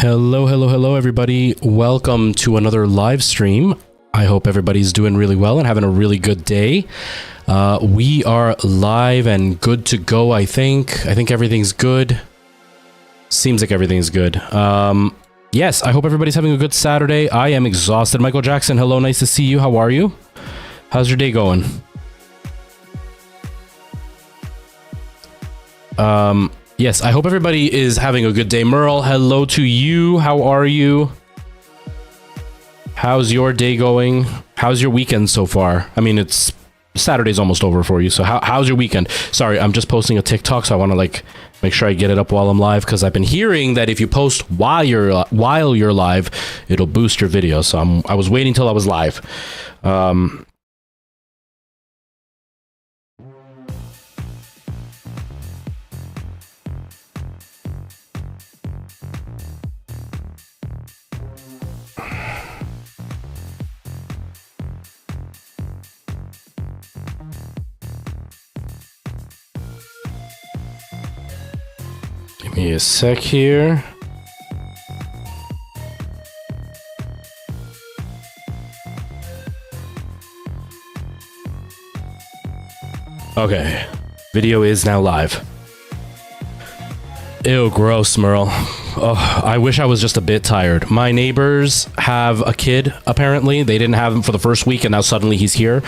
Hello, everybody. Welcome to another live stream. I hope everybody's doing really well and having a really good day. We are live and good to go, I think. I think everything's good. Seems like everything's good. Yes, I hope everybody's having a good Saturday. I am exhausted. Michael Jackson, hello, nice to see you. How are you? How's your day going? Yes, I hope everybody is having a good day. Merle, hello to you. How are you? How's your day going? How's your weekend so far? I mean, it's Saturday's almost over for you, so how's your weekend? Sorry, I'm just posting a TikTok, so I want to make sure I get it up while I'm live, because I've been hearing that if you post while you're live, it'll boost your video. So I was waiting till I was live. Give me a sec here. Okay, video is now live. Ew, gross, Merle. Oh, I wish I was just a bit tired. My neighbors have a kid, apparently. They didn't have him for the first week, and now suddenly he's here.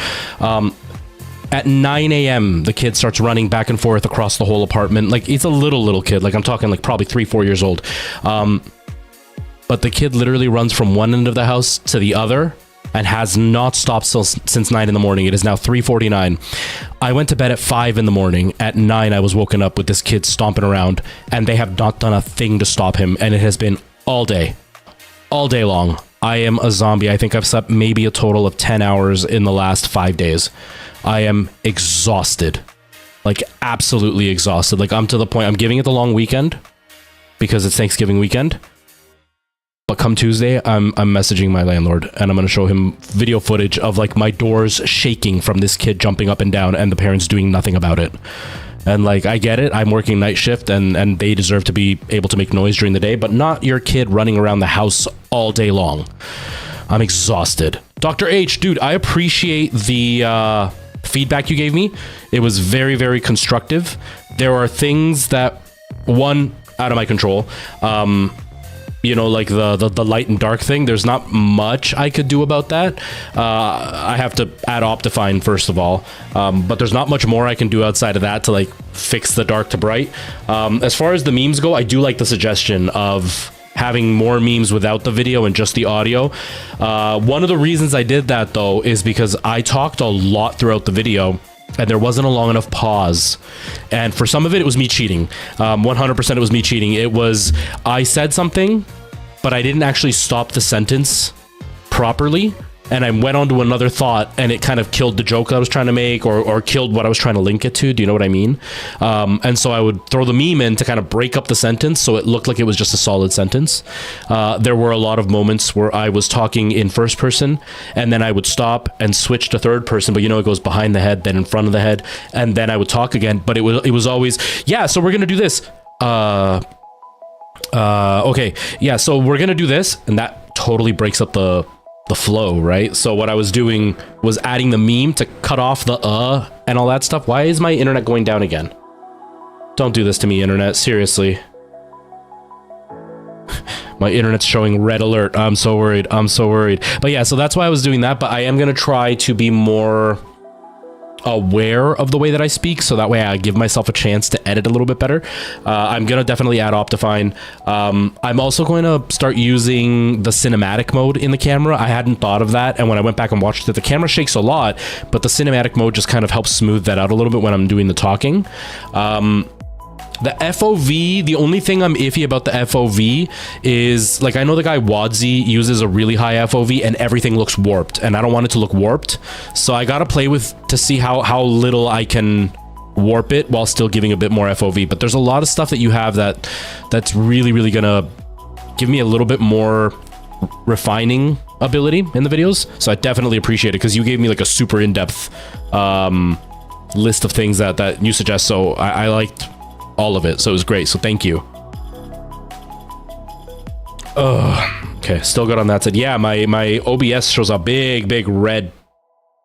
At 9 a.m., the kid starts running back and forth across the whole apartment. Like, it's a little kid. Like, I'm talking like probably 3-4 years old. But the kid literally runs from one end of the house to the other and has not stopped since 9 in the morning. It is now 3:49. I went to bed at 5 in the morning. At 9, I was woken up with this kid stomping around, and they have not done a thing to stop him. And it has been all day long. I am a zombie. I think I've slept maybe a total of 10 hours in the last 5 days. I am exhausted, like absolutely exhausted. Like, I'm to the point, I'm giving it the long weekend because it's Thanksgiving weekend. But come Tuesday, I'm messaging my landlord, and I'm going to show him video footage of like my doors shaking from this kid jumping up and down and the parents doing nothing about it. And like, I get it. I'm working night shift, and they deserve to be able to make noise during the day, but not your kid running around the house all day long. I'm exhausted. Dr. H, dude, I appreciate the feedback you gave me. It was very constructive. There are things that, one, out of my control. You know, like the light and dark thing, there's not much I could do about that. I have to add Optifine first of all, but there's not much more I can do outside of that to like fix the dark to bright. As far as the memes go, I do like the suggestion of having more memes without the video and just the audio. One of the reasons I did that though is because I talked a lot throughout the video, and there wasn't a long enough pause. And for some of it was me cheating. 100% it was me cheating. It was, I said something, but I didn't actually stop the sentence properly. And I went on to another thought, and it kind of killed the joke I was trying to make, or killed what I was trying to link it to. Do you know what I mean? And so I would throw the meme in to kind of break up the sentence so it looked like it was just a solid sentence. There were a lot of moments where I was talking in first person, and then I would stop and switch to third person, but you know, it goes behind the head, then in front of the head, and then I would talk again. But it was always, yeah, so we're gonna do this. Okay, yeah, so we're gonna do this, and that totally breaks up the flow, right? So what I was doing was adding the meme to cut off the and all that stuff. Why is my internet going down again? Don't do this to me, internet, seriously. My internet's showing red alert. I'm so worried. But yeah, so that's why I was doing that, but I am gonna try to be more aware of the way that I speak, so that way I give myself a chance to edit a little bit better. I'm gonna definitely add Optifine. I'm also going to start using the cinematic mode in the camera. I hadn't thought of that, and when I went back and watched it, the camera shakes a lot, but the cinematic mode just kind of helps smooth that out a little bit when I'm doing the talking. The FOV, the only thing I'm iffy about the FOV is, like, I know the guy Wadzi uses a really high FOV and everything looks warped, and I don't want it to look warped. So I gotta play with to see how little I can warp it while still giving a bit more FOV. But there's a lot of stuff that you have that's really gonna give me a little bit more refining ability in the videos. So I definitely appreciate it, because you gave me like a super in-depth list of things that you suggest. So I liked all of it, so it was great, so thank you. Okay, still good on that side. Yeah, my OBS shows a big red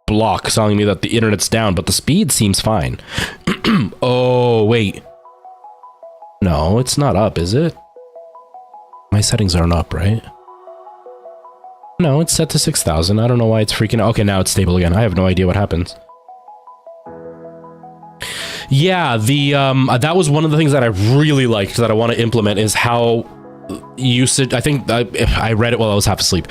block telling me that the internet's down, but the speed seems fine. Oh, wait. No, it's not up, is it? My settings aren't up, right? No, it's set to 6,000. I don't know why it's freaking out. Okay, now it's stable again. I have no idea what happens. Yeah, the that was one of the things that I really liked that I want to implement is how usage. I think I read it while I was half asleep.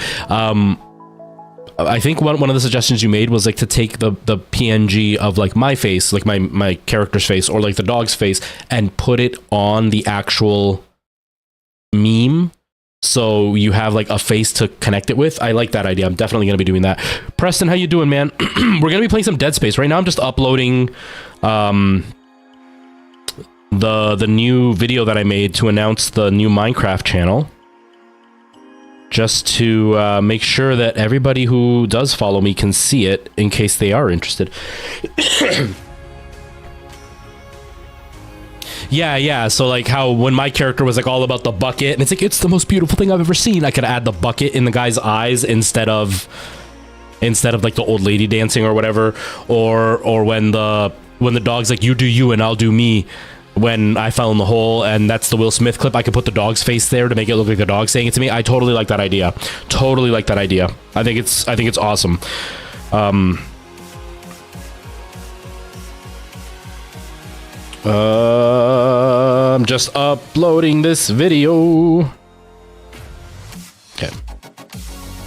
I think one of the suggestions you made was like to take the PNG of like my face, like my character's face, or like the dog's face, and put it on the actual meme. So you have like a face to connect it with. I like that idea. I'm definitely gonna be doing that. Preston, how you doing, man? We're gonna be playing some Dead Space right now. I'm just uploading the new video that I made to announce the new Minecraft channel, just to make sure that everybody who does follow me can see it in case they are interested. Yeah, so like how when my character was like all about the bucket, and it's like, it's the most beautiful thing I've ever seen. I could add the bucket in the guy's eyes instead of like the old lady dancing or whatever, or when the dog's like, you do you and I'll do me, when I fell in the hole, and that's the Will Smith clip, I could put the dog's face there to make it look like the dog saying it to me. I totally like that idea. Totally like that idea. I think it's awesome. I'm just uploading this video. Okay.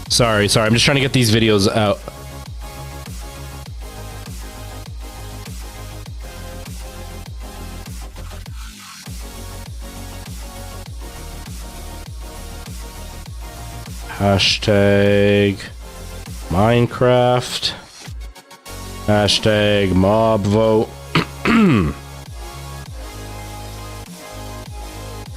Sorry. I'm just trying to get these videos out. Hashtag Minecraft. Hashtag mob vote.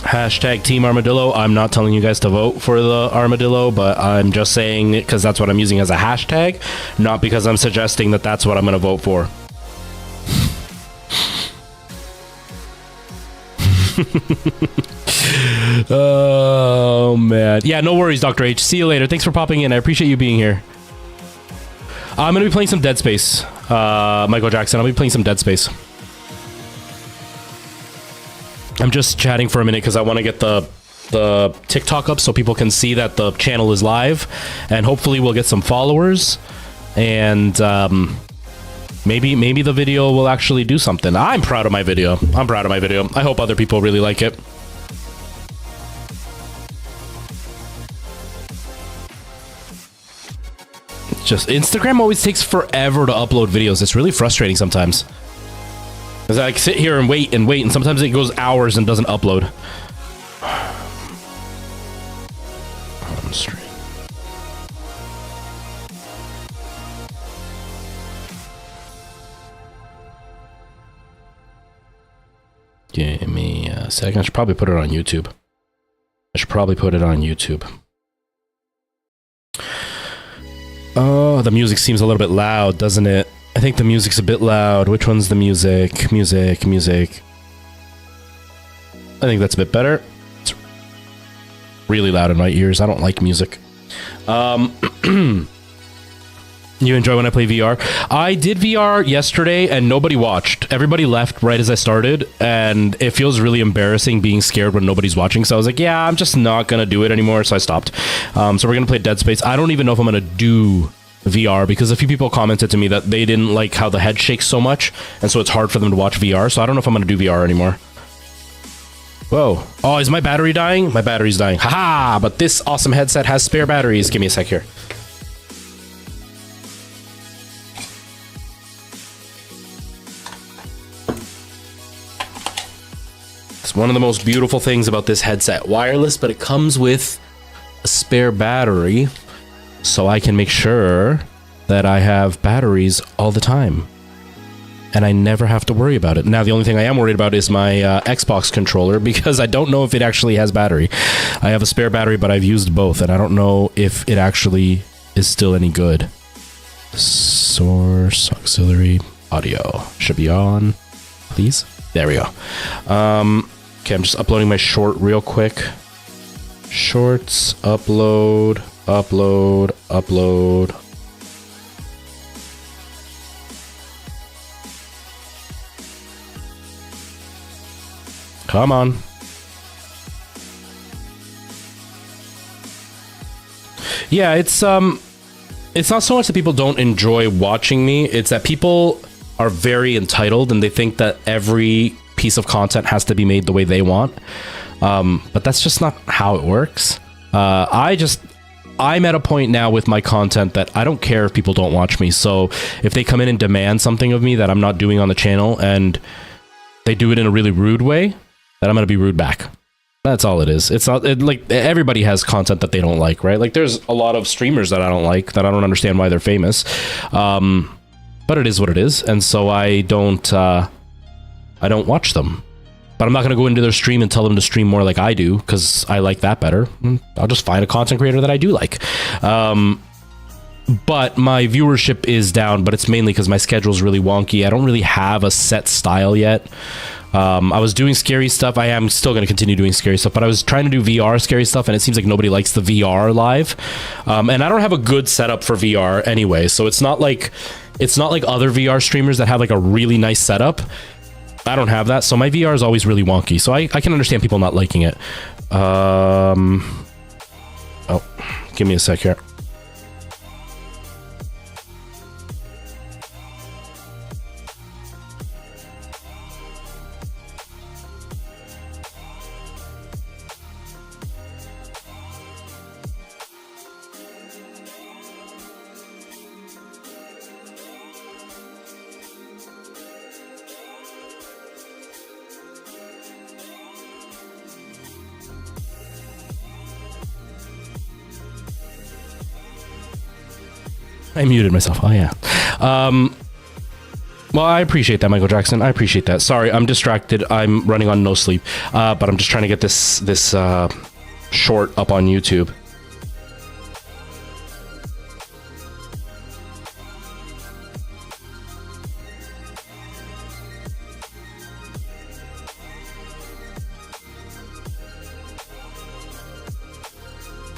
Hashtag Team Armadillo. I'm not telling you guys to vote for the armadillo, but I'm just saying it because that's what I'm using as a hashtag, not because I'm suggesting that that's what I'm going to vote for. Oh, man. Yeah, no worries, Dr. H. See you later. Thanks for popping in. I appreciate you being here. I'm going to be playing some Dead Space. Michael Jackson, I'll be playing some Dead Space. I'm just chatting for a minute because I want to get the TikTok up so people can see that the channel is live, and hopefully we'll get some followers, and maybe the video will actually do something. I'm proud of my video. I hope other people really like it. Just Instagram always takes forever to upload videos. It's really frustrating sometimes. Because I sit here and wait, and sometimes it goes hours and doesn't upload. On stream. Give me a second. I should probably put it on YouTube. Oh, the music seems a little bit loud, doesn't it? I think the music's a bit loud. Which one's the music? Music. I think that's a bit better. It's really loud in my ears. I don't like music. You enjoy when I play VR? I did VR yesterday and nobody watched. Everybody left right as I started, and it feels really embarrassing being scared when nobody's watching. So I was like, yeah, I'm just not going to do it anymore. So I stopped. So we're going to play Dead Space. I don't even know if I'm going to do VR because a few people commented to me that they didn't like how the head shakes so much, and so it's hard for them to watch VR. So I don't know if I'm going to do VR anymore. Whoa. Oh, is my battery dying? My battery's dying. Haha, but this awesome headset has spare batteries. Give me a sec here. It's one of the most beautiful things about this headset. Wireless, but it comes with a spare battery, so I can make sure that I have batteries all the time. And I never have to worry about it. Now, the only thing I am worried about is my Xbox controller, because I don't know if it actually has battery. I have a spare battery, but I've used both, and I don't know if it actually is still any good. Source auxiliary audio should be on, please. There we go. Okay, I'm just uploading my short real quick. Shorts, upload, upload, upload. Come on. Yeah, it's not so much that people don't enjoy watching me, it's that people are very entitled and they think that every piece of content has to be made the way they want. But that's just not how it works. I'm at a point now with my content that I don't care if people don't watch me. So if they come in and demand something of me that I'm not doing on the channel and they do it in a really rude way, then I'm going to be rude back. That's all it is. It's not like everybody has content that they don't like, right? Like there's a lot of streamers that I don't like, that I don't understand why they're famous. But it is what it is. And so I don't watch them. But I'm not going to go into their stream and tell them to stream more like I do, because I like that better. I'll just find a content creator that I do like. But my viewership is down, but it's mainly because my schedule is really wonky. I don't really have a set style yet. I was doing scary stuff. I am still going to continue doing scary stuff, but I was trying to do VR scary stuff, and it seems like nobody likes the VR live. And I don't have a good setup for VR anyway, so it's not like other VR streamers that have like a really nice setup. I don't have that, so my VR is always really wonky. So I can understand people not liking it. Oh, give me a sec here. I muted myself. Oh, yeah. Well, I appreciate that, Michael Jackson. I appreciate that. Sorry, I'm distracted. I'm running on no sleep. But I'm just trying to get this short up on YouTube.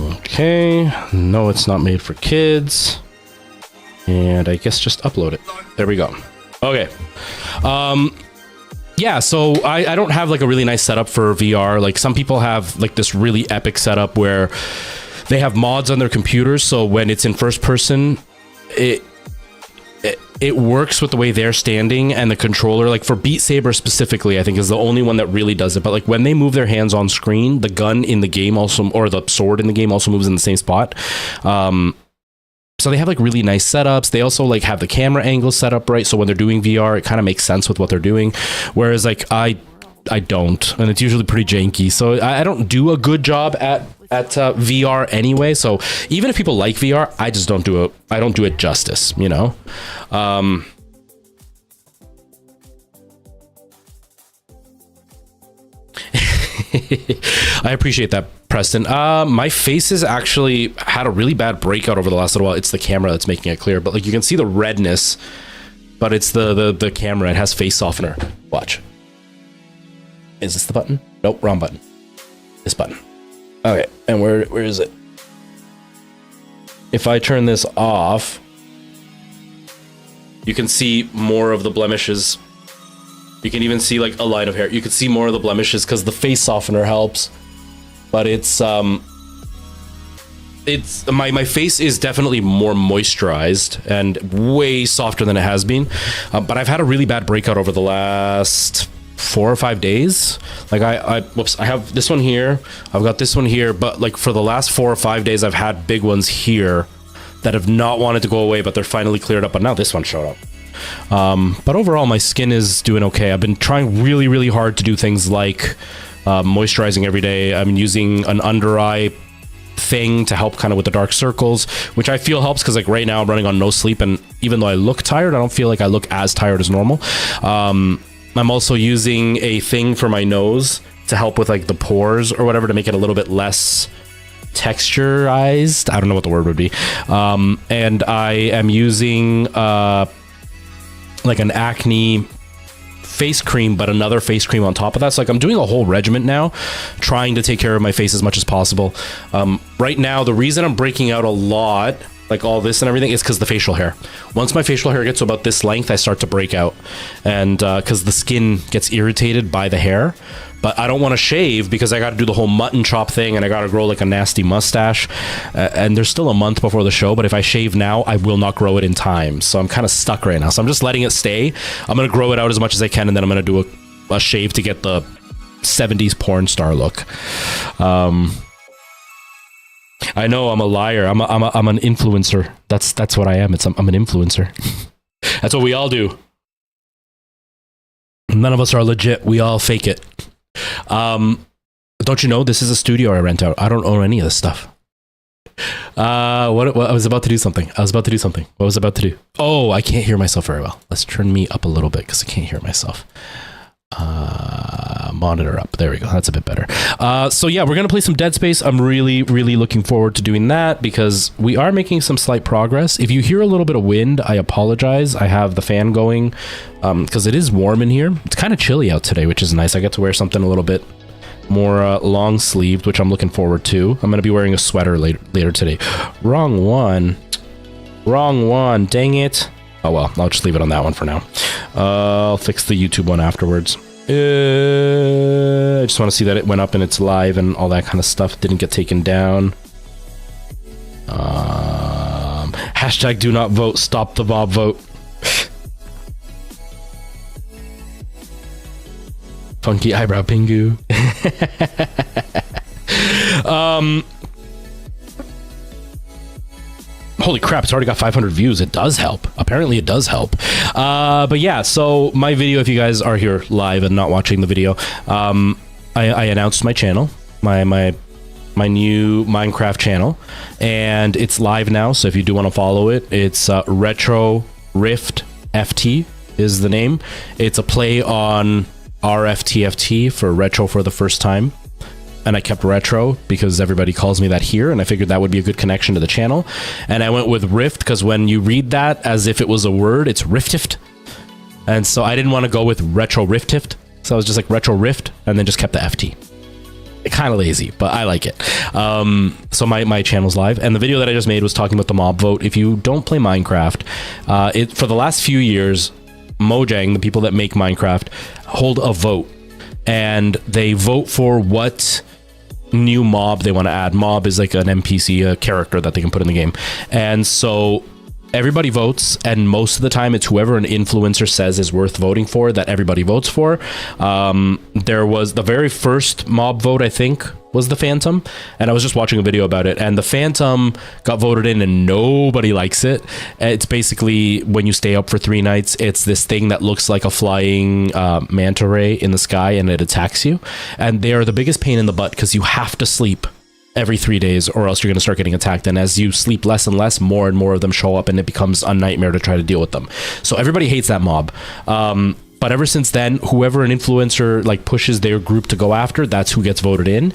Okay. No, it's not made for kids. And I guess just upload it. There we go. Okay. Yeah, so I don't have like a really nice setup for VR. Like some people have like this really epic setup where they have mods on their computers, so when it's in first person, it works with the way they're standing, and the controller, like for Beat Saber specifically, I think is the only one that really does it. But like when they move their hands on screen, the gun in the game also, or the sword in the game also moves in the same spot. So they have like really nice setups. They also like have the camera angle set up right, so when they're doing VR, it kind of makes sense with what they're doing. Whereas like I don't, and it's usually pretty janky. So I don't do a good job at VR anyway. So even if people like VR, I just don't do it. I don't do it justice, you know. I appreciate that, Preston. My face has actually had a really bad breakout over the last little while. It's the camera that's making it clear, but like you can see the redness, but it's the camera. It has face softener. Watch. Is this the button? Nope, wrong button. This button. Okay, and where is it? If I turn this off, you can see more of the blemishes. You can even see like a line of hair. You can see more of the blemishes because the face softener helps. But it's my face is definitely more moisturized and way softer than it has been. But I've had a really bad breakout over the last 4 or 5 days. Like I have this one here. I've got this one here. But like for the last 4 or 5 days, I've had big ones here that have not wanted to go away, but they're finally cleared up. But now this one showed up. But overall, my skin is doing okay. I've been trying really, really hard to do things like moisturizing every day. I'm using an under eye thing to help kind of with the dark circles, which I feel helps because like right now I'm running on no sleep, and even though I look tired, I don't feel like I look as tired as normal. I'm also using a thing for my nose to help with like the pores or whatever, to make it a little bit less texturized. I don't know what the word would be. And I am using like an acne face cream, but another face cream on top of that. So like I'm doing a whole regimen now, trying to take care of my face as much as possible. Right now, the reason I'm breaking out a lot, like all this and everything, is because the facial hair. Once my facial hair gets to about this length, I start to break out, and because the skin gets irritated by the hair. But I don't want to shave because I got to do the whole mutton chop thing, and I got to grow like a nasty mustache. And there's still a month before the show, but if I shave now, I will not grow it in time. So I'm kind of stuck right now. So I'm just letting it stay. I'm going to grow it out as much as I can, and then I'm going to do a shave to get the 70s porn star look. I know I'm a liar. I'm an influencer. That's what I am. I'm an influencer. That's what we all do. None of us are legit. We all fake it. Don't you know this is a studio I rent out? I don't own any of this stuff. What I was about to do something. What was I about to do? Oh, I can't hear myself very well. Let's turn me up a little bit because I can't hear myself. Monitor up. There we go. That's a bit better. So yeah, we're gonna play some Dead Space. I'm really looking forward to doing that because we are making some slight progress. If you hear a little bit of wind, I apologize. I have the fan going because it is warm in here. It's kind of chilly out today, which is nice. I get to wear something a little bit more long sleeved, which I'm looking forward to. I'm gonna be wearing a sweater later today. Wrong one. Dang it. Oh well, I'll just leave it on that one for now. I'll fix the YouTube one afterwards. I just want to see that it went up and it's live and all that kind of stuff. Didn't get taken down. Hashtag do not vote. Stop the mob vote. Funky eyebrow Pingu. Holy crap, it's already got 500 views. It does help. Apparently it does help. But yeah, so my video, if you guys are here live and not watching the video, I announced my channel, my new Minecraft channel, and it's live now. So if you do want to follow it, it's Retro Rift FT is the name. It's a play on RFTFT for retro for the first time. And I kept retro because everybody calls me that here, and I figured that would be a good connection to the channel. And I went with Rift because when you read that as if it was a word, it's Riftift. And so I didn't want to go with Retro Riftift, so I was just like Retro Rift, and then just kept the FT. Kind of lazy, but I like it. So my channel's live, and the video that I just made was talking about the mob vote. If you don't play Minecraft, for the last few years, Mojang, the people that make Minecraft, hold a vote, and they vote for what new mob they want to add. Mob is like an NPC, a character that they can put in the game. And so everybody votes, and most of the time it's whoever an influencer says is worth voting for that everybody votes for. There was the very first mob vote, I think, was the Phantom, and I was just watching a video about it, and the Phantom got voted in and nobody likes it. It's basically when you stay up for 3 nights, it's this thing that looks like a flying manta ray in the sky, and it attacks you, and they are the biggest pain in the butt because you have to sleep every 3 days or else you're going to start getting attacked. And as you sleep less and less, more and more of them show up, and it becomes a nightmare to try to deal with them. So everybody hates that mob. But ever since then, whoever an influencer like pushes their group to go after, that's who gets voted in.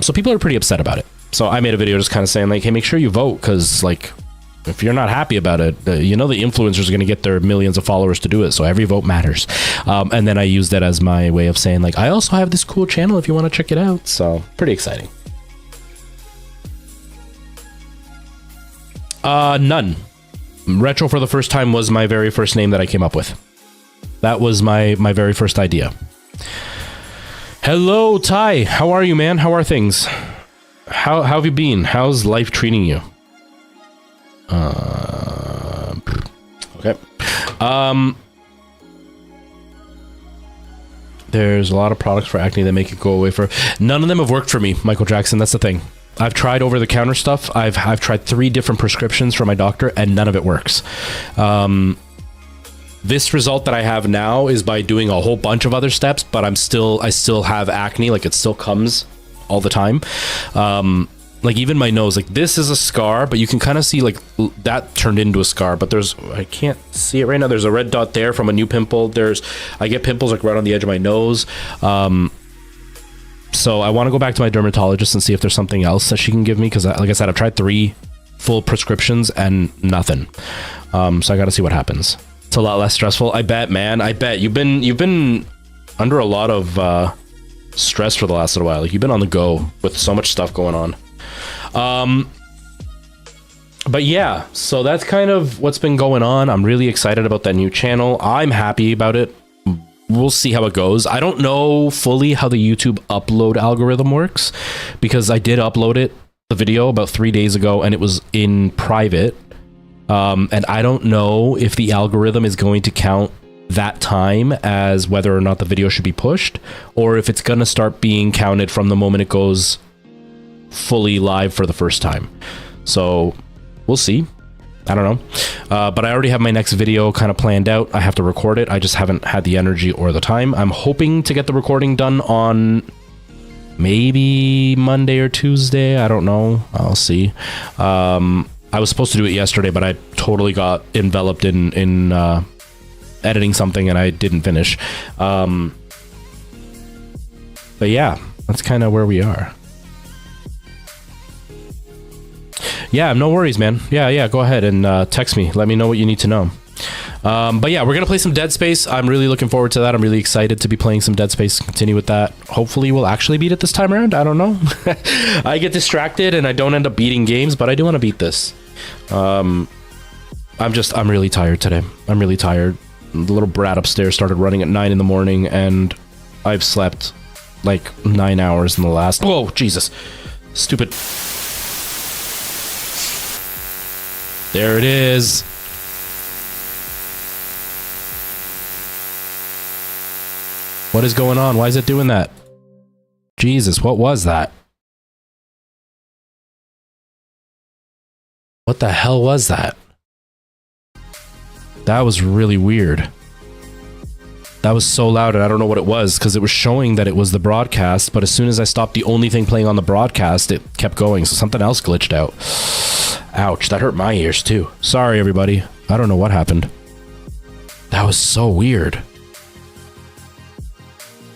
So people are pretty upset about it. So I made a video just kind of saying like, hey, make sure you vote, because like if you're not happy about it, you know the influencers are going to get their millions of followers to do it. So every vote matters. And then I used that as my way of saying like, I also have this cool channel if you want to check it out. So pretty exciting. None. Retro for the first time was my very first name that I came up with. That was my very first idea. Hello, Ty. How are you, man? How are things? How have you been? How's life treating you? Okay. There's a lot of products for acne that make it go away for... None of them have worked for me, Michael Jackson. That's the thing. I've tried over-the-counter stuff. I've tried 3 different prescriptions from my doctor, and none of it works. This result that I have now is by doing a whole bunch of other steps, but I still have acne. Like, it still comes all the time. Like, even my nose, like, this is a scar, but you can kind of see like that turned into a scar, but I can't see it right now. There's a red dot there from a new pimple. I get pimples like right on the edge of my nose. So I want to go back to my dermatologist and see if there's something else that she can give me, because like I said, I've tried 3 full prescriptions and nothing. So I got to see what happens. It's a lot less stressful. I bet, man. I bet you've been under a lot of stress for the last little while. Like, you've been on the go with so much stuff going on. But yeah, so that's kind of what's been going on. I'm really excited about that new channel. I'm happy about it. We'll see how it goes. I don't know fully how the YouTube upload algorithm works, because I did upload the video about 3 days ago, and it was in private. And I don't know if the algorithm is going to count that time as whether or not the video should be pushed, or if it's going to start being counted from the moment it goes fully live for the first time. So we'll see. I don't know. But I already have my next video kind of planned out. I have to record it. I just haven't had the energy or the time. I'm hoping to get the recording done on maybe Monday or Tuesday. I don't know. I'll see. I was supposed to do it yesterday, but I totally got enveloped in editing something and I didn't finish. But yeah, that's kind of where we are. Yeah, no worries, man. Yeah, go ahead and text me. Let me know what you need to know. But yeah, we're going to play some Dead Space. I'm really looking forward to that. I'm really excited to be playing some Dead Space, continue with that. Hopefully we'll actually beat it this time around. I don't know. I get distracted and I don't end up beating games, but I do want to beat this. I'm really tired today. I'm really tired. The little brat upstairs started running at 9 in the morning and I've slept like 9 hours in the last... Whoa, Jesus. Stupid... There it is. What is going on? Why is it doing that? Jesus, what was that? What the hell was that? That was really weird. That was so loud and I don't know what it was, because it was showing that it was the broadcast, but as soon as I stopped the only thing playing on the broadcast, it kept going, so something else glitched out. Ouch, that hurt my ears too. Sorry, everybody. I don't know what happened. That was so weird.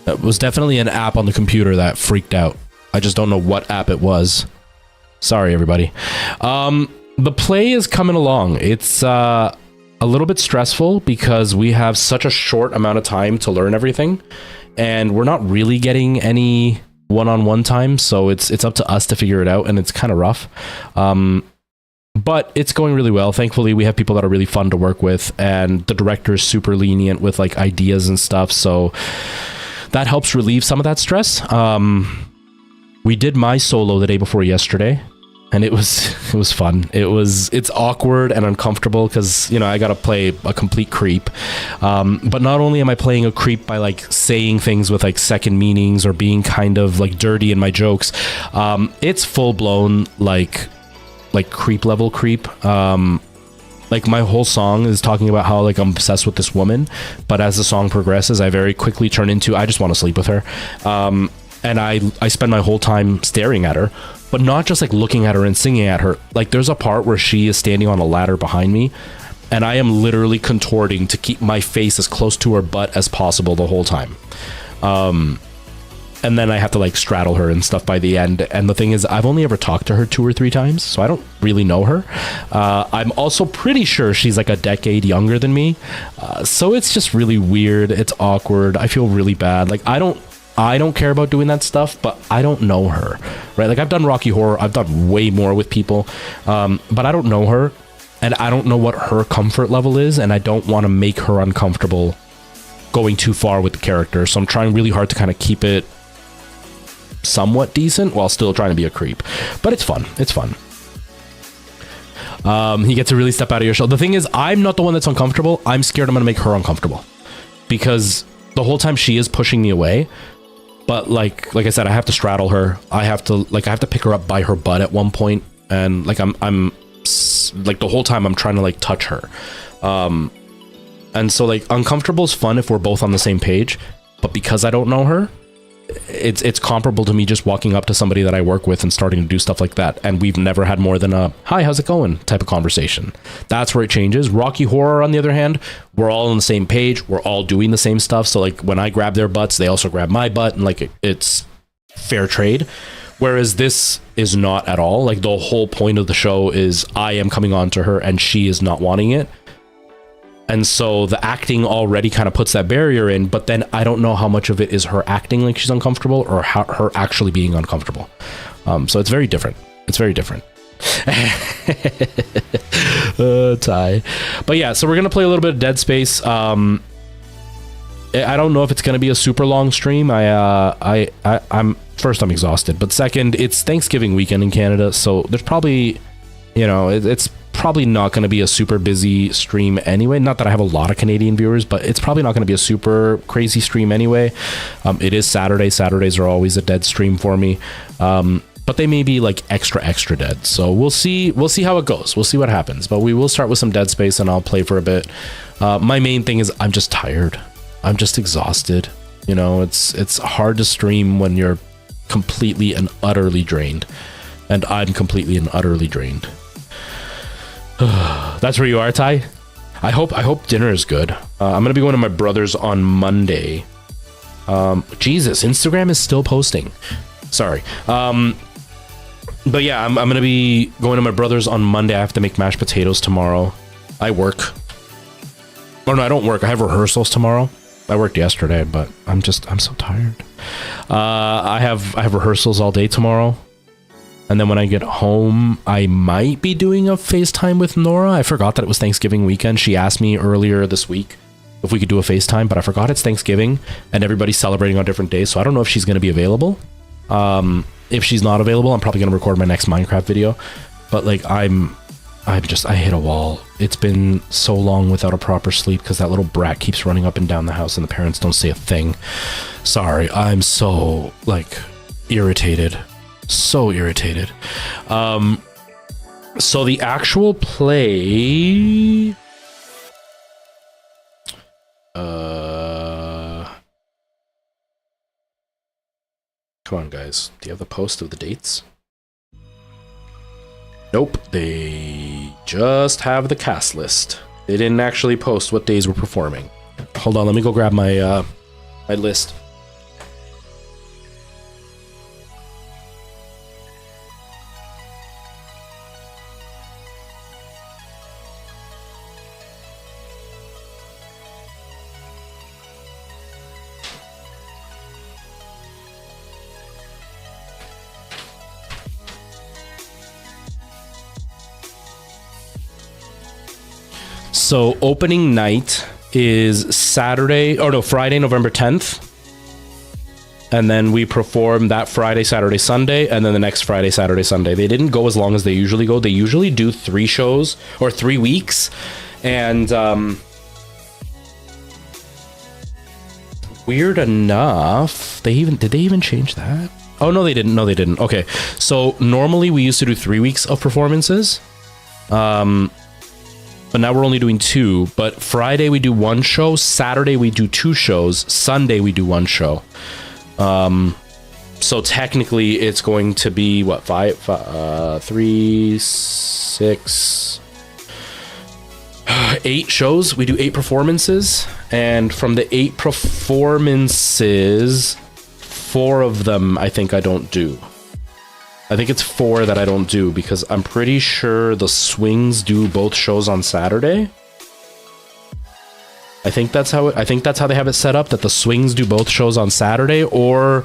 That was definitely an app on the computer that freaked out. I just don't know what app it was. Sorry, everybody. The play is coming along. It's a little bit stressful because we have such a short amount of time to learn everything, and we're not really getting any one-on-one time, so it's up to us to figure it out, and it's kind of rough. But it's going really well. Thankfully, we have people that are really fun to work with, and the director is super lenient with like ideas and stuff, so that helps relieve some of that stress. We did my solo the day before yesterday, and it was fun. It's awkward and uncomfortable because, you know, I gotta play a complete creep. But not only am I playing a creep by like saying things with like second meanings or being kind of like dirty in my jokes, it's full blown like creep level creep. Like my whole song is talking about how like I'm obsessed with this woman, but as the song progresses, I very quickly turn into I just want to sleep with her. And I spend my whole time staring at her, but not just like looking at her and singing at her. Like there's a part where she is standing on a ladder behind me, and I am literally contorting to keep my face as close to her butt as possible the whole time. And then I have to like straddle her and stuff by the end. And the thing is, I've only ever talked to her 2 or 3 times, so I don't really know her. I'm also pretty sure she's like a decade younger than me. So it's just really weird. It's awkward. I feel really bad. Like I don't care about doing that stuff, but I don't know her, right? Like I've done Rocky Horror. I've done way more with people, but I don't know her, and I don't know what her comfort level is, and I don't want to make her uncomfortable going too far with the character. So I'm trying really hard to kind of keep it somewhat decent while still trying to be a creep, but it's fun. It's fun. He gets to really step out of your shell. The thing is, I'm not the one that's uncomfortable. I'm scared I'm gonna make her uncomfortable, because the whole time she is pushing me away. But like I said, I have to straddle her. I have to pick her up by her butt at one point, and like I'm like the whole time I'm trying to like touch her. And so like uncomfortable is fun if we're both on the same page, but because I don't know her, it's comparable to me just walking up to somebody that I work with and starting to do stuff like that, and we've never had more than a "hi, how's it going" type of conversation. That's where it changes. Rocky Horror, on the other hand, we're all on the same page, we're all doing the same stuff, so like when I grab their butts, they also grab my butt, and like it's fair trade. Whereas this is not at all. Like the whole point of the show is I am coming on to her and she is not wanting it. And so the acting already kind of puts that barrier in, but then I don't know how much of it is her acting like she's uncomfortable or her actually being uncomfortable. So it's very different. It's very different. Ty. But yeah, so we're gonna play a little bit of Dead Space. I don't know if it's gonna be a super long stream. I'm first, I'm exhausted, but second, it's Thanksgiving weekend in Canada, so there's probably, you know, it's probably not going to be a super busy stream anyway. Not that I have a lot of Canadian viewers, but it's probably not going to be a super crazy stream anyway. It is Saturday. Saturdays are always a dead stream for me. But they may be like extra dead. So we'll see how it goes. We'll see what happens. But we will start with some Dead Space and I'll play for a bit. My main thing is I'm just tired. I'm just exhausted. You know, it's hard to stream when you're completely and utterly drained. And I'm completely and utterly drained. That's where you are, Ty? I hope dinner is good. I'm gonna be going to my brother's on Monday. Jesus, Instagram is still posting. Sorry. But yeah, I'm gonna be going to my brother's on Monday. I have to make mashed potatoes tomorrow. I work. Oh no, I don't work. I have rehearsals tomorrow. I worked yesterday, but I'm so tired. I have rehearsals all day tomorrow. And then when I get home, I might be doing a FaceTime with Nora. I forgot that it was Thanksgiving weekend. She asked me earlier this week if we could do a FaceTime, but I forgot it's Thanksgiving and everybody's celebrating on different days. So I don't know if she's going to be available. If she's not available, I'm probably going to record my next Minecraft video. But like, I hit a wall. It's been so long without a proper sleep because that little brat keeps running up and down the house and the parents don't say a thing. Sorry, I'm so like irritated. So irritated. So the actual play, come on guys, do you have the post of the dates? Nope, they just have the cast list. They didn't actually post what days we're performing. Hold on, let me go grab my my list. So opening night is Friday, November 10th. And then we perform that Friday, Saturday, Sunday, and then the next Friday, Saturday, Sunday. They didn't go as long as they usually go. They usually do 3 shows or 3 weeks. And weird enough, did they even change that? Oh, no, they didn't. No, they didn't. Okay. So normally we used to do 3 weeks of performances. But now we're only doing 2. But Friday we do 1 show. Saturday we do 2 shows. Sunday we do 1 show. So technically it's going to be what, 3, 6, 8 shows. We do 8 performances, and from the 8 performances, 4 of them I think I don't do. I think it's 4 that I don't do because I'm pretty sure the Swings do both shows on Saturday. I think that's how they have it set up, that the Swings do both shows on Saturday, or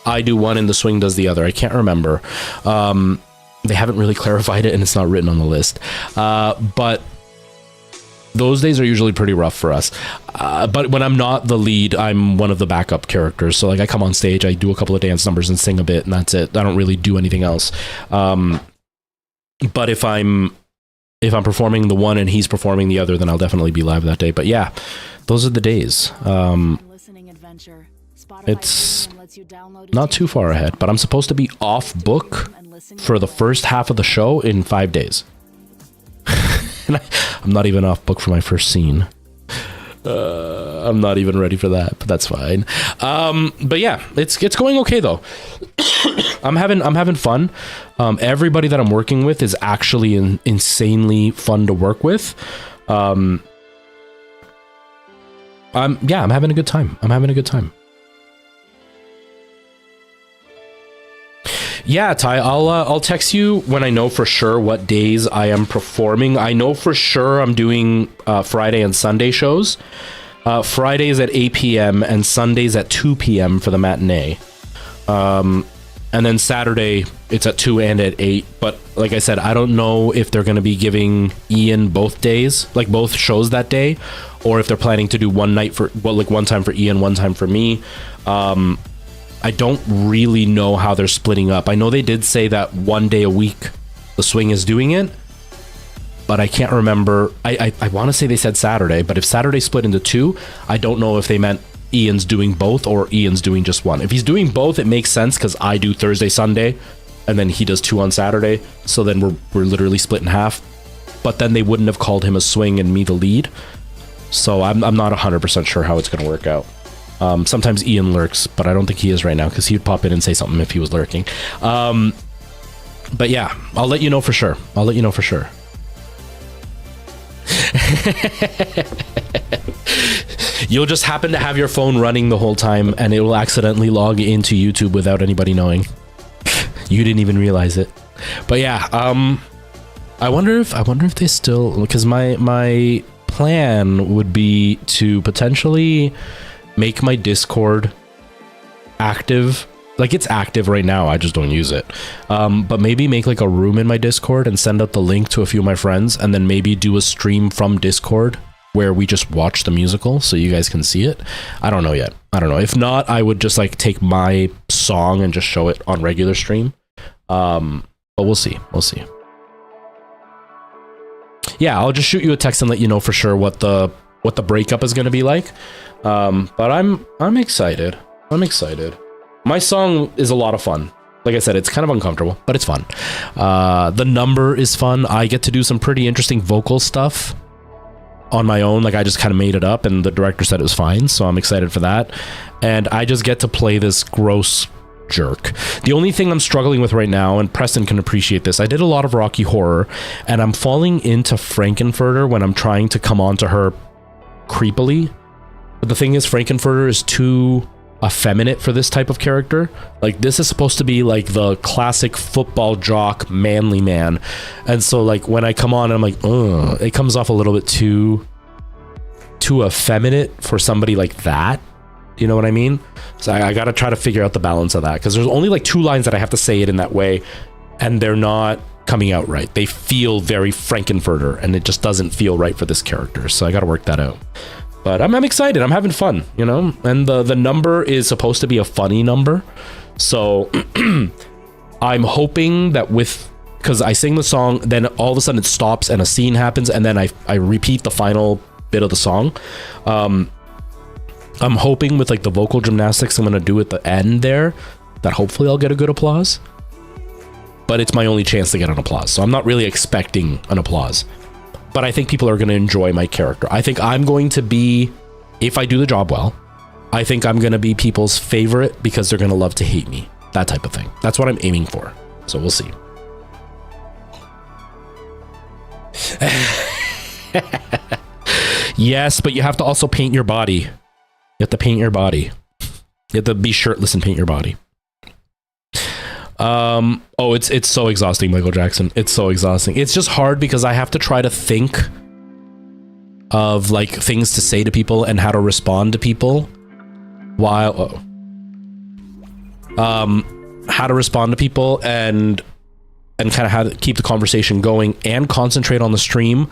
I do one and the Swing does the other. I can't remember. They haven't really clarified it and it's not written on the list. But those days are usually pretty rough for us. But when I'm not the lead, I'm one of the backup characters. So like I come on stage, I do a couple of dance numbers and sing a bit, and that's it. I don't really do anything else. But if I'm performing the one and he's performing the other, then I'll definitely be live that day. But yeah, those are the days. It's not too far ahead, but I'm supposed to be off book for the first half of the show in 5 days. And I'm not even off book for my first scene. I'm not even ready for that, but that's fine. But yeah, it's going okay though. I'm having fun. Everybody that I'm working with is actually insanely fun to work with. I'm having a good time. Yeah, Ty, I'll text you when I know for sure what days I am performing. I know for sure I'm doing Friday and Sunday shows. Fridays at 8 p.m. and Sundays at 2 p.m. for the matinee. And then Saturday, it's at 2 and at 8. But like I said, I don't know if they're going to be giving Ian both days, like both shows that day, or if they're planning to do one night for, well, like one time for Ian, one time for me. I don't really know how they're splitting up. I know they did say that one day a week the swing is doing it, but I can't remember. I want to say they said Saturday, but if Saturday split into two, I don't know if they meant Ian's doing both or Ian's doing just one. If he's doing both, it makes sense because I do Thursday, Sunday, and then he does 2 on Saturday. So then we're literally split in half. But then they wouldn't have called him a swing and me the lead. So I'm not 100% sure how it's going to work out. Sometimes Ian lurks, but I don't think he is right now because he'd pop in and say something if he was lurking. But yeah, I'll let you know for sure. I'll let you know for sure. You'll just happen to have your phone running the whole time and it will accidentally log into YouTube without anybody knowing. You didn't even realize it. But yeah, I wonder if they still, because my plan would be to potentially make my Discord active. Like it's active right now, I just don't use it. But maybe make like a room in my Discord and send out the link to a few of my friends and then maybe do a stream from Discord where we just watch the musical so you guys can see it. I don't know yet. I don't know. If not, I would just like take my song and just show it on regular stream. But we'll see. We'll see. Yeah, I'll just shoot you a text and let you know for sure what the breakup is going to be like. But I'm excited. I'm excited. My song is a lot of fun. Like I said, it's kind of uncomfortable, but it's fun. The number is fun. I get to do some pretty interesting vocal stuff on my own. Like I just kind of made it up and the director said it was fine. So I'm excited for that. And I just get to play this gross jerk. The only thing I'm struggling with right now, and Preston can appreciate this, I did a lot of Rocky Horror and I'm falling into Frankenfurter when I'm trying to come on to her creepily. But the thing is, Frankenfurter is too effeminate for this type of character. Like this is supposed to be like the classic football jock manly man, and so like when I come on I'm like, ugh, it comes off a little bit too effeminate for somebody like that. You know what I mean? So I gotta try to figure out the balance of that because there's only like 2 lines that I have to say it in that way and they're not coming out right. They feel very Frankenfurter and it just doesn't feel right for this character, so I gotta work that out. But I'm excited. I'm having fun, you know? And the number is supposed to be a funny number. So I'm hoping that because I sing the song, then all of a sudden it stops and a scene happens and then I repeat the final bit of the song. I'm hoping with like the vocal gymnastics I'm going to do at the end there, that hopefully I'll get a good applause. But it's my only chance to get an applause. So I'm not really expecting an applause. But I think people are going to enjoy my character. I think I'm going to be, if I do the job well, I think I'm going to be people's favorite because they're going to love to hate me. That type of thing. That's what I'm aiming for. So we'll see. Yes, but you have to also paint your body. You have to paint your body. You have to be shirtless and paint your body. Oh, it's so exhausting, Michael Jackson. It's so exhausting. It's just hard because I have to try to think of like things to say to people and how to respond to people while how to respond to people and kind of how to keep the conversation going and concentrate on the stream,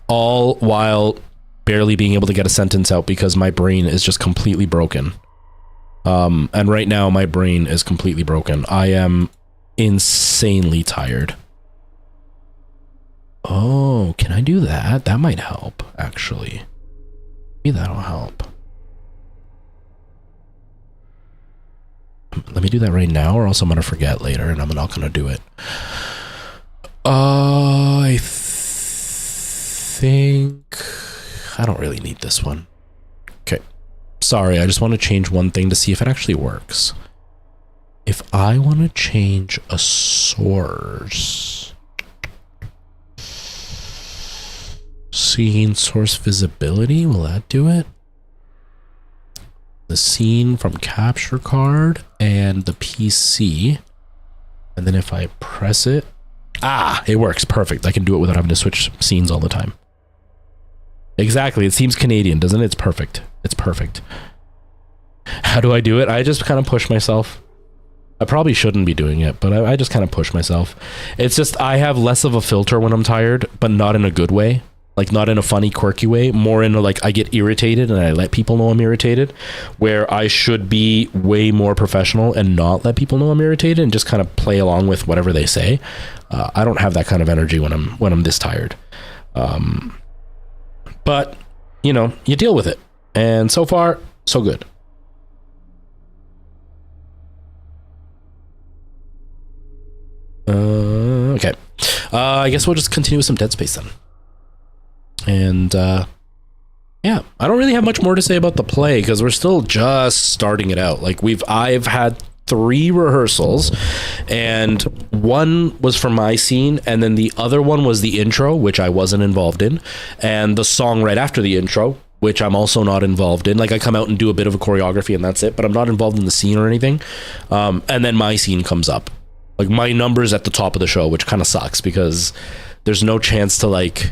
all while barely being able to get a sentence out because my brain is just completely broken. And right now my brain is completely broken. I am insanely tired. Oh, can I do that? That might help, actually. Maybe that'll help. Let me do that right now or else I'm going to forget later and I'm not going to do it. I think I don't really need this one. Okay. Sorry, I just want to change one thing to see if it actually works. If I want to change a source, scene source visibility, will that do it? The scene from capture card and the PC. And then if I press it, it works. Perfect. I can do it without having to switch scenes all the time. Exactly. It seems Canadian, doesn't it? It's perfect. It's perfect. How do I do it? I just kind of push myself. I probably shouldn't be doing it, but I just kind of push myself. It's just I have less of a filter when I'm tired, but not in a good way. Like, not in a funny, quirky way. More in a, like, I get irritated and I let people know I'm irritated, where I should be way more professional and not let people know I'm irritated and just kind of play along with whatever they say. I don't have that kind of energy when I'm this tired. But, you know, you deal with it. And so far, so good. Okay. I guess we'll just continue with some Dead Space then. And yeah, I don't really have much more to say about the play because we're still just starting it out. Like, I've had 3 rehearsals, and one was for my scene, and then the other one was the intro, which I wasn't involved in, and the song right after the intro, which I'm also not involved in. Like, I come out and do a bit of a choreography and that's it, but I'm not involved in the scene or anything. And then my scene comes up. Like, my number's at the top of the show, which kind of sucks because there's no chance to, like,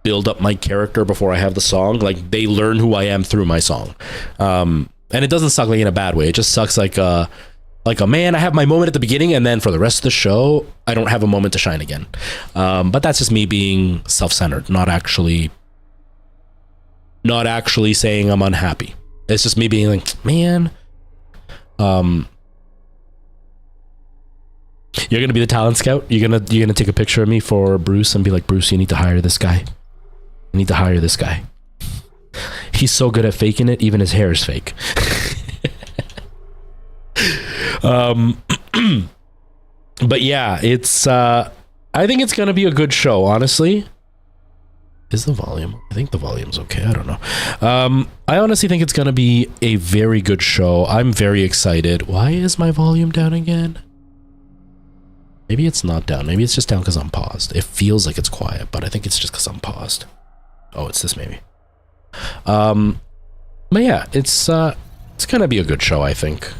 build up my character before I have the song. Like, they learn who I am through my song. And it doesn't suck like in a bad way. It just sucks like a man, I have my moment at the beginning and then for the rest of the show, I don't have a moment to shine again. But that's just me being self-centered, not actually saying I'm unhappy. It's just me being like, man, you're gonna be the talent scout. You're gonna take a picture of me for Bruce and be like, Bruce, you need to hire this guy. You need to hire this guy. He's so good at faking it, even his hair is fake. But yeah, it's I think it's gonna be a good show, honestly. Is the volume? I think the volume's okay. I don't know. I honestly think it's gonna be a very good show. I'm very excited. Why is my volume down again? Maybe it's not down. Maybe it's just down because I'm paused. It feels like it's quiet, but I think it's just because I'm paused. Oh, it's this maybe. But yeah, it's gonna be a good show, I think.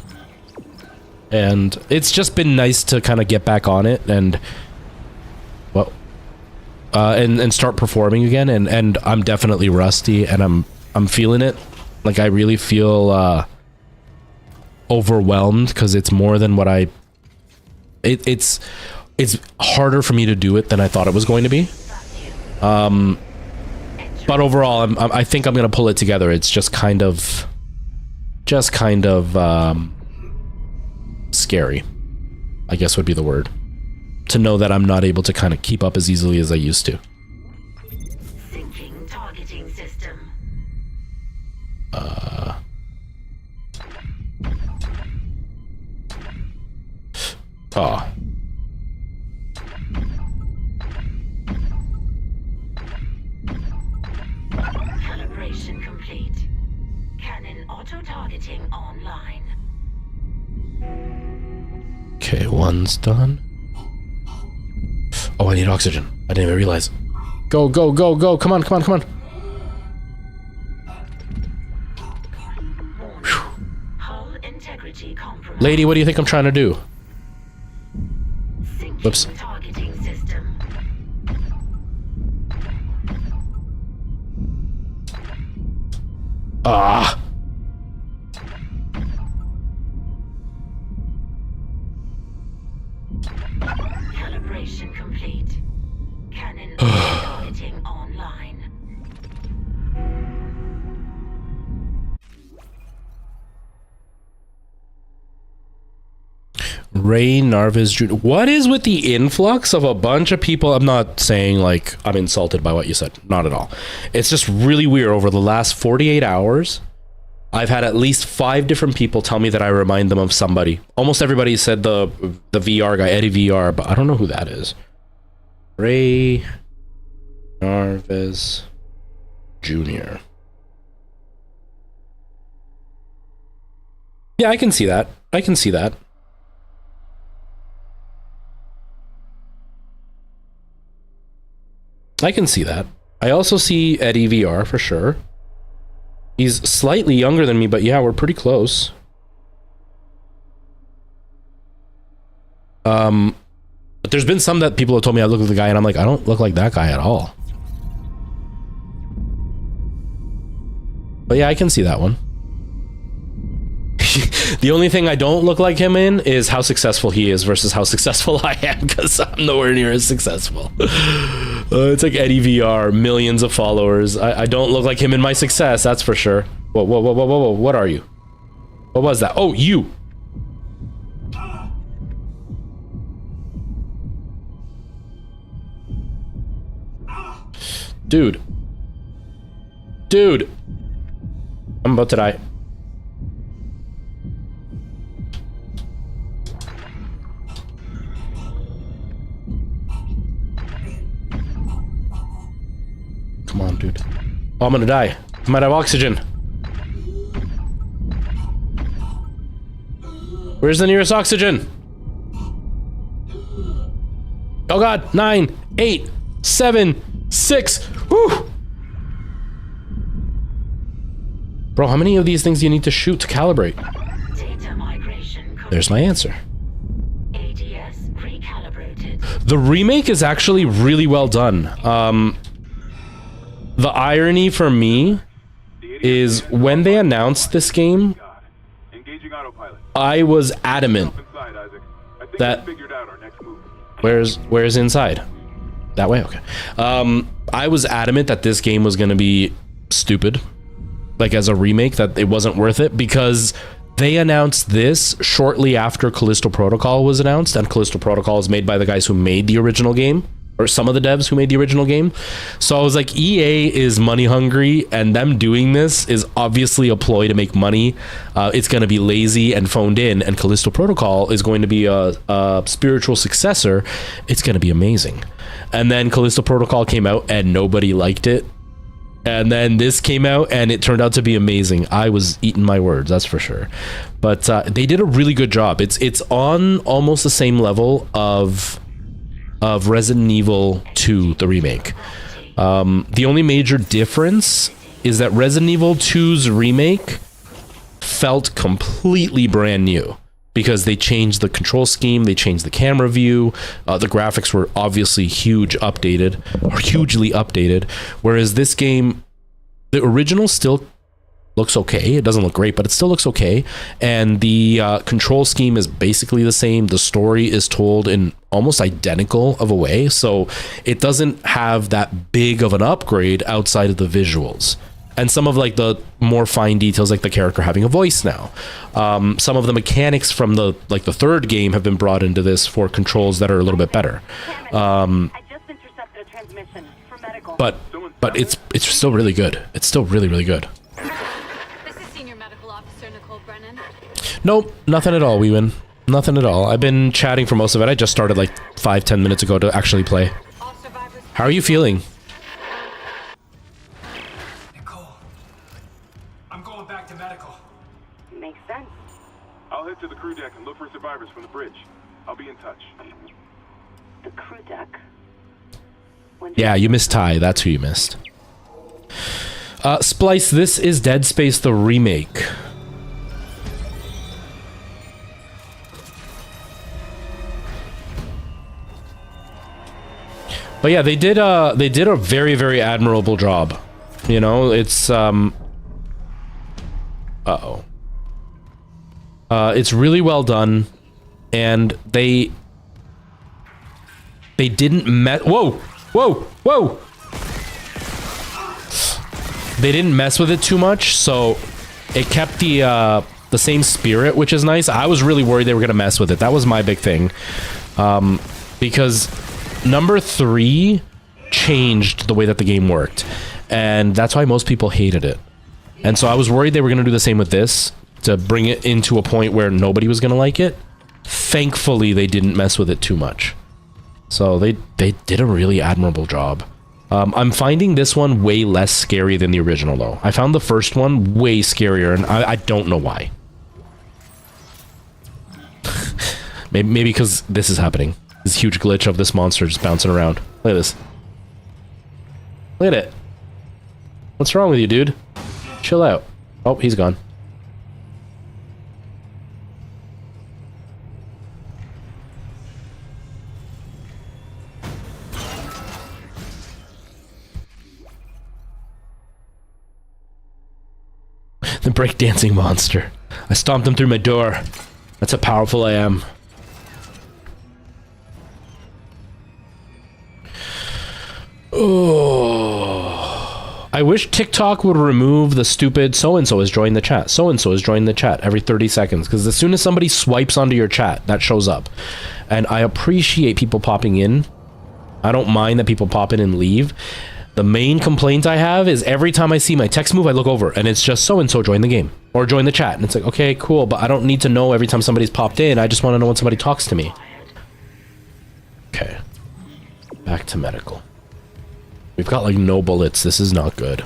And it's just been nice to kind of get back on it and and start performing again. And I'm definitely rusty, and I'm feeling it. Like, I really feel overwhelmed because it's more than what it's harder for me to do it than I thought it was going to be. But overall, I think I'm gonna pull it together. It's just kind of scary, I guess would be the word, to know that I'm not able to kind of keep up as easily as I used to. Syncing targeting system. Calibration complete. Cannon auto-targeting online. Okay, one's done. Oh, I need oxygen. I didn't even realize. Go, go, go, go. Come on, come on, come on. Hull integrity compromised. Lady, what do you think I'm trying to do? Syncing Whoops. targeting system. Ah. Calibration complete. Cannon targeting online. Ray Narvaez Jr. What is with the influx of a bunch of people? I'm not saying like I'm insulted by what you said. Not at all. It's just really weird. Over the last 48 hours, I've had at least 5 different people tell me that I remind them of somebody. Almost everybody said the VR guy, Eddie VR, but I don't know who that is. Ray Narvaez Jr. Yeah, I can see that. I can see that. I can see that. I also see Eddie VR for sure. He's slightly younger than me, but yeah, we're pretty close. But there's been some that people have told me I look like the guy, and I'm like, I don't look like that guy at all. But yeah, I can see that one. The only thing I don't look like him in is how successful he is versus how successful I am, because I'm nowhere near as successful. It's like Eddie VR, millions of followers. I don't look like him in my success, that's for sure. Whoa, whoa, whoa, whoa, whoa, whoa, what are you? What was that? Oh, you! Dude. Dude! I'm about to die. Come on, dude. Oh, I'm gonna die. I might have oxygen. Where's the nearest oxygen? Oh god, 9, 8, 7, 6. Whew. Bro, how many of these things do you need to shoot to calibrate? Data migration. There's my answer. ADS recalibrated. The remake is actually really well done. The irony for me is when they announced this game, I was adamant that... Where's inside? That way? Okay. I was adamant that this game was going to be stupid. Like, as a remake, that it wasn't worth it, because they announced this shortly after Callisto Protocol was announced, and Callisto Protocol is made by the guys who made the original game, or some of the devs who made the original game. So I was like, EA is money hungry, and them doing this is obviously a ploy to make money. It's going to be lazy and phoned in, and Callisto Protocol is going to be a spiritual successor. It's going to be amazing. And then Callisto Protocol came out and nobody liked it. And then this came out and it turned out to be amazing. I was eating my words, that's for sure. But they did a really good job. It's on almost the same level of Resident Evil 2, the remake. The only major difference is that Resident Evil 2's remake felt completely brand new, because they changed the control scheme, they changed the camera view, the graphics were obviously hugely updated, whereas this game, the original still looks okay. It doesn't look great, but it still looks okay, and the control scheme is basically the same. The story is told in almost identical of a way, so it doesn't have that big of an upgrade outside of the visuals. And some of like the more fine details, like the character having a voice now. Some of the mechanics from the third game have been brought into this for controls that are a little bit better. I just intercepted a transmission for medical. But it's still really good. It's still really, really good. This is Senior Medical Officer Nicole Brennan. Nope, nothing at all, Weewin. Nothing at all. I've been chatting for most of it. I just started like 5-10 minutes ago to actually play. All survivors. How are you feeling? Makes sense. I'll head to the crew deck and look for survivors from the bridge. I'll be in touch. The crew deck. Yeah, you missed Ty. That's who you missed. Splice, this is Dead Space the remake. But yeah, they did a very, very admirable job. You know, it's it's really well done, and they didn't whoa! They didn't mess with it too much, so it kept the same spirit, which is nice. I was really worried they were gonna mess with it. That was my big thing, because number 3 changed the way that the game worked, and that's why most people hated it. And so I was worried they were gonna do the same with this, to bring it into a point where nobody was gonna like it. Thankfully, they didn't mess with it too much. So they did a really admirable job. I'm finding this one way less scary than the original, though. I found the first one way scarier, and I don't know why. maybe because this is happening. This huge glitch of this monster just bouncing around. Look at this. Look at it. What's wrong with you, dude? Chill out. Oh, he's gone. Breakdancing monster. I stomped him through my door. That's how powerful I am. Oh. I wish TikTok would remove the stupid so-and-so has joined the chat. So-and-so has joined the chat every 30 seconds. Because as soon as somebody swipes onto your chat, that shows up. And I appreciate people popping in. I don't mind that people pop in and leave. The main complaint I have is every time I see my text move, I look over and it's just so-and-so join the game or join the chat. And it's like, okay, cool. But I don't need to know every time somebody's popped in. I just want to know when somebody talks to me. Okay. Back to medical. We've got like no bullets. This is not good.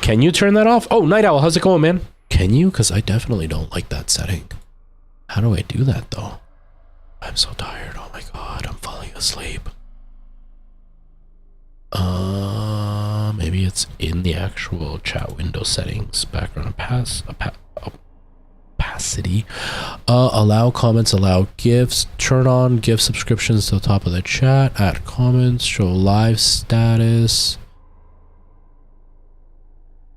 Can you turn that off? Oh, Night Owl, how's it going, man? Can you? Because I definitely don't like that setting. How do I do that, though? I'm so tired. Oh my god, I'm falling asleep. Maybe it's in the actual chat window settings. Background opacity. Allow comments, allow gifts. Turn on gift subscriptions to the top of the chat. Add comments. Show live status.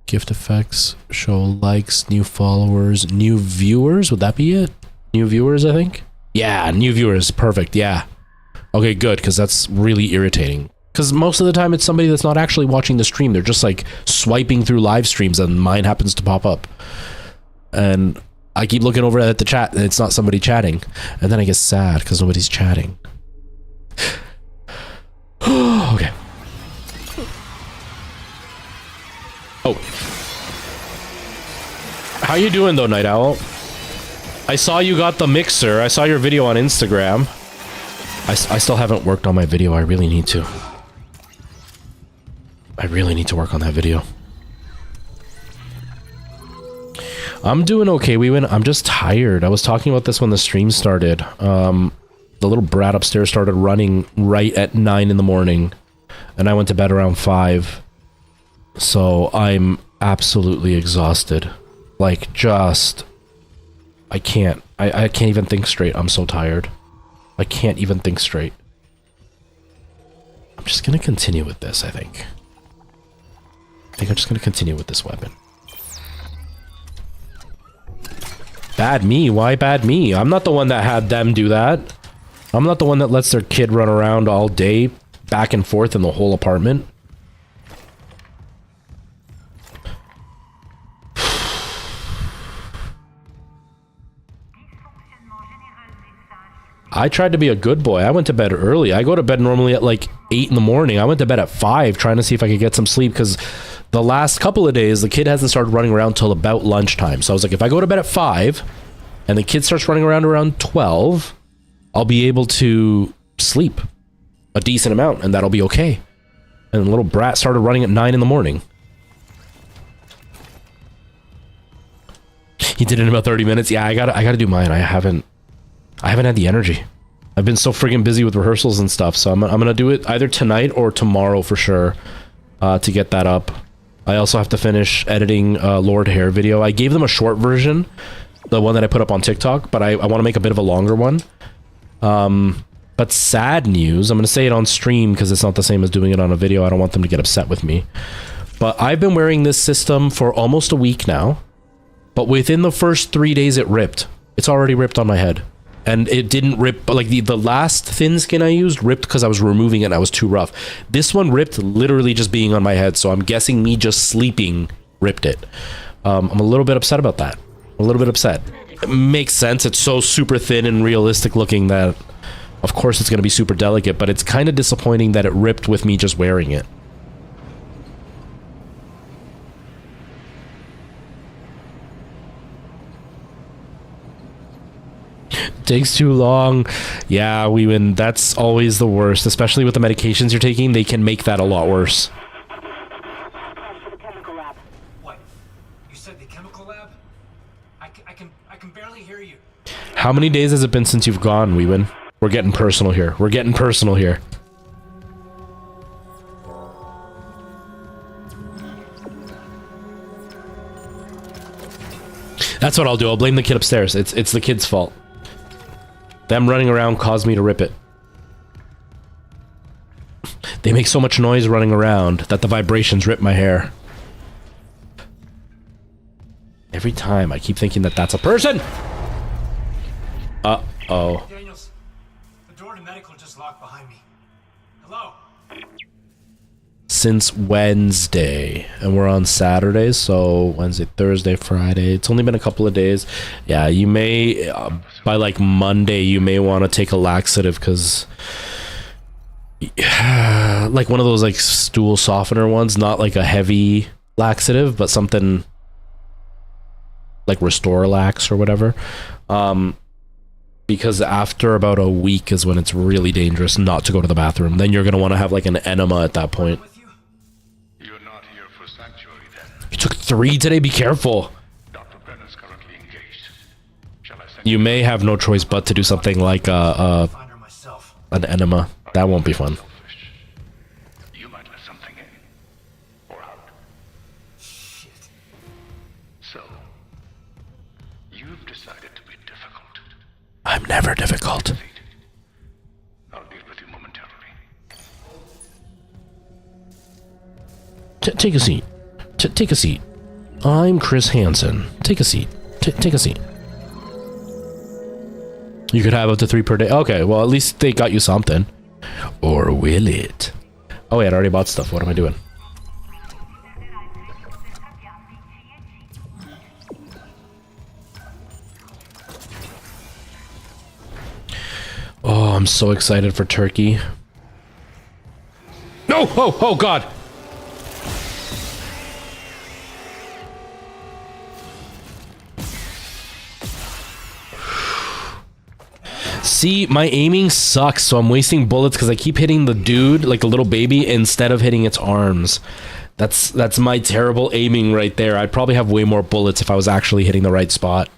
Gift effects. Show likes. New followers. New viewers. Would that be it? New viewers, I think. Yeah, new viewers. Perfect. Yeah. Okay, good, because that's really irritating. Because most of the time it's somebody that's not actually watching the stream. They're just like swiping through live streams and mine happens to pop up. And I keep looking over at the chat and it's not somebody chatting. And then I get sad because nobody's chatting. Okay. Oh. How you doing though, Night Owl? I saw you got the mixer. I saw your video on Instagram. I still haven't worked on my video. I really need to. I really need to work on that video. I'm doing okay, Weewin. I'm just tired. I was talking about this when the stream started. The little brat upstairs started running right at 9 in the morning. And I went to bed around 5. So I'm absolutely exhausted. Like, just... I can't even think straight. I'm so tired. I can't even think straight. I'm just gonna continue with this, I think. I think I'm just gonna continue with this weapon. Bad me? Why bad me? I'm not the one that had them do that. I'm not the one that lets their kid run around all day, back and forth in the whole apartment. I tried to be a good boy. I went to bed early. I go to bed normally at like 8 in the morning. I went to bed at 5 trying to see if I could get some sleep because the last couple of days, the kid hasn't started running around till about lunchtime. So I was like, if I go to bed at 5 and the kid starts running around 12, I'll be able to sleep a decent amount and that'll be okay. And the little brat started running at 9 in the morning. He did it in about 30 minutes. Yeah, I gotta do mine. I haven't had the energy. I've been so friggin' busy with rehearsals and stuff, so I'm gonna do it either tonight or tomorrow for sure to get that up. I also have to finish editing Lord Hair video. I gave them a short version, the one that I put up on TikTok, but I want to make a bit of a longer one. But sad news, I'm gonna say it on stream because it's not the same as doing it on a video. I don't want them to get upset with me. But I've been wearing this system for almost a week now, but within the first 3 days it ripped. It's already ripped on my head. And it didn't rip, like the last thin skin I used ripped because I was removing it and I was too rough. This one ripped literally just being on my head, so I'm guessing me just sleeping ripped it. I'm a little bit upset about that. A little bit upset. It makes sense. It's so super thin and realistic looking that of course it's going to be super delicate, but it's kind of disappointing that it ripped with me just wearing it. Takes too long. Yeah, that's always the worst, especially with the medications you're taking. They can make that a lot worse. For the chemical lab. What? You said the chemical lab? I can barely hear you. How many days has it been since you've gone, Weewin? We're getting personal here. We're getting personal here. That's what I'll do. I'll blame the kid upstairs. It's the kid's fault. Them running around caused me to rip it. They make so much noise running around that the vibrations rip my hair. Every time I keep thinking that that's a person. Uh-oh. Daniels, the door to medical just locked behind me. Hello? Since Wednesday, and we're on Saturday, so Wednesday, Thursday, Friday. It's only been a couple of days. Yeah, you may by like Monday you may want to take a laxative, because like one of those like stool softener ones, not like a heavy laxative, but something like Restore Lax or whatever. Because after about a week is when it's really dangerous not to go to the bathroom. Then you're going to want to have like an enema at that point. You're not here for sanctuary then. You took 3 today, be careful. Dr. Brennan's currently engaged. Shall I send You may have no choice but to do something like Find her myself. an enema. That won't be fun. selfish? You might let something in. Or out. Shit. So, you've decided to be difficult. I'm never difficult. I'll deal with you momentarily. Take a seat. Take a seat. I'm Chris Hansen. Take a seat. Take a seat. You could have up to 3 per day. Okay, well, at least they got you something. Or will it? Oh, wait, I already bought stuff. What am I doing? Oh, I'm so excited for turkey. No! Oh, God! See, my aiming sucks, so I'm wasting bullets because I keep hitting the dude, like the little baby, instead of hitting its arms. That's my terrible aiming right there. I'd probably have way more bullets if I was actually hitting the right spot.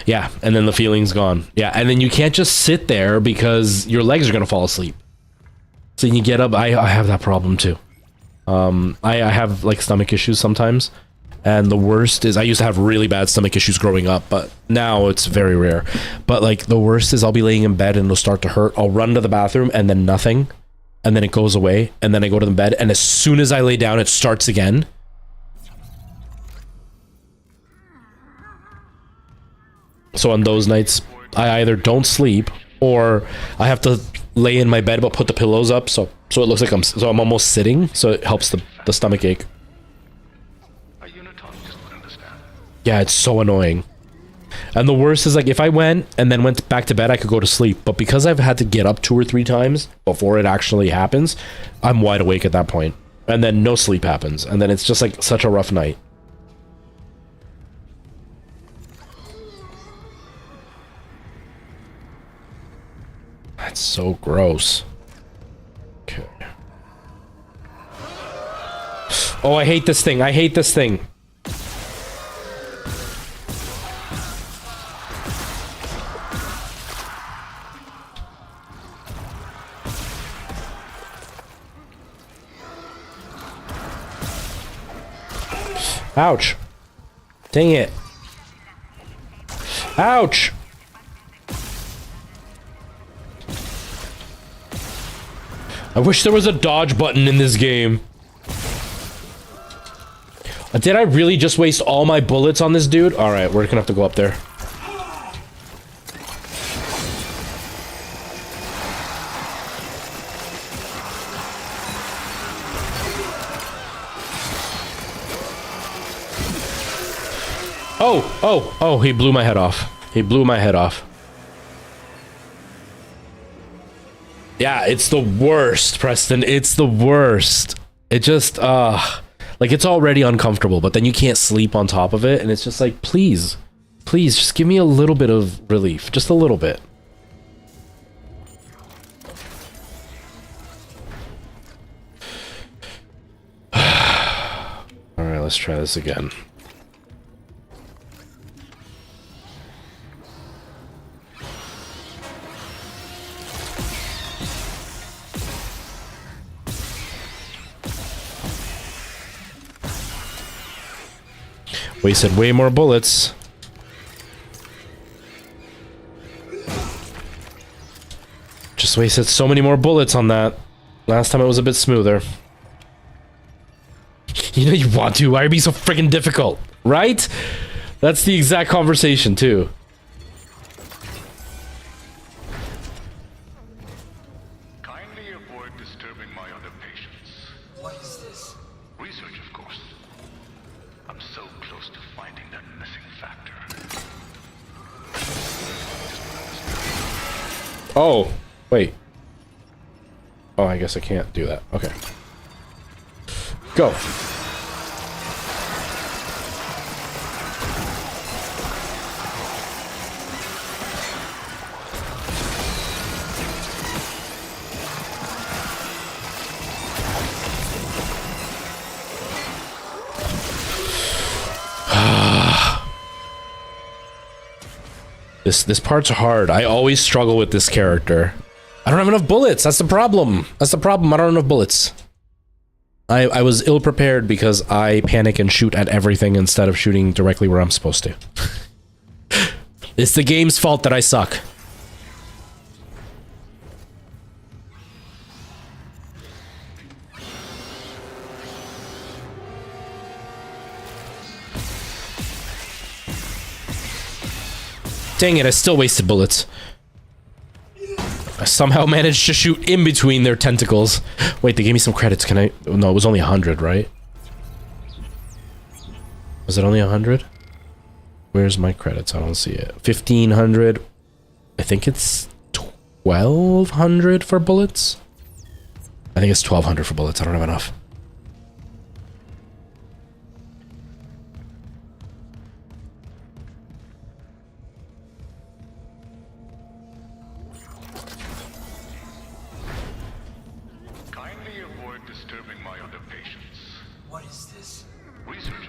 Yeah, and then the feeling's gone. Yeah, and then you can't just sit there because your legs are gonna fall asleep. So you get up. I have that problem too. I have like stomach issues sometimes, and the worst is I used to have really bad stomach issues growing up, but now it's very rare. But like the worst is I'll be laying in bed and it'll start to hurt. I'll run to the bathroom and then nothing, and then it goes away, and then I go to the bed, and as soon as I lay down, it starts again. So on those nights, I either don't sleep or I have to lay in my bed but put the pillows up so it looks like I'm almost sitting, so it helps the stomach ache. A unitologist would understand. Yeah, it's so annoying. And the worst is like if I went and then went back to bed, I could go to sleep. But because I've had to get up 2 or 3 times before it actually happens, I'm wide awake at that point. And then no sleep happens. And then it's just like such a rough night. That's so gross. Okay. Oh, I hate this thing. I hate this thing. Ouch. Dang it. Ouch. I wish there was a dodge button in this game. Did I really just waste all my bullets on this dude? Alright, we're gonna have to go up there. Oh, he blew my head off. He blew my head off. Yeah, it's the worst, Preston. It's the worst. It just, like, it's already uncomfortable, but then you can't sleep on top of it, and it's just like, please, just give me a little bit of relief. Just a little bit. Alright, let's try this again. Wasted way more bullets. Just wasted so many more bullets on that. Last time it was a bit smoother. You know you want to. Why are you being so freaking difficult? Right? That's the exact conversation, too. Kindly avoid disturbing my other patients. What is this? Research, of course. I'm so close to finding that missing factor. Oh, wait. Oh, I guess I can't do that. Okay. Go. This part's hard. I always struggle with this character. I don't have enough bullets. That's the problem. That's the problem. I don't have enough bullets. I was ill prepared because I panic and shoot at everything instead of shooting directly where I'm supposed to. It's the game's fault that I suck. Dang it, I still wasted bullets. I somehow managed to shoot in between their tentacles. Wait, they gave me some credits. Can I? No, it was only 100, right? Was it only 100? Where's my credits? I don't see it. 1500. I think it's 1200 for bullets. I think it's 1200 for bullets. I don't have enough.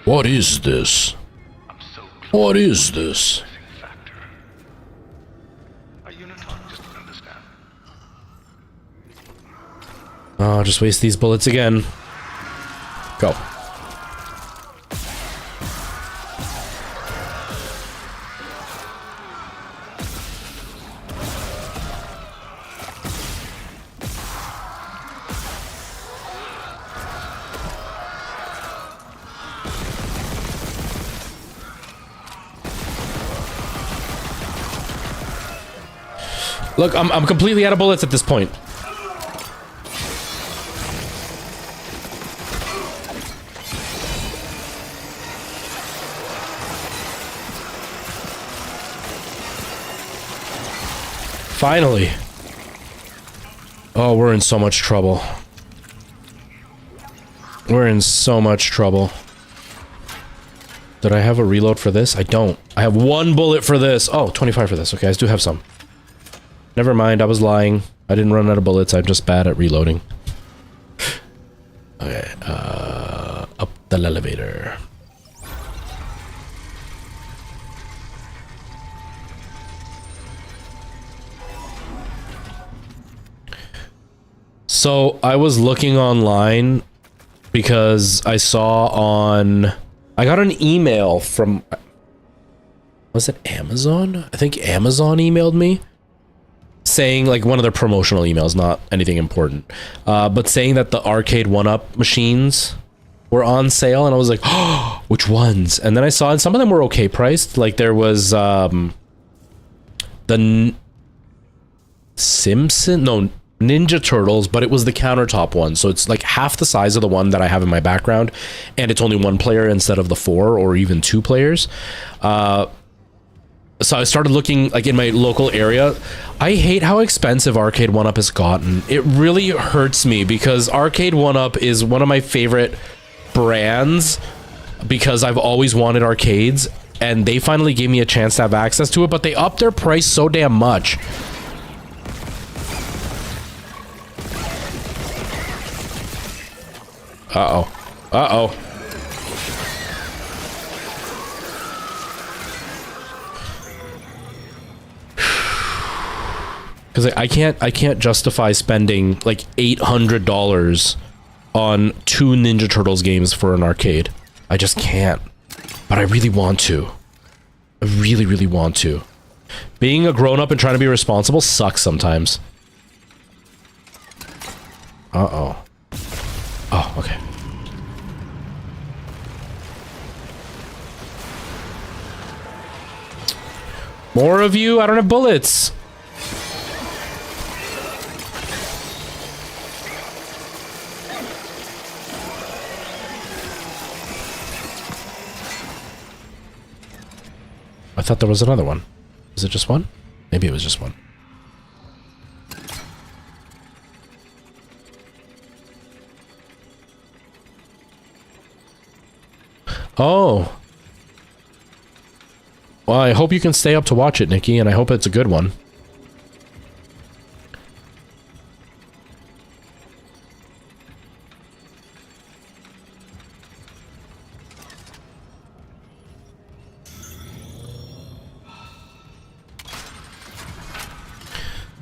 What is this? What is this? Oh, just waste these bullets again. Go. Look, I'm completely out of bullets at this point. Finally. Oh, we're in so much trouble. We're in so much trouble. Did I have a reload for this? I don't. I have one bullet for this. Oh, 25 for this. Okay, I do have some. Never mind, I was lying. I didn't run out of bullets. I'm just bad at reloading. Okay, up the elevator. So, I was looking online because I saw on... I got an email from... Was it Amazon? I think Amazon emailed me. Saying, like, one of their promotional emails, not anything important. But saying that the arcade 1-up machines were on sale. And I was like, oh, which ones? And then I saw, and some of them were okay priced. Like, there was the Ninja Turtles, but it was the countertop one. So it's like half the size of the one that I have in my background. And it's only one player instead of the 4 or even 2 players. So I started looking, like, in my local area. I hate how expensive Arcade 1-Up has gotten. It really hurts me because Arcade 1-Up is one of my favorite brands because I've always wanted arcades, and they finally gave me a chance to have access to it, but they upped their price so damn much. Uh-oh. Uh-oh. Because I can't justify spending like $800 on 2 Ninja Turtles games for an arcade. I just can't. But I really want to. I really, really want to. Being a grown-up and trying to be responsible sucks sometimes. Uh-oh. Oh, okay. More of you? I don't have bullets. I thought there was another one. Is it just one? Maybe it was just one. Oh. Well, I hope you can stay up to watch it, Nikki, and I hope it's a good one.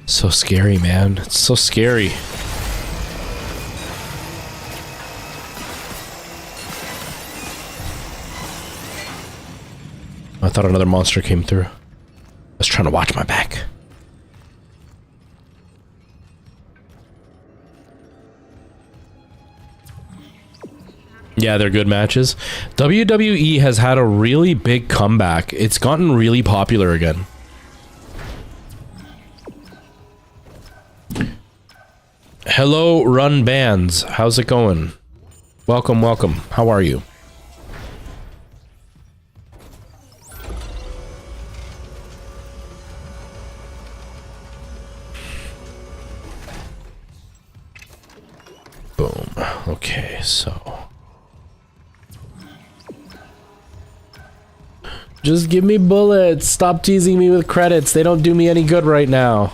So scary, man. It's so scary. I thought another monster came through. I was trying to watch my back. Yeah, they're good matches. WWE has had a really big comeback. It's gotten really popular again. Hello, Run Bands. How's it going? Welcome, welcome. How are you? Boom. Okay, so... just give me bullets. Stop teasing me with credits. They don't do me any good right now.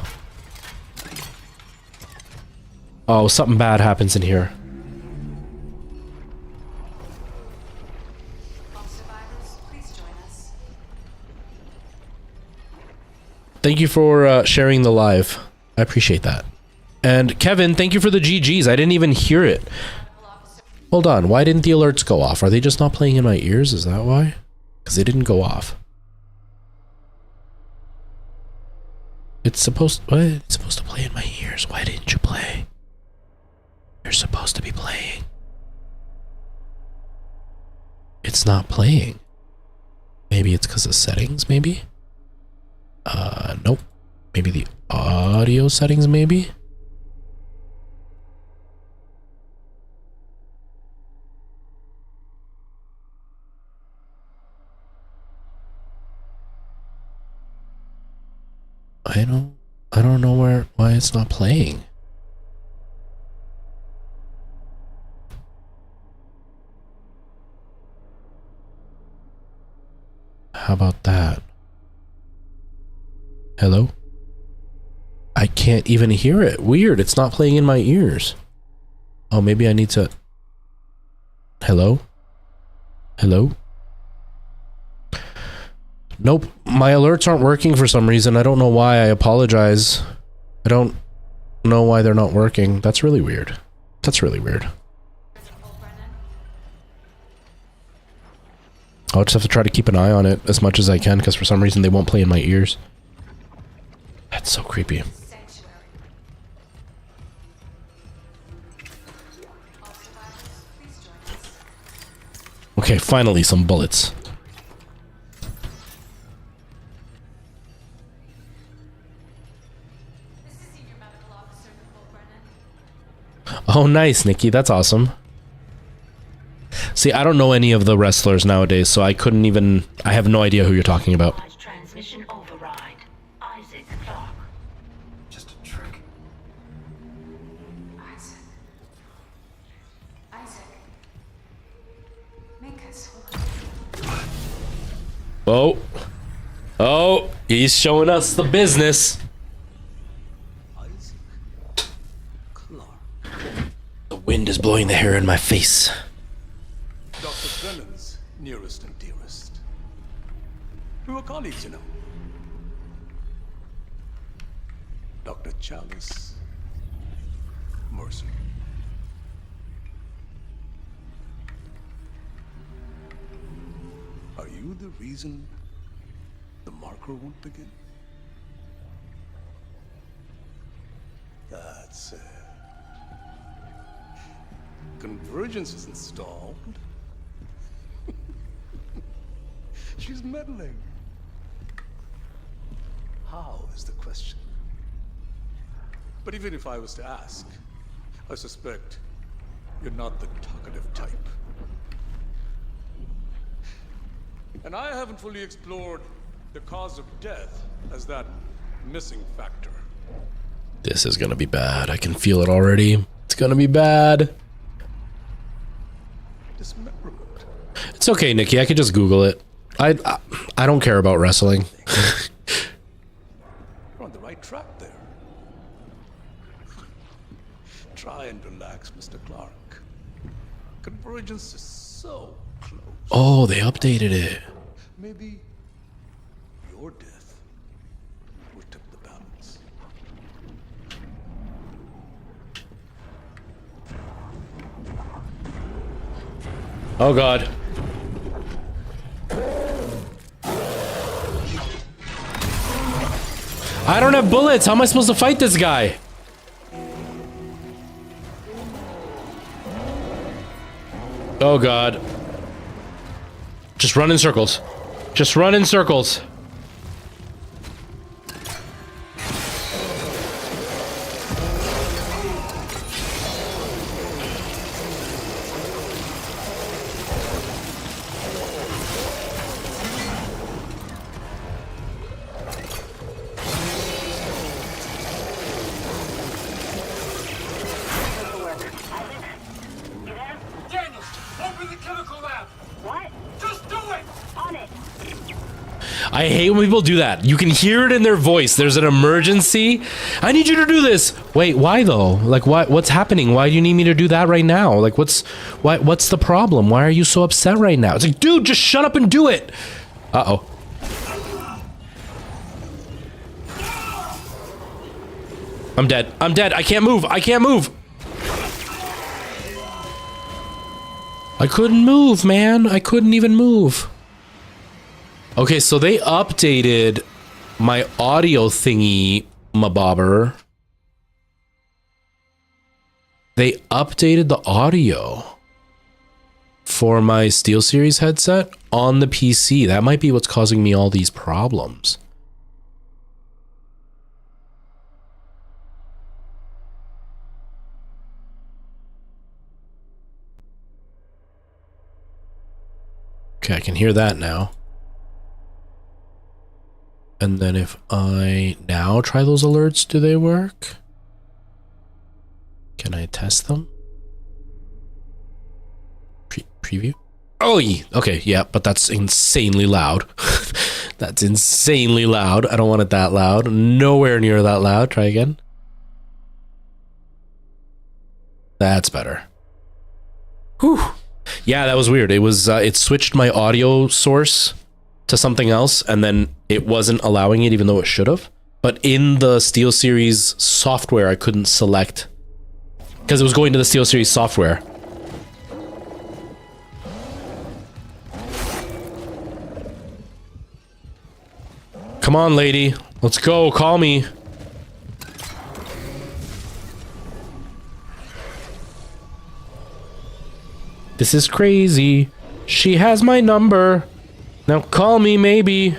Oh, something bad happens in here. Thank you for sharing the live. I appreciate that. And Kevin, thank you for the GGs. I didn't even hear it. Hold on. Why didn't the alerts go off? Are they just not playing in my ears? Is that why? Because they didn't go off. It's supposed... what? It's supposed to play in my ears. Why didn't you play? You're supposed to be playing. It's not playing. Maybe it's because of settings, maybe? Nope. Maybe the audio settings, maybe? I don't know why it's not playing. How about that? Hello? I can't even hear it. Weird, it's not playing in my ears. Oh, maybe I need to... Hello? Hello? Nope, my alerts aren't working for some reason. I don't know why. I apologize. I don't know why they're not working. That's really weird. That's really weird. I'll just have to try to keep an eye on it as much as I can, because for some reason they won't play in my ears. That's so creepy. Okay, finally some bullets. Oh, nice, Nikki. That's awesome. See, I don't know any of the wrestlers nowadays, so I couldn't even... I have no idea who you're talking about. Transmission override. Isaac Clark. Just a trick. Isaac. Isaac. Make us whole. Oh. Oh, he's showing us the business. The wind is blowing the hair in my face. Dr. Brennan's nearest and dearest. We were colleagues, you know. Dr. Chalice. Mercy. Are you the reason the marker won't begin? That's it. convergence is installed. She's meddling. How is the question? But even if I was to ask, I suspect you're not the talkative type. And I haven't fully explored the cause of death as that missing factor. This is gonna be bad. I can feel it already. It's gonna be bad. Dismemberment. It's okay, Nikki. I could just Google it. I don't care about wrestling. You're on the right track there. Try and relax, Mr. Clark. Convergence is so close. Oh, they updated it. Maybe your death will tip the balance. Oh God. I don't have bullets. How am I supposed to fight this guy? Oh God. Just run in circles. Just run in circles. Daniels, open the chemical lab. What? Just do it. On it. I hate when people do that. You can hear it in their voice. There's an emergency. I need you to do this. Wait, why though? Like, what's happening? Why do you need me to do that right now? Like, what's the problem? Why are you so upset right now? It's like, dude, just shut up and do it. Uh-oh. I'm dead. I'm dead. I can't move. I can't move. I couldn't move, man. I couldn't even move. Okay, so they updated my audio thingy, mabobber. They updated the audio for my SteelSeries headset on the PC. That might be what's causing me all these problems. Okay, I can hear that now. And then if I now try those alerts, do they work? Can I test them? Preview? Oh, yeah. Okay, yeah, but that's insanely loud. That's insanely loud. I don't want it that loud. Nowhere near that loud. Try again. That's better. Whew. Yeah, that was weird. It was it switched my audio source to something else, and then it wasn't allowing it even though it should have. But in the SteelSeries software, I couldn't select because it was going to the SteelSeries software. Come on, lady. Let's go. Call me. This is crazy. She has my number. Now call me, maybe.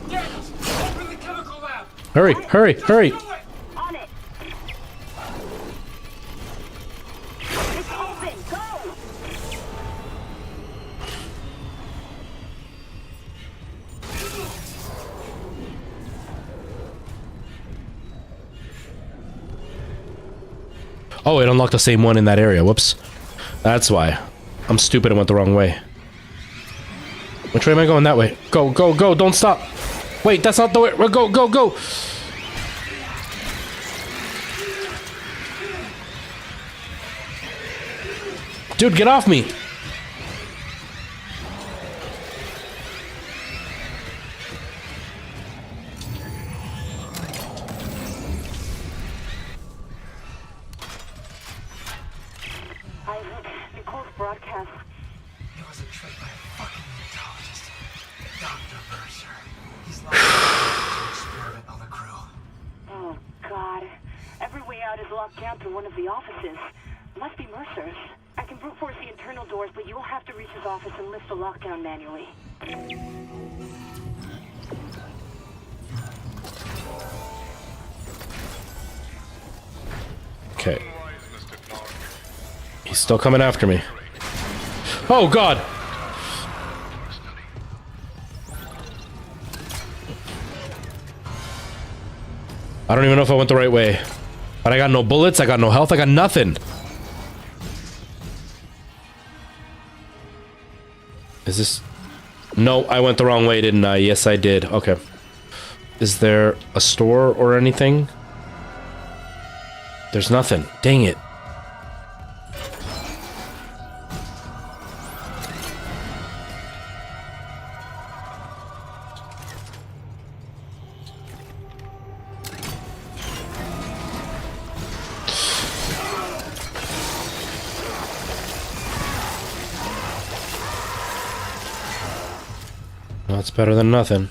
Daniels, open the chemical lab. Hurry, hurry, hurry. Do it. On it. It's open. Go. Oh, it unlocked the same one in that area. Whoops. That's why. I'm stupid and went the wrong way. Which way am I going? That way. Go, go, go. Don't stop. Wait, that's not the way. Go, go, go. Dude, get off me. Nicole's broadcast. It was a trick by a fucking neurologist. Dr. Mercer. He's locked down through one of the offices. Must be Mercer's. I can brute force the internal doors, but you will have to reach his office and lift the lockdown manually. Okay. He's still coming after me. Oh god! I don't even know if I went the right way. But I got no bullets, I got no health, I got nothing. Is this... No, I went the wrong way, didn't I? Yes, I did. Okay. Is there a store or anything? There's nothing. Dang it. That's better than nothing.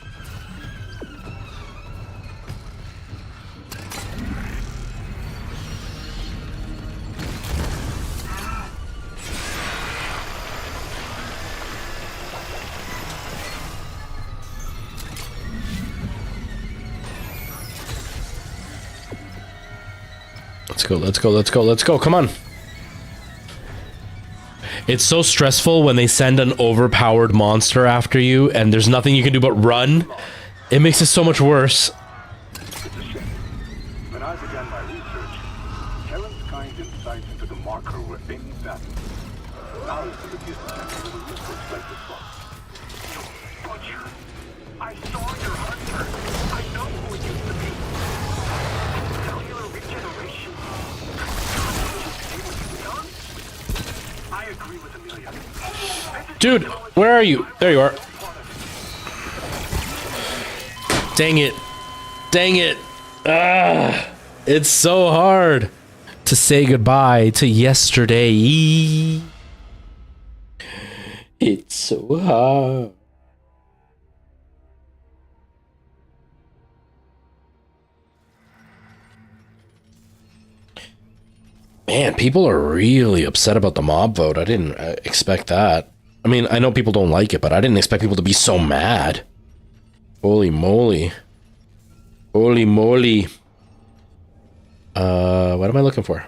Let's go, let's go, let's go, let's go, come on. It's so stressful when they send an overpowered monster after you and there's nothing you can do but run. It makes it so much worse. When I began my research, Helen's kind insights into the marker were invaluable. Now is the business and little research like this one. Butcher, I saw your hunter. I know who it used to be. Cellular regeneration. See what you've done? I agree with Amelia. Dude, where are you? There you are. Dang it. Dang it. Ah, it's so hard to say goodbye to yesterday. It's so hard. Man, people are really upset about the mob vote. I didn't expect that. I mean, I know people don't like it, but I didn't expect people to be so mad. Holy moly. Holy moly. What am I looking for?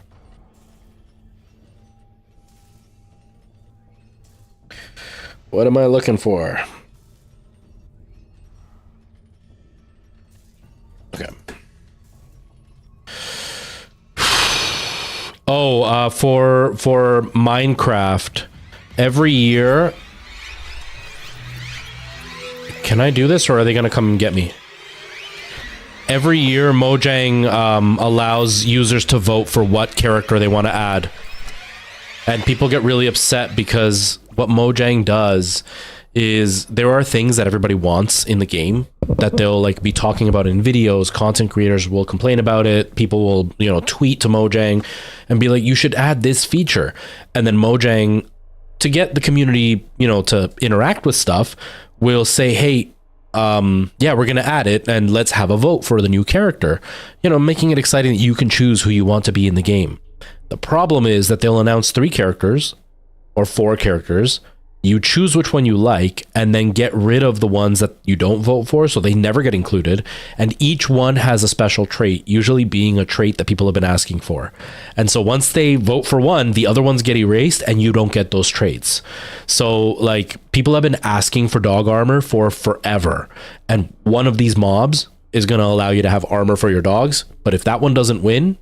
What am I looking for? Okay. Oh, for Minecraft, every year. Can I do this, or are they gonna come and get me? Every year, Mojang allows users to vote for what character they want to add, and people get really upset because what Mojang does is there are things that everybody wants in the game that they'll like be talking about in videos. Content creators will complain about it. People will, you know, tweet to Mojang and be like, you should add this feature. And then Mojang, to get the community, you know, to interact with stuff, will say, hey, yeah, we're going to add it and let's have a vote for the new character, you know, making it exciting that you can choose who you want to be in the game. The problem is that they'll announce 3 characters or 4 characters. You choose which one you like and then get rid of the ones that you don't vote for, so they never get included. And each one has a special trait, usually being a trait that people have been asking for. And so once they vote for one, the other ones get erased and you don't get those traits. So like people have been asking for dog armor for forever. And one of these mobs is going to allow you to have armor for your dogs. But if that one doesn't win,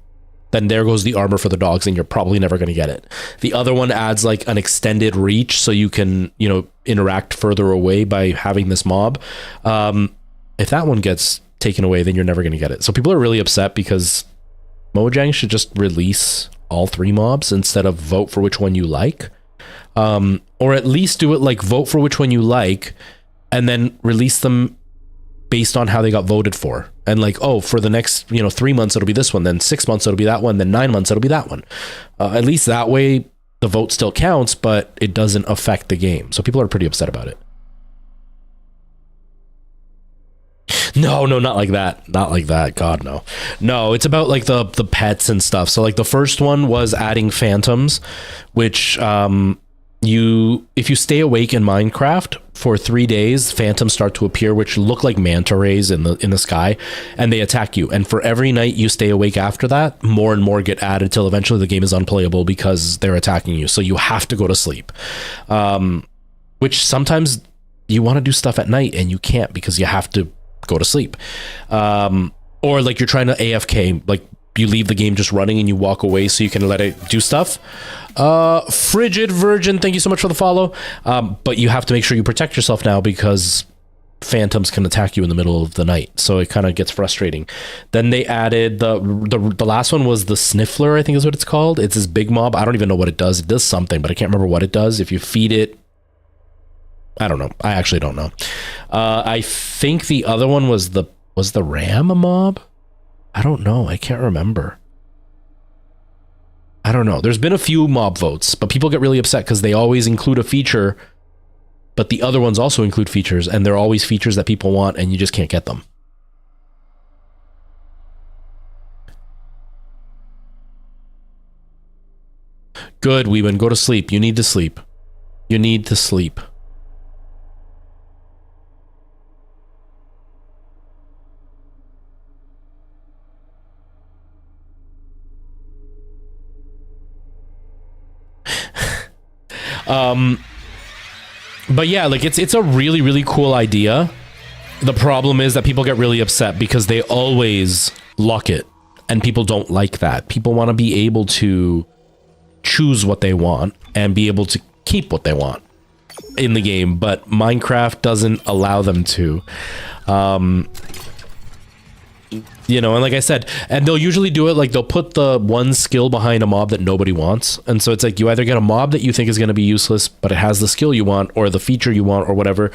then there goes the armor for the dogs and you're probably never going to get it. The other one adds like an extended reach so you can, you know, interact further away by having this mob. If that one gets taken away, then you're never going to get it. So people are really upset because Mojang should just release all 3 mobs instead of vote for which one you like. Or at least do it like vote for which one you like and then release them based on how they got voted for. And like, oh, for the next, you know, 3 months, it'll be this one. Then 6 months, it'll be that one. Then 9 months, it'll be that one. At least that way, the vote still counts, but it doesn't affect the game. So people are pretty upset about it. No, not like that. Not like that. God, no. No, it's about like the pets and stuff. So like the first one was adding phantoms, which if you stay awake in Minecraft for 3 days, phantoms start to appear, which look like manta rays in the sky, and they attack you. And for every night you stay awake after that, more and more get added till eventually the game is unplayable because they're attacking you. So you have to go to sleep, which sometimes you want to do stuff at night and you can't because you have to go to sleep, or like you're trying to AFK, like you leave the game just running and you walk away so you can let it do stuff. Frigid Virgin, thank you so much for the follow. But you have to make sure you protect yourself now because phantoms can attack you in the middle of the night, so it kind of gets frustrating. Then they added the last one was the Sniffler, I think is what it's called. It's this big mob. I don't even know what it does. It does something, but I can't remember what it does. If you feed it, I don't know. I actually don't know. I think the other one was the ram a mob? I don't know. I can't remember. I don't know. There's been a few mob votes, but people get really upset because they always include a feature, but the other ones also include features, and they're always features that people want, and you just can't get them. Good, Weeman. Go to sleep. You need to sleep. You need to sleep. But yeah, like it's a really, really cool idea. The problem is that people get really upset because they always lock it, and people don't like that. People want to be able to choose what they want and be able to keep what they want in the game, but Minecraft doesn't allow them to. You know, and like I said, and they'll usually do it like they'll put the one skill behind a mob that nobody wants. And so it's like you either get a mob that you think is going to be useless, but it has the skill you want or the feature you want or whatever,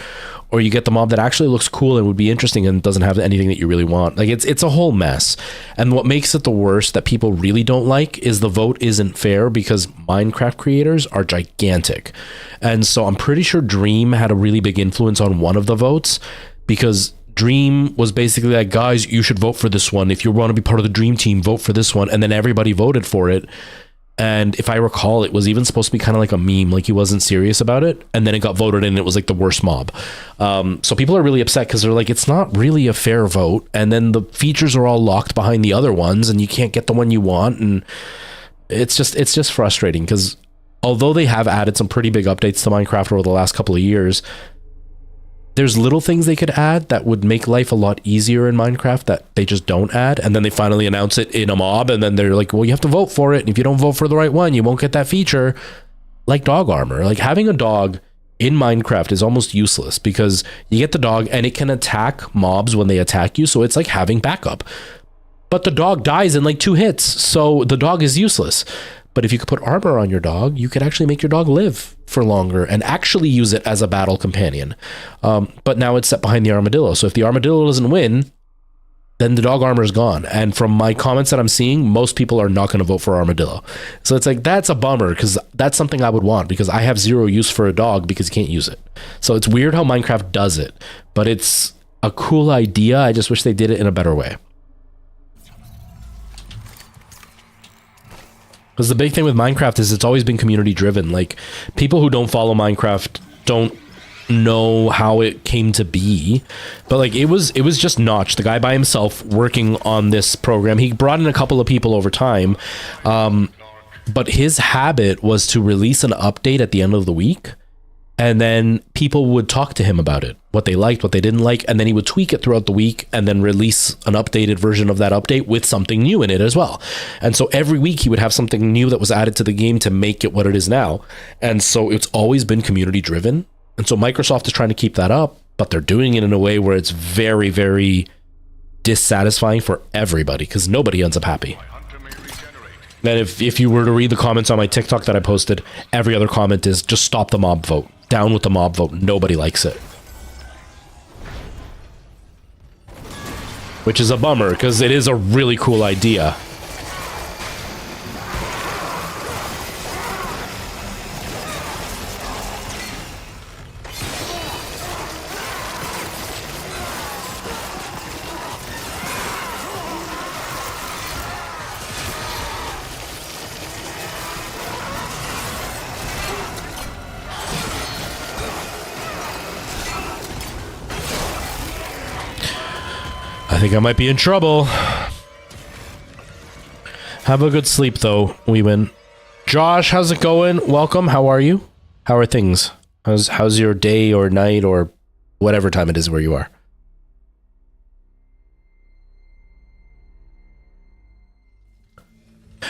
or you get the mob that actually looks cool and would be interesting and doesn't have anything that you really want. Like it's a whole mess. And what makes it the worst that people really don't like is the vote isn't fair because Minecraft creators are gigantic. And so I'm pretty sure Dream had a really big influence on one of the votes because Dream was basically like, guys, you should vote for this one. If you want to be part of the Dream team, vote for this one. And then everybody voted for it. And if I recall, it was even supposed to be kind of like a meme, like he wasn't serious about it. And then it got voted in and it was like the worst mob. So people are really upset because they're like, it's not really a fair vote. And then the features are all locked behind the other ones and you can't get the one you want. And it's just frustrating because although they have added some pretty big updates to Minecraft over the last couple of years, there's little things they could add that would make life a lot easier in Minecraft that they just don't add. And then they finally announce it in a mob and then they're like, well, you have to vote for it. And if you don't vote for the right one, you won't get that feature. Like dog armor. Like having a dog in Minecraft is almost useless because you get the dog and it can attack mobs when they attack you. So it's like having backup. But the dog dies in like 2 hits. So the dog is useless. But if you could put armor on your dog, you could actually make your dog live for longer and actually use it as a battle companion. But now it's set behind the armadillo. So if the armadillo doesn't win, then the dog armor is gone. And from my comments that I'm seeing, most people are not going to vote for armadillo. So it's like, that's a bummer because that's something I would want because I have zero use for a dog because you can't use it. So it's weird how Minecraft does it, but it's a cool idea. I just wish they did it in a better way. Because the big thing with Minecraft is it's always been community driven. Like people who don't follow Minecraft don't know how it came to be, but like it was just Notch, the guy by himself working on this program. He brought in a couple of people over time, but his habit was to release an update at the end of the week. And then people would talk to him about it, what they liked, what they didn't like. And then he would tweak it throughout the week and then release an updated version of that update with something new in it as well. And so every week he would have something new that was added to the game to make it what it is now. And so it's always been community driven. And so Microsoft is trying to keep that up, but they're doing it in a way where it's very, very dissatisfying for everybody because nobody ends up happy. And if you were to read the comments on my TikTok that I posted, every other comment is just stop the mob vote. Down with the mob vote. Nobody likes it. Which is a bummer because it is a really cool idea. I think I might be in trouble. Have a good sleep, though, Weeman. Josh, how's it going? Welcome. How are you? How are things? How's your day or night or whatever time it is where you are?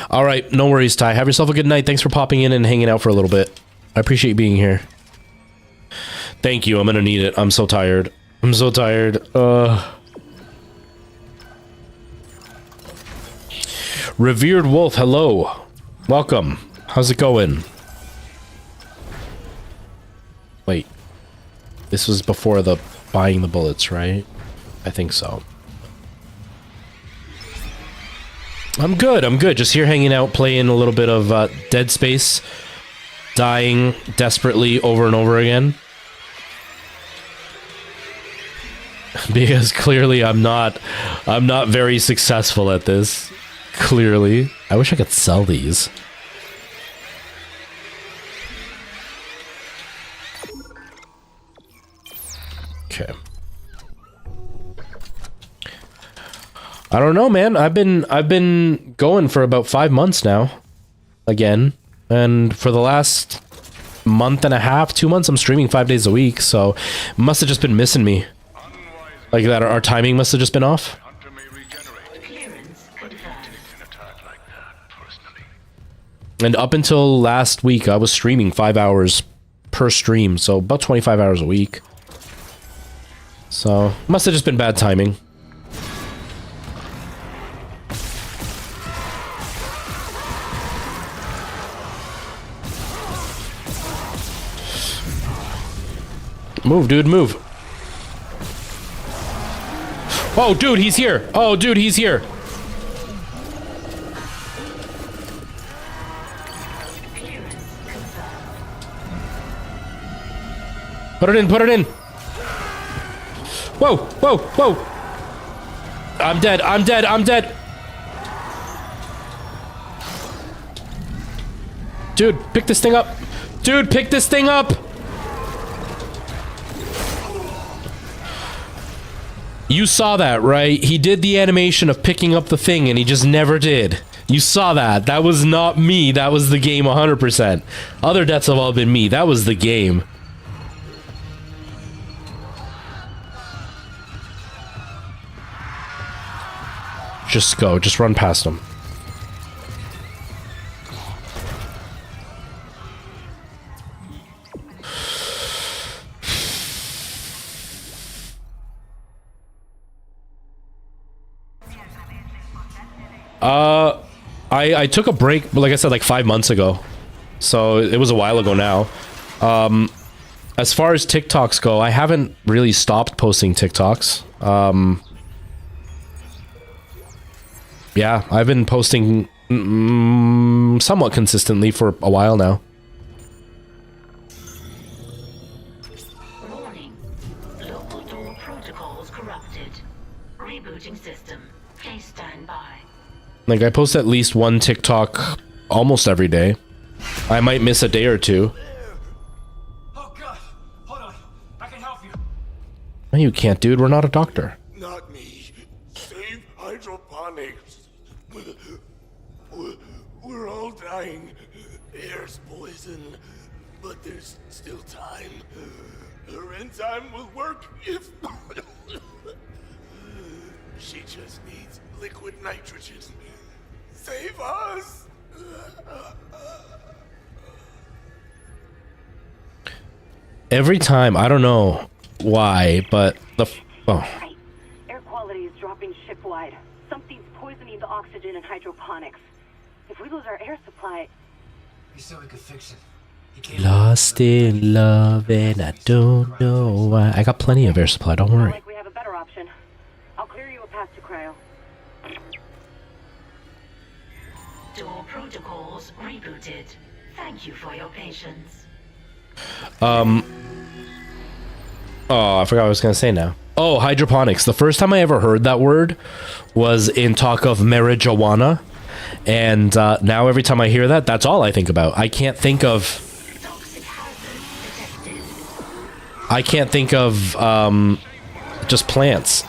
All right, no worries, Ty. Have yourself a good night. Thanks for popping in and hanging out for a little bit. I appreciate being here. Thank you. I'm gonna need it. I'm so tired. I'm so tired. Revered Wolf, hello. Welcome. How's it going? Wait. This was before the buying the bullets, right? I think so. I'm good. I'm good. Just here hanging out, playing a little bit of Dead Space. Dying desperately over and over again. Because clearly I'm not very successful at this. Clearly. I wish I could sell these. Okay. I don't know, man. I've been going for about 5 months now. Again. And for the last month and a half, 2 months, I'm streaming 5 days a week, so must have just been missing me. Like that, our timing must have just been off. And up until last week, I was streaming 5 hours per stream, so about 25 hours a week. So, must have just been bad timing. Move, dude, move. Oh, dude, he's here. Oh, dude, he's here. Put it in, put it in. Whoa, whoa, whoa. I'm dead, I'm dead, I'm dead. Dude, pick this thing up. Dude, pick this thing up. You saw that, right? He did the animation of picking up the thing and he just never did. You saw that. That was not me. That was the game 100%. Other deaths have all been me. That was the game. Just go. Just run past him. I took a break, like I said, like 5 months ago. So it was a while ago now. As far as TikToks go, I haven't really stopped posting TikToks. Yeah, I've been posting somewhat consistently for a while now. Warning. Local door protocols corrupted. Rebooting system. Please stand by. Like, I post at least one TikTok almost every day. I might miss a day or two. Oh god! Hold on. I can help you. No, you can't, dude. We're not a doctor. Not me. Save hydroponics. We're all dying. Air's poison. But there's still time. Her enzyme will work if... She just needs liquid nitrogen. Save us! Every time, I don't know why, but the... Oh. Air quality is dropping ship-wide. Something's poisoning the oxygen in hydroponics. If we lose our air supply... He said we could fix it. He came Lost in love and I don't know why. I got plenty of air supply, don't worry. Like we have a better option. I'll clear you a path to cryo. Door protocols rebooted. Thank you for your patience. Oh, I forgot what I was gonna say now. Oh, hydroponics. The first time I ever heard that word was in talk of marijuana. And now every time I hear that, that's all I think about. I can't think of... just plants.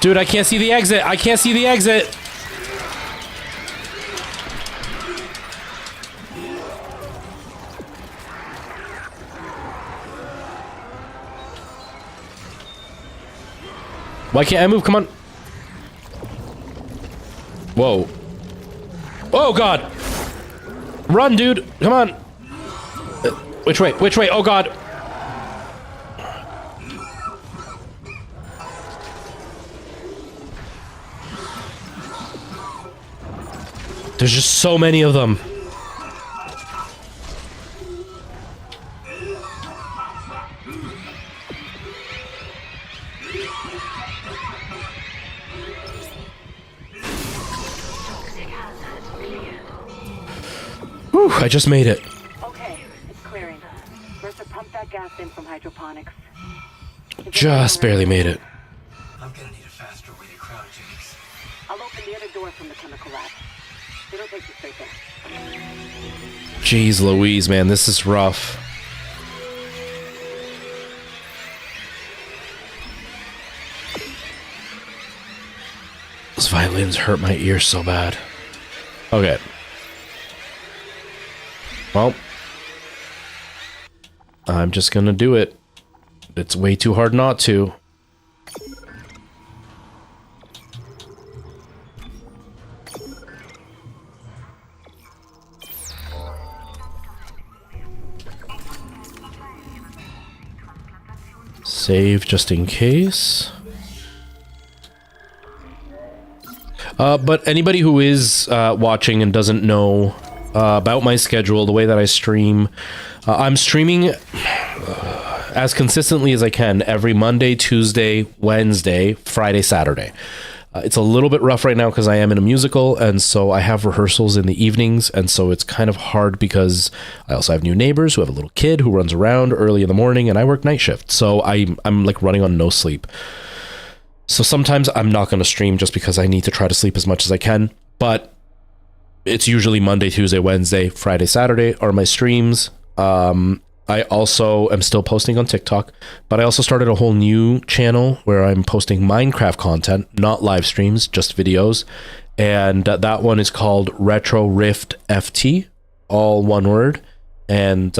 Dude, I can't see the exit. I can't see the exit. Why can't I move? Come on. Whoa. Oh, God. Run, dude. Come on. Which way? Which way? Oh, God. There's just so many of them. Whew, I just made it. Okay, it's clearing. Mercer pumped that gas in from hydroponics. Just barely made it. I'm gonna need a faster way to cryogenics. I'll open the other door from the chemical lab. It'll take you straight there. Jeez Louise, man, this is rough. Those violins hurt my ears so bad. Okay. Well, I'm just gonna do it. It's way too hard not to. Save just in case. But anybody who is watching and doesn't know about my schedule, the way that I stream, I'm streaming as consistently as I can every Monday, Tuesday, Wednesday, Friday, Saturday. It's a little bit rough right now because I am in a musical, and so I have rehearsals in the evenings, and so it's kind of hard because I also have new neighbors who have a little kid who runs around early in the morning, and I work night shift, so I'm like running on no sleep. So sometimes I'm not going to stream just because I need to try to sleep as much as I can, but it's usually Monday, Tuesday, Wednesday, Friday, Saturday are my streams. I also am still posting on TikTok, but I also started a whole new channel where I'm posting Minecraft content, not live streams, just videos. And that one is called Retro Rift FT, all one word. And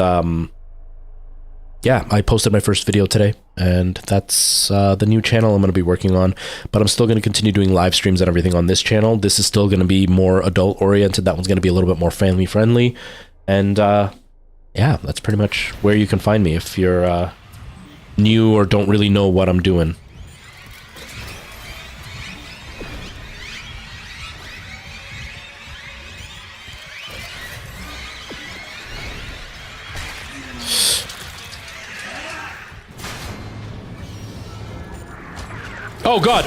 yeah, I posted my first video today, and that's the new channel I'm going to be working on. But I'm still going to continue doing live streams and everything on this channel. This is still going to be more adult oriented. That one's going to be a little bit more family friendly. And yeah, that's pretty much where you can find me if you're new or don't really know what I'm doing. Oh, God.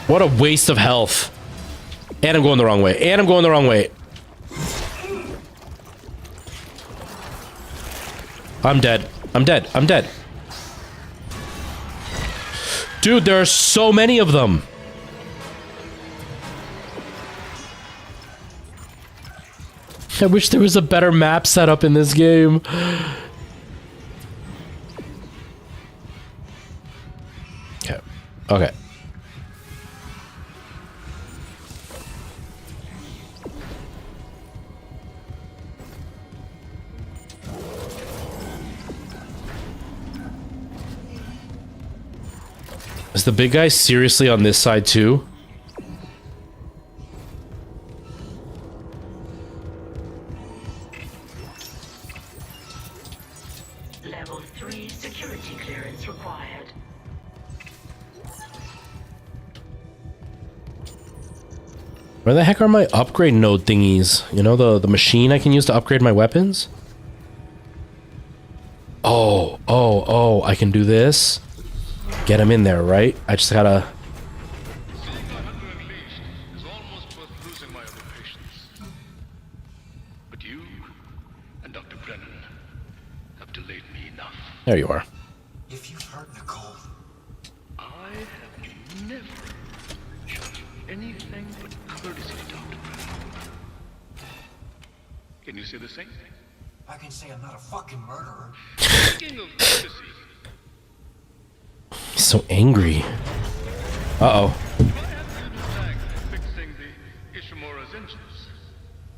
What a waste of health. And I'm going the wrong way. And I'm going the wrong way. I'm dead. I'm dead. I'm dead. Dude, there are so many of them. I wish there was a better map setup in this game. Okay. Okay. Is the big guy seriously on this side too? Level 3 security clearance required. Where the heck are my upgrade node thingies? You know, the machine I can use to upgrade my weapons? Oh, I can do this. Get him in there, right? I just gotta... Seeing 100 unleashed is almost worth losing my other patients. But you and Dr. Brennan have delayed me enough. There you are. If you've hurt Nicole, I have never shown you anything but courtesy, Dr. Brennan. Can you say the same? I can say I'm not a fucking murderer. Speaking of courtesy, so angry. Uh-oh. Fixing the Ishimura's engines.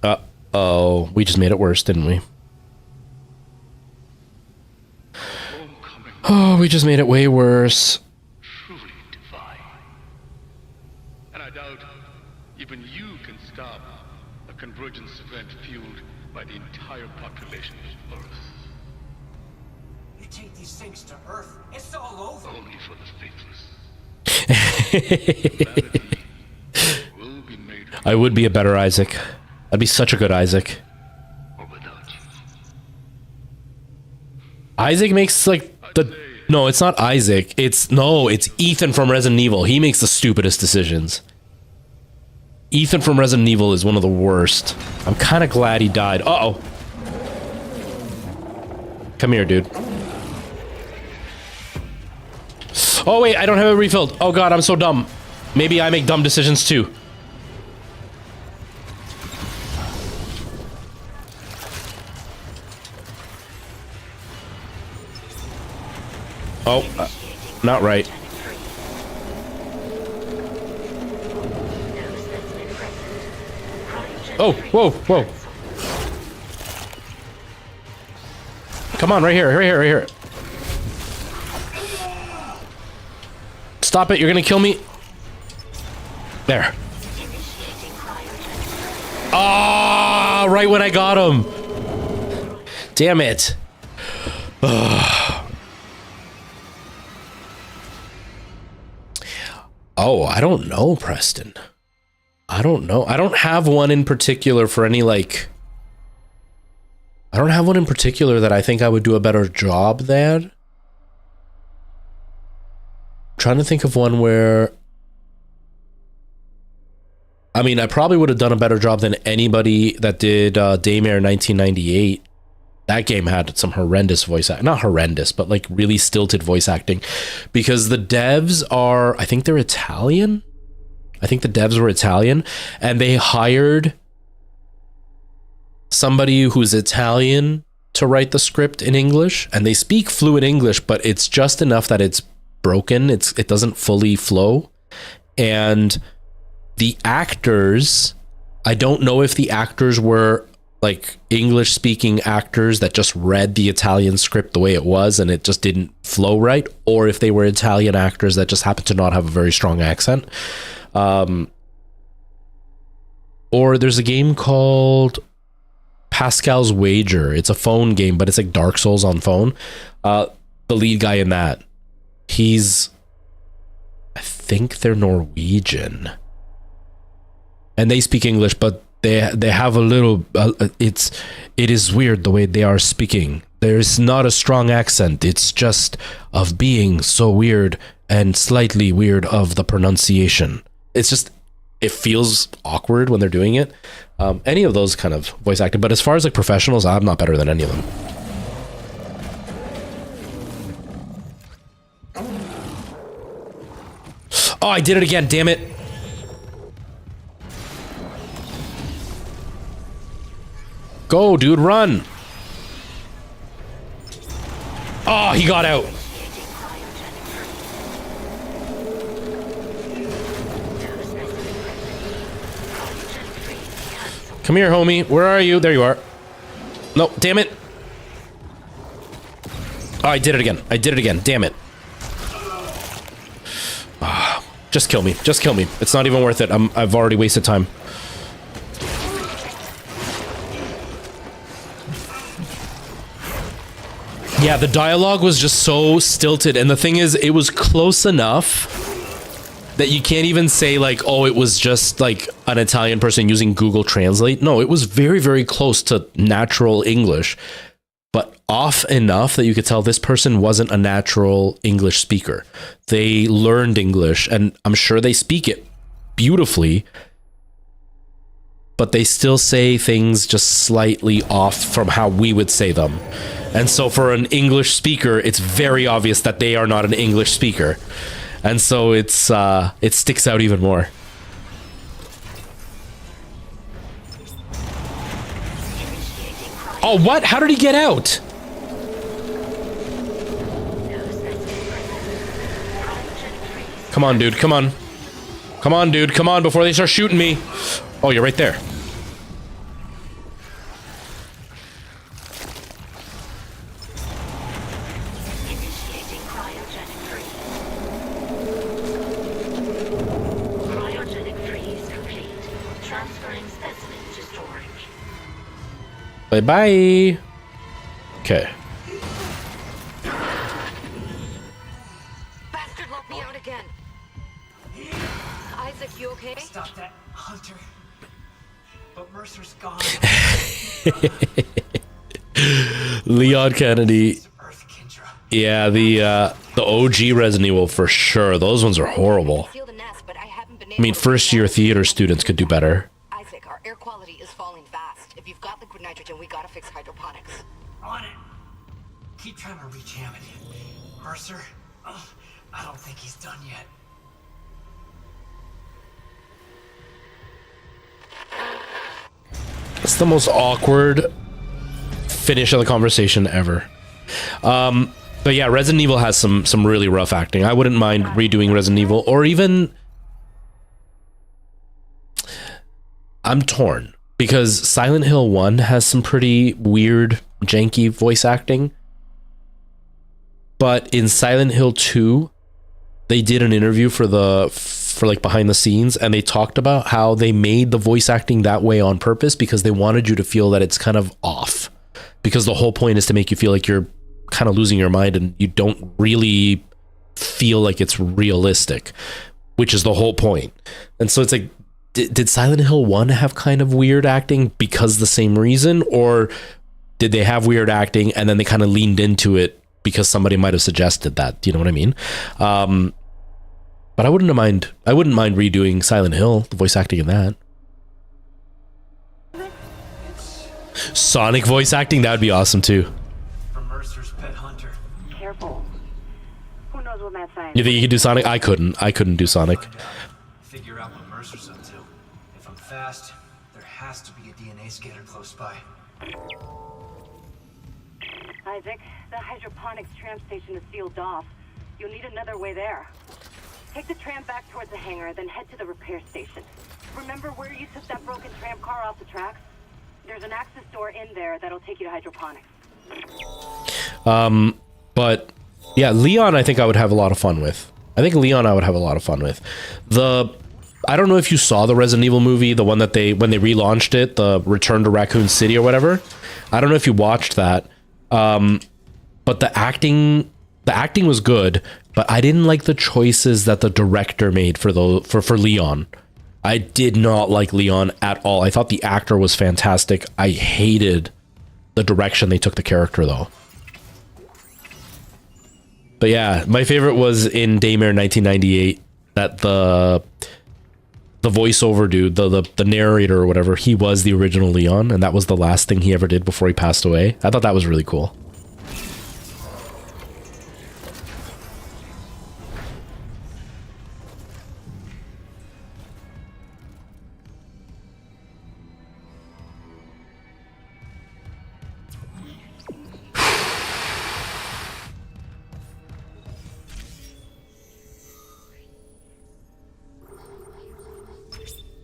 Uh-oh. We just made it worse, didn't we? Homecoming Oh, we just made it way worse. truly divine. And I doubt even you can stop a convergence event fueled by the entire population of Earth. You take these things to Earth, it's all over. Only for the faithless. Humanity will be made I would be a better Isaac. I'd be such a good Isaac. or without you. Isaac makes like the... No, it's not Isaac. It's Ethan from Resident Evil. He makes the stupidest decisions. Ethan from Resident Evil is one of the worst. I'm kind of glad he died. Uh-oh. Come here, dude. Oh, wait, I don't have it refilled. Oh, God, I'm so dumb. Maybe I make dumb decisions, too. Oh, not right. Oh, whoa, whoa. Come on, right here, right here, right here. Stop it, you're gonna kill me. There. Ah, right when I got him. Damn it. Oh, I don't know, Preston. I don't know. I don't have one in particular for any, like... I don't have one in particular that I think I would do a better job than. I'm trying to think of one where... I mean, I probably would have done a better job than anybody that did Daymare 1998. That game had some horrendous voice acting. Not horrendous, but like really stilted voice acting. Because the devs are... I think they're Italian? I think the devs were Italian. And they hired somebody who's Italian to write the script in English. And they speak fluent English, but it's just enough that it's broken. It doesn't fully flow. And the actors... I don't know if the actors were... like English speaking actors that just read the Italian script the way it was and it just didn't flow right, or if they were Italian actors that just happened to not have a very strong accent. Or there's a game called Pascal's Wager. It's a phone game, but it's like Dark Souls on phone. The lead guy in that, I think they're Norwegian and they speak English, but they have a little it is weird the way they are speaking. There's not a strong accent. It's just of being so weird and slightly weird of the pronunciation. It's just, it feels awkward when they're doing it. Any of those kind of voice acting, but as far as like professionals, I'm not better than any of them. Oh, I did it again, damn it. Go, dude, run. Oh, he got out. Come here, homie. Where are you? There you are. No, damn it. Oh, I did it again. I did it again. Damn it. Just kill me. Just kill me. It's not even worth it. I've already wasted time. Yeah, the dialogue was just so stilted, and the thing is, it was close enough that you can't even say like, oh, it was just like an Italian person using Google Translate. No, it was very, very close to natural English, but off enough that you could tell this person wasn't a natural English speaker. They learned English, and I'm sure they speak it beautifully, but they still say things just slightly off from how we would say them. And so for an English speaker, it's very obvious that they are not an English speaker. And so it sticks out even more. Oh, what? How did he get out? Come on, dude. Come on. Come on, dude. Come on before they start shooting me. Oh, you're right there. Initiating cryogenic freeze. Cryogenic freeze complete. Transferring specimen to storage. Bye-bye. Okay. Bastard let me out again. Isaac, you okay? Stop that, Hunter. But Mercer's gone. Leon Kennedy. Earth Kendra. Yeah, the OG Resident Evil for sure. Those ones are horrible. Feel the nest, but I haven't been I mean, first year theater students could do better. Isaac, our air quality is falling fast. If you've got liquid nitrogen, we gotta fix hydroponics. On it. Keep trying to reach Hammond. Mercer? Ugh, I don't think he's done yet. It's the most awkward finish of the conversation ever. But yeah, Resident Evil has some really rough acting. I wouldn't mind redoing Resident Evil, or even... I'm torn, because Silent Hill 1 has some pretty weird, janky voice acting. But in Silent Hill 2, they did an interview for like behind the scenes, and they talked about how they made the voice acting that way on purpose because they wanted you to feel that it's kind of off, because the whole point is to make you feel like you're kind of losing your mind and you don't really feel like it's realistic, which is the whole point. And so it's like, did Silent Hill 1 have kind of weird acting because the same reason, or did they have weird acting and then they kind of leaned into it because somebody might have suggested that? Do you know what I mean? But I wouldn't mind redoing Silent Hill, the voice acting in that. Sonic voice acting, that would be awesome too. From Mercer's pet Hunter. Careful. Who knows what Matt's saying? You think you could do Sonic? I couldn't do Sonic. Find out. Figure out what Mercer's up to. If I'm fast, there has to be a DNA scanner close by. Isaac, the hydroponics tram station is sealed off. You'll need another way there. Take the tram back towards the hangar, then head to the repair station. Remember where you took that broken tram car off the tracks? There's an access door in there that'll take you to hydroponics. But yeah, Leon, I think I would have a lot of fun with. I don't know if you saw the Resident Evil movie, the one that when they relaunched it, the Return to Raccoon City or whatever. I don't know if you watched that. But the acting was good, but I didn't like the choices that the director made for Leon. I did not like Leon at all. I thought the actor was fantastic. I hated the direction they took the character though. But yeah, my favorite was in Daymare 1998, that the voiceover dude, the narrator or whatever, he was the original Leon, and that was the last thing he ever did before he passed away. I thought that was really cool.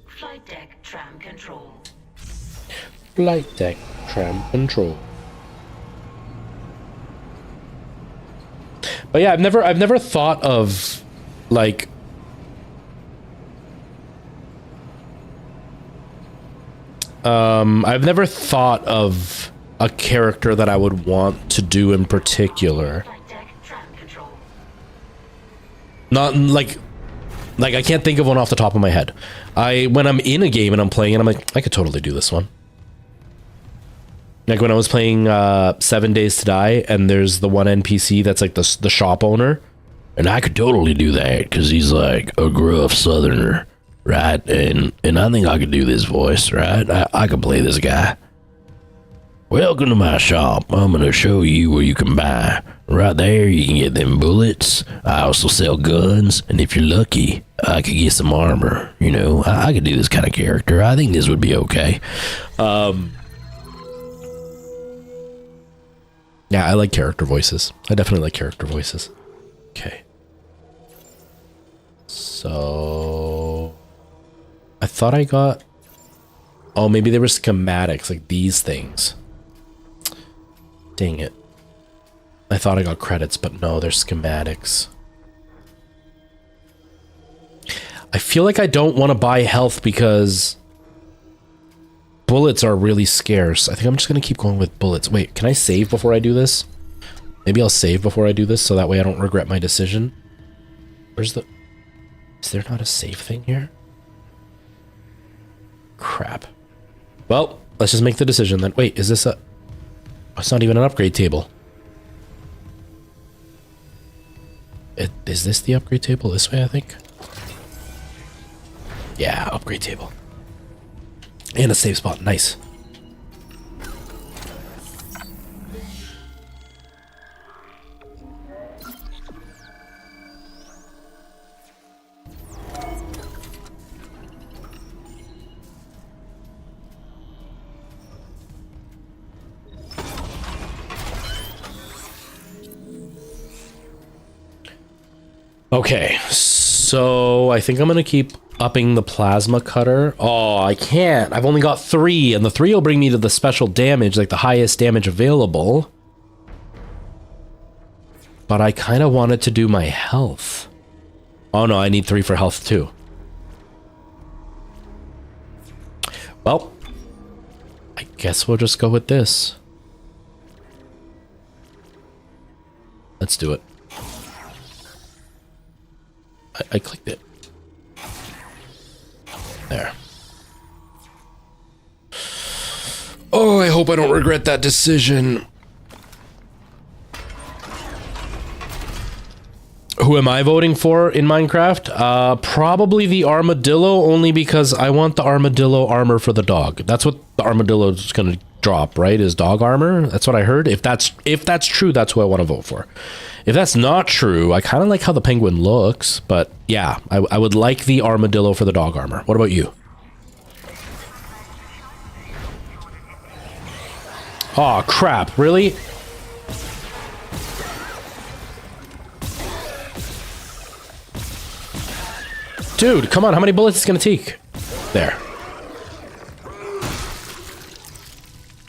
Flight deck tram control. Flight deck tram control. But yeah, I've never thought of like I've never thought of a character that I would want to do in particular. Flight deck tram control. Not like I can't think of one off the top of my head. When I'm in a game and I'm playing it, I'm like, I could totally do this one. Like when I was playing 7 Days to Die, and there's the one NPC that's like the shop owner, and I could totally do that because he's like a gruff southerner, right? And I think I could do this voice, right? I could play this guy. Welcome to my shop. I'm gonna show you where you can buy. Right there, you can get them bullets. I also sell guns, and if you're lucky, I could get some armor. You know, I could do this kind of character. I think this would be okay. Yeah, I like character voices. I definitely like character voices. Okay. So I thought I got, oh, maybe they were schematics, like these things. Dang it. I thought I got credits, but no, they're schematics. I feel like I don't want to buy health because bullets are really scarce. I think I'm just going to keep going with bullets. Wait, can I save before I do this? Maybe I'll save before I do this so that way I don't regret my decision. Where's the... Is there not a save thing here? Crap. Well, let's just make the decision then. Wait, is this a... Oh, it's not even an upgrade table. Is this the upgrade table this way, I think? Yeah, upgrade table. And a save spot. Nice. Okay, so I think I'm gonna keep upping the plasma cutter. Oh, I can't. I've only got 3, and the 3 will bring me to the special damage, like the highest damage available. But I kind of wanted to do my health. Oh no, I need 3 for health too. Well, I guess we'll just go with this. Let's do it. I clicked it. There. Oh, I hope I don't regret that decision. Who am I voting for in Minecraft? Probably the armadillo, only because I want the armadillo armor for the dog. That's what the armadillo is going to drop, right? Is dog armor? That's what I heard. If that's true, that's who I want to vote for. If that's not true, I kind of like how the penguin looks, but yeah, I would like the armadillo for the dog armor. What about you? Oh crap, really? Dude, come on, how many bullets is it gonna take? There.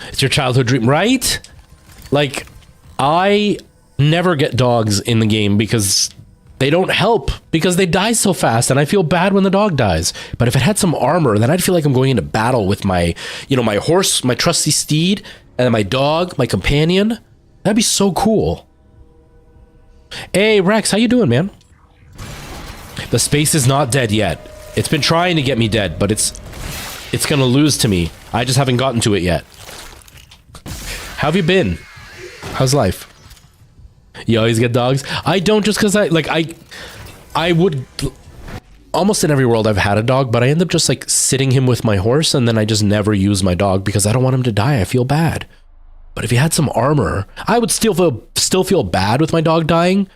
It's your childhood dream, right? Like, I never get dogs in the game because they don't help, because they die so fast, and I feel bad when the dog dies. But if it had some armor, then I'd feel like I'm going into battle with my, you know, my horse, my trusty steed, and my dog, my companion. That'd be so cool. Hey, Rex, how you doing, man? The space is not dead yet. It's been trying to get me dead, but it's gonna lose to me. I just haven't gotten to it yet. How have you been? How's life? You always get dogs? I don't, just because I would almost in every world I've had a dog, but I end up just like sitting him with my horse, and then I just never use my dog because I don't want him to die. I feel bad. But if he had some armor, I would still feel bad with my dog dying,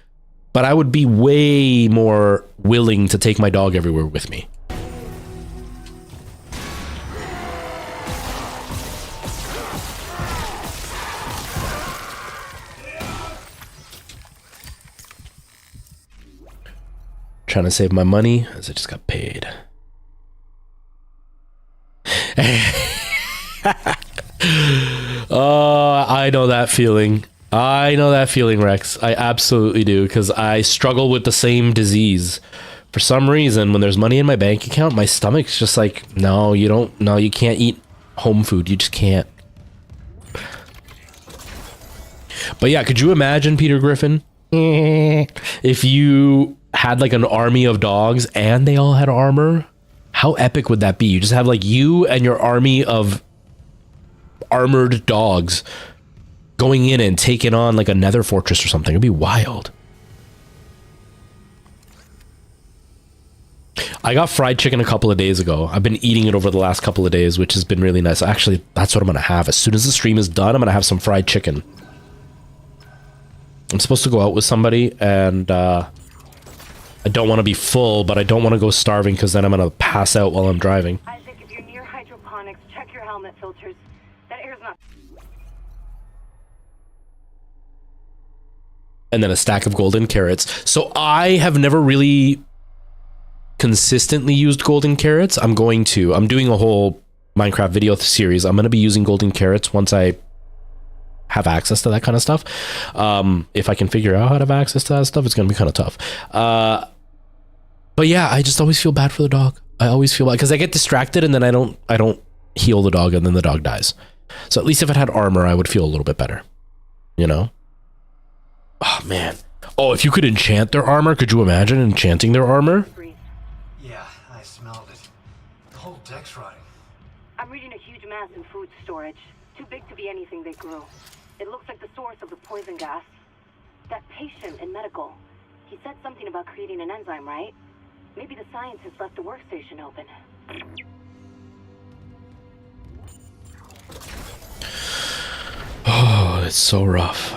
but I would be way more willing to take my dog everywhere with me. Trying to save my money as I just got paid. Oh, I know that feeling. I know that feeling, Rex. I absolutely do, because I struggle with the same disease. For some reason, when there's money in my bank account, my stomach's just like, no, you don't, no, you can't eat home food. You just can't. But yeah, could you imagine, Peter Griffin, if you had like an army of dogs and they all had armor? How epic would that be? You just have like you and your army of armored dogs going in and taking on like a nether fortress or something. It'd be wild. I got fried chicken a couple of days ago. I've been eating it over the last couple of days, which has been really nice. Actually, that's what I'm gonna have. As soon as the stream is done, I'm gonna have some fried chicken. I'm supposed to go out with somebody, and I don't want to be full, but I don't want to go starving, because then I'm gonna pass out while I'm driving. Isaac, if you're near hydroponics, check your helmet filters. That air's not... And then a stack of golden carrots. So I have never really consistently used golden carrots, I'm doing a whole Minecraft video series. I'm going to be using golden carrots once I have access to that kind of stuff. If I can figure out how to have access to that stuff, it's going to be kind of tough. But yeah, I just always feel bad for the dog. I always feel bad because I get distracted and then I don't heal the dog and then the dog dies. So at least if it had armor, I would feel a little bit better, you know? Oh man. Oh, if you could enchant their armor, could you imagine enchanting their armor? Yeah, I smelled it. The whole deck's rotting. I'm reading a huge mass in food storage. Too big to be anything they grew. It looks like the source of the poison gas. That patient in medical, he said something about creating an enzyme, right? Maybe the scientist left the workstation open. Oh, it's so rough.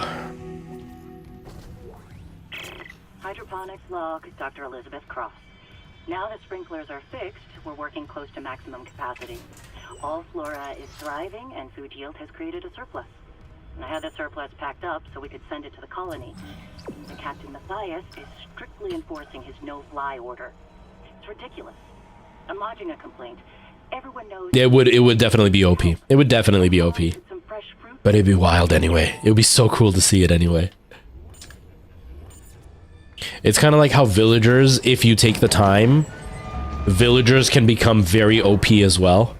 Hydroponics log, Dr. Elizabeth Cross. Now that sprinklers are fixed, we're working close to maximum capacity. All flora is thriving and food yield has created a surplus. And I had the surplus packed up so we could send it to the colony. And Captain Matthias is strictly enforcing his no-fly order. It's ridiculous. I'm lodging a complaint. Everyone knows... It would definitely be OP. It would definitely be OP. Some fresh fruit. But it'd be wild anyway. It would be so cool to see it anyway. It's kind of like how villagers, if you take the time, villagers can become very OP as well.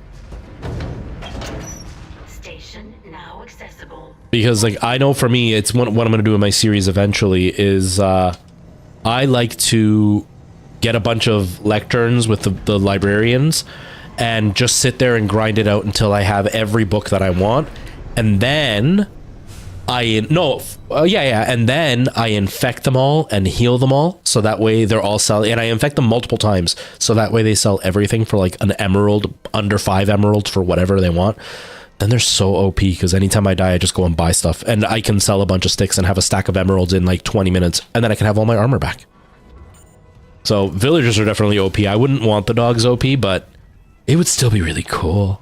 Station now accessible. Because like I know for me, it's what I'm going to do in my series eventually is I like to get a bunch of lecterns with the librarians and just sit there and grind it out until I have every book that I want. And then and then I infect them all and heal them all, so that way they're all selling, and I infect them multiple times, so that way they sell everything for like an emerald, under 5 emeralds for whatever they want. Then they're so OP, because anytime I die, I just go and buy stuff, and I can sell a bunch of sticks and have a stack of emeralds in like 20 minutes, and then I can have all my armor back. So villagers are definitely OP. I wouldn't want the dogs OP, but it would still be really cool.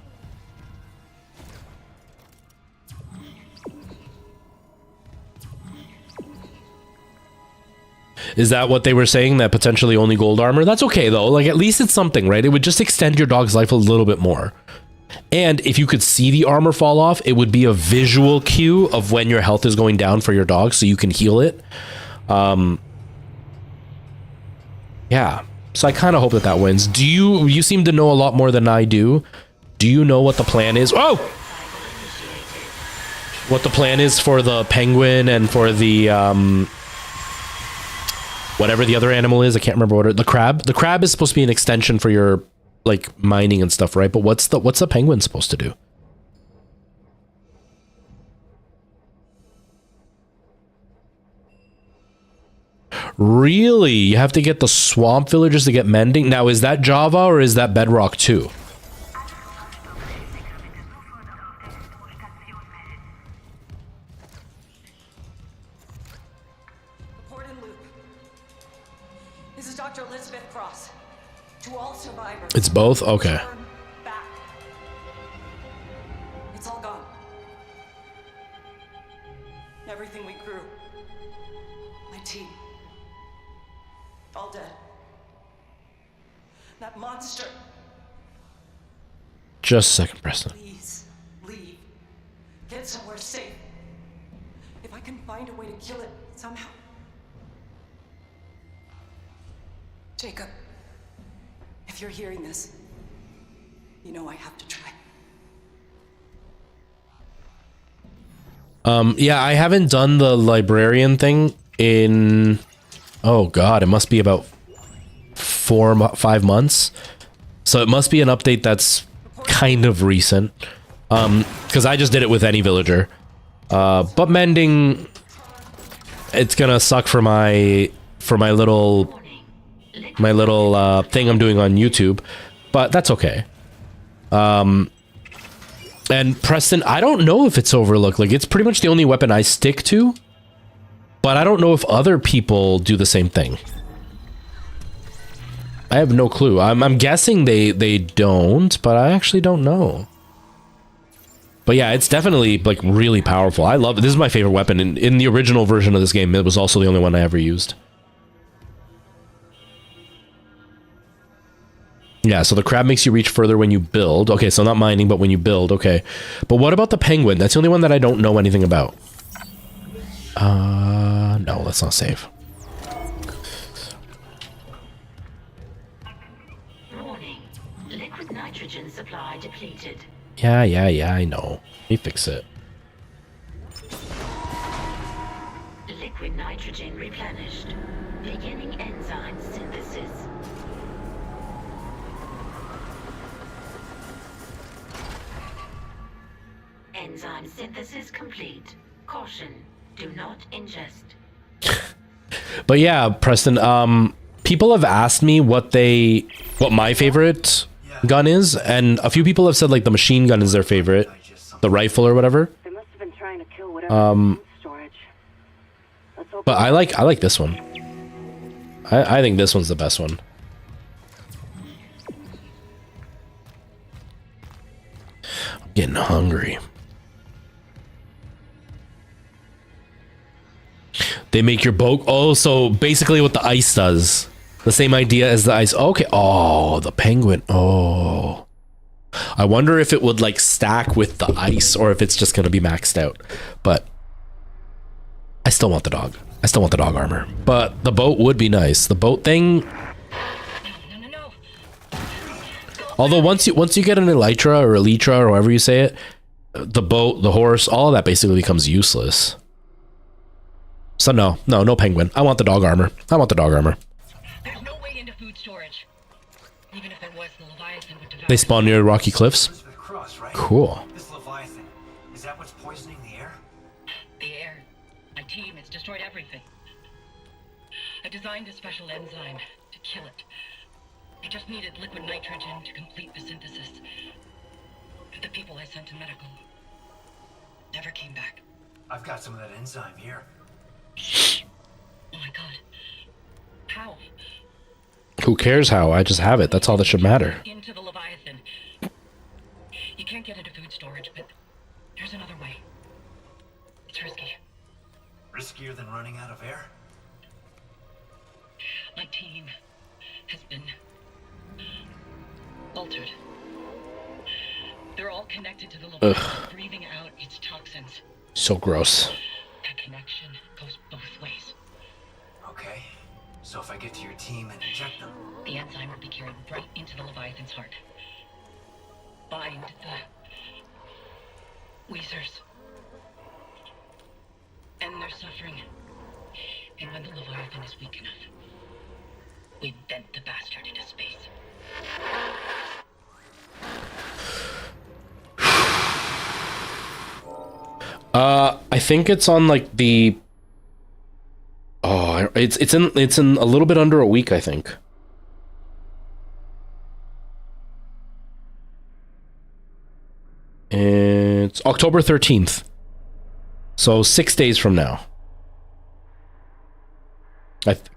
Is that what they were saying, that potentially only gold armor? That's okay though, like at least it's something, right? It would just extend your dog's life a little bit more. And if you could see the armor fall off, it would be a visual cue of when your health is going down for your dog, so you can heal it. Yeah, so I kind of hope that that wins. You seem to know a lot more than I do. Do you know what the plan is? Oh! What the plan is for the penguin and for the, whatever the other animal is, I can't remember what the crab. The crab is supposed to be an extension for your like mining and stuff, right? But what's the penguin supposed to do? Really? You have to get the swamp villagers to get mending? Now, is that Java or is that Bedrock too? This is Dr. Elizabeth Cross. To all survivors. It's both? Okay. Turn back. It's all gone. Everything we grew. My team. All dead. That monster. Just a second, Preston. Please, leave. Get somewhere safe. If I can find a way to kill it somehow. Jacob, if you're hearing this, you know I have to try. Yeah, I haven't done the librarian thing in, oh god, it must be about 5 months. So it must be an update that's kind of recent. Because I just did it with any villager. But mending, it's gonna suck for my little thing I'm doing on YouTube, but that's okay. And Preston, I don't know if it's overlooked. Like, it's pretty much the only weapon I stick to, but I don't know if other people do the same thing. I have no clue. I'm guessing they don't, but I actually don't know. But yeah, it's definitely like really powerful. I love it. This is my favorite weapon. In the original version of this game, it was also the only one I ever used. Yeah, so the crab makes you reach further when you build. Okay, so not mining, but when you build. Okay. But what about the penguin? That's the only one that I don't know anything about. No, let's not save. Warning. Liquid nitrogen supply depleted. Yeah, I know. Let me fix it. Liquid nitrogen replenished. Beginning enzyme synthesis. Enzyme synthesis complete. Caution. Do not ingest. But yeah, Preston, people have asked me what my favorite gun is, and a few people have said like the machine gun is their favorite, the rifle or whatever. They must have been trying to kill whatever storage. Let's hope. But I like this one. I think this one's the best one. I'm getting hungry. They make your boat. Oh, so basically what the ice does. The same idea as the ice. Okay. Oh, the penguin. Oh. I wonder if it would like stack with the ice or if it's just going to be maxed out. But I still want the dog. I still want the dog armor. But the boat would be nice. The boat thing. Although once you get an elytra or elytra or however you say it, the boat, the horse, all of that basically becomes useless. So no penguin. I want the dog armor. I want the dog armor. There's no way into food storage. Even if there was, the Leviathan would devour. They spawn near rocky cliffs. Cross, right? Cool. This Leviathan, is that what's poisoning the air? The air. My team has destroyed everything. I designed a special enzyme to kill it. I just needed liquid nitrogen to complete the synthesis. The people I sent to medical never came back. I've got some of that enzyme here. Oh my god. How? Who cares how? I just have it. That's all that should matter. Into the Leviathan. You can't get into food storage, but there's another way. It's risky. Riskier than running out of air? My team has been altered. They're all connected to the Leviathan, breathing out its toxins. So gross. That connection goes both ways. Okay. So if I get to your team and inject them... The enzyme will be carried right into the Leviathan's heart. Bind the Weezers. End their suffering. And when the Leviathan is weak enough, we vent the bastard into space. I think it's on like the. Oh, it's in a little bit under a week, I think. It's October 13th. So 6 days from now.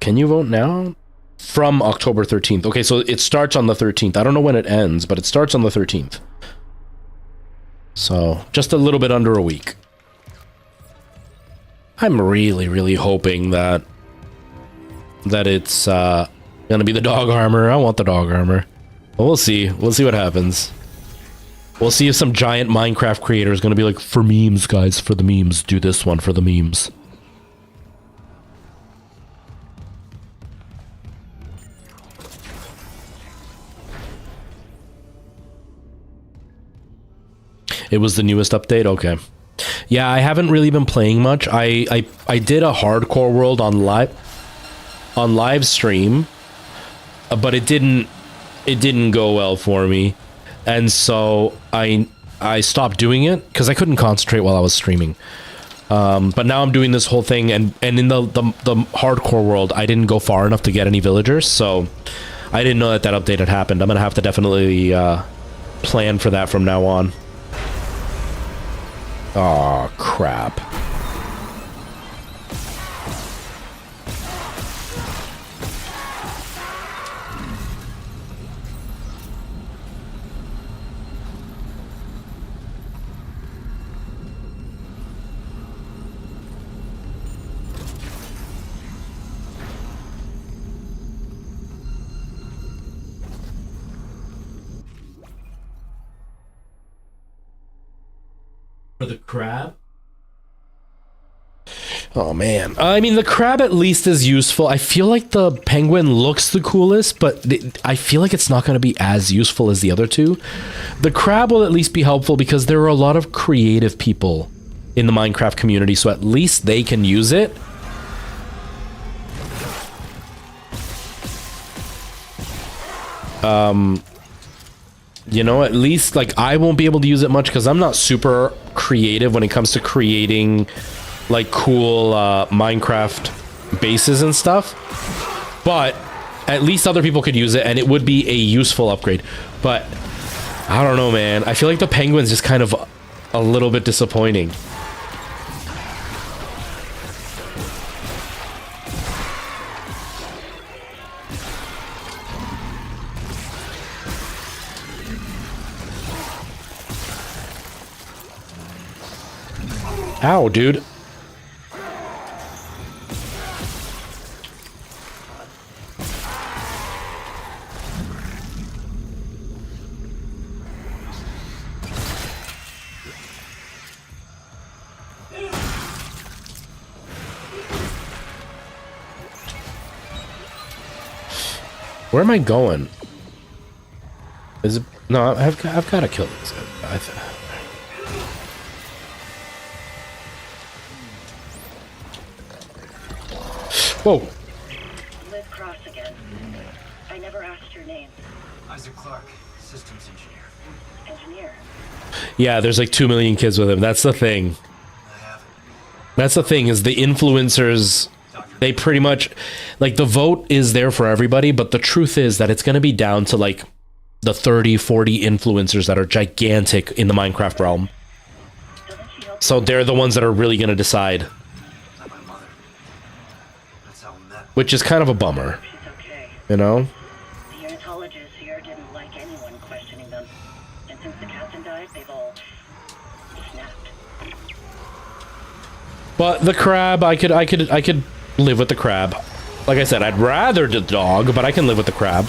Can you vote now? From October 13th. Okay, so it starts on the 13th. I don't know when it ends, but it starts on the 13th. So just a little bit under a week. I'm really, really hoping that it's gonna be the dog armor. I want the dog armor. But we'll see. We'll see what happens. We'll see if some giant Minecraft creator is gonna be like, for memes, guys, for the memes, do this one for the memes. It was the newest update? Okay. Yeah, I haven't really been playing much. I did a hardcore world on live stream, but it didn't go well for me. And so I stopped doing it because I couldn't concentrate while I was streaming. But now I'm doing this whole thing, and in the hardcore world, I didn't go far enough to get any villagers, so I didn't know that update had happened. I'm gonna have to definitely plan for that from now on. Oh, crap. For the crab? Oh man, I mean the crab at least is useful. I feel like the penguin looks the coolest, but I feel like it's not going to be as useful as the other two. The crab will at least be helpful because there are a lot of creative people in the Minecraft community, so at least they can use it. You know, at least like I won't be able to use it much because I'm not super creative when it comes to creating like cool Minecraft bases and stuff, but at least other people could use it and it would be a useful upgrade. But I don't know, man, I feel like the penguin's just kind of a little bit disappointing. Ow, dude. Where am I going? Is it? No, I've got to kill this guy. Whoa. Liz Cross again. I never asked your name. Isaac Clarke, systems engineer. Engineer. Yeah, there's like 2 million kids with him. That's the thing. That's the thing, is the influencers, they pretty much, like, the vote is there for everybody, but the truth is that it's going to be down to like the 30, 40 influencers that are gigantic in the Minecraft realm. So they're the ones that are really going to decide. Which is kind of a bummer. You know? The unitologists here didn't like anyone questioning them. And since the captain died, they've all snapped. But the crab, I could live with the crab. Like I said, I'd rather the dog, but I can live with the crab.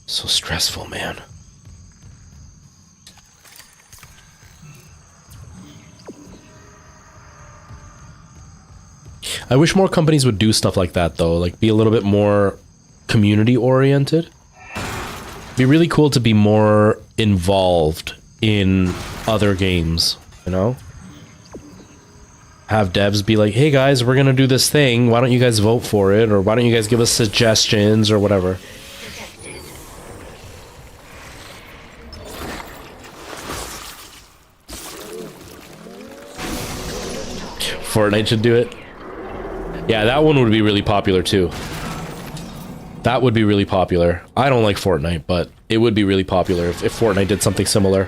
So stressful, man. I wish more companies would do stuff like that, though. Like, be a little bit more community-oriented. Be really cool to be more involved in other games, you know? Have devs be like, hey guys, we're gonna do this thing. Why don't you guys vote for it? Or why don't you guys give us suggestions or whatever? Fortnite should do it. Yeah, that one would be really popular too. That would be really popular. I don't like Fortnite, but it would be really popular if Fortnite did something similar.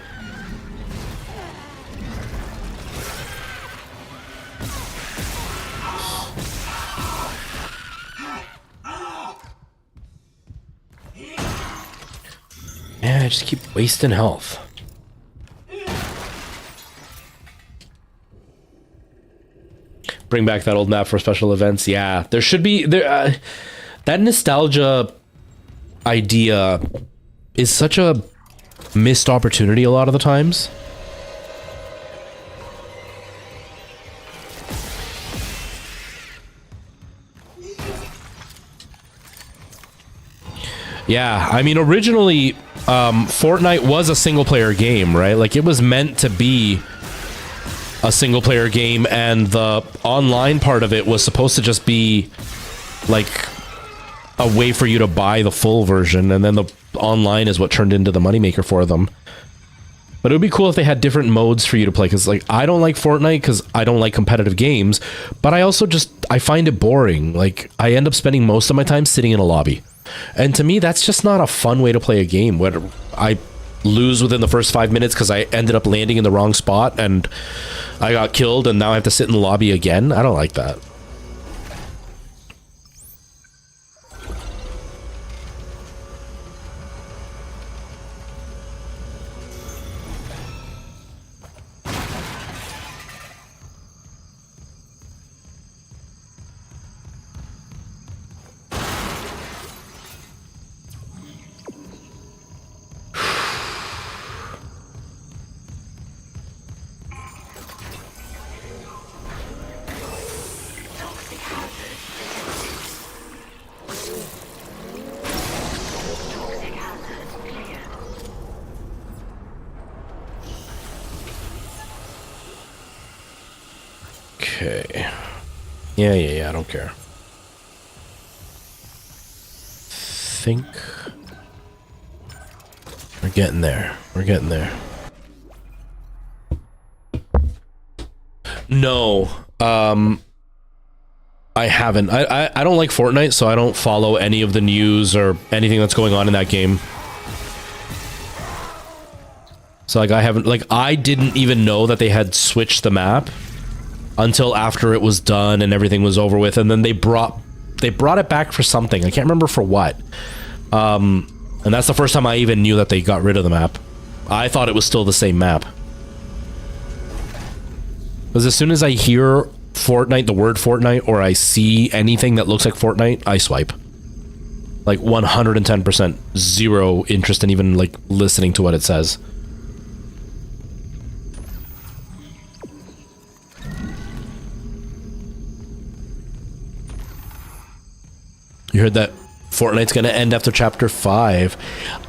Man, I just keep wasting health. Bring back that old map for special events. Yeah, there should be there. That nostalgia idea is such a missed opportunity a lot of the times. Yeah, I mean, originally, Fortnite was a single-player game, right? Like, it was meant to be a single-player game, and the online part of it was supposed to just be, like, a way for you to buy the full version, and then the online is what turned into the moneymaker for them. But it would be cool if they had different modes for you to play, because, like, I don't like Fortnite because I don't like competitive games, but I also just, I find it boring. Like, I end up spending most of my time sitting in a lobby. And to me, that's just not a fun way to play a game, where I lose within the first 5 minutes because I ended up landing in the wrong spot and I got killed and now I have to sit in the lobby again. I don't like that. Okay. Yeah, I don't care. Think we're getting there. We're getting there. No, I haven't. I don't like Fortnite, so I don't follow any of the news or anything that's going on in that game. So like I didn't even know that they had switched the map until after it was done and everything was over with, and then they brought it back for something. I can't remember for what. And that's the first time I even knew that they got rid of the map. I thought it was still the same map. Because as soon as I hear Fortnite, the word Fortnite, or I see anything that looks like Fortnite, I swipe. Like 110%. Zero interest in even like listening to what it says. You heard that Fortnite's going to end after Chapter 5.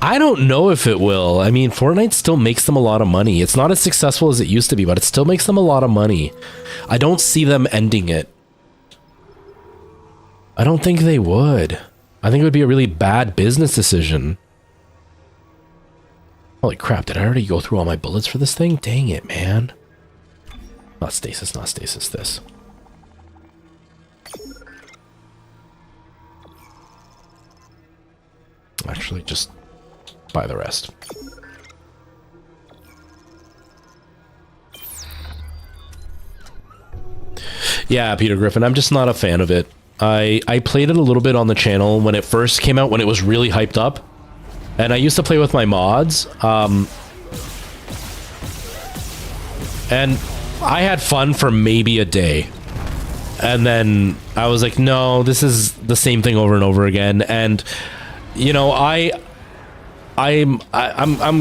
I don't know if it will. I mean, Fortnite still makes them a lot of money. It's not as successful as it used to be, but it still makes them a lot of money. I don't see them ending it. I don't think they would. I think it would be a really bad business decision. Holy crap, did I already go through all my bullets for this thing? Dang it, man. Not stasis, this. Actually, just buy the rest. Yeah, Peter Griffin, I'm just not a fan of it. I played it a little bit on the channel when it first came out, when it was really hyped up. And I used to play with my mods. And I had fun for maybe a day. And then I was like, no, this is the same thing over and over again. And you know, I'm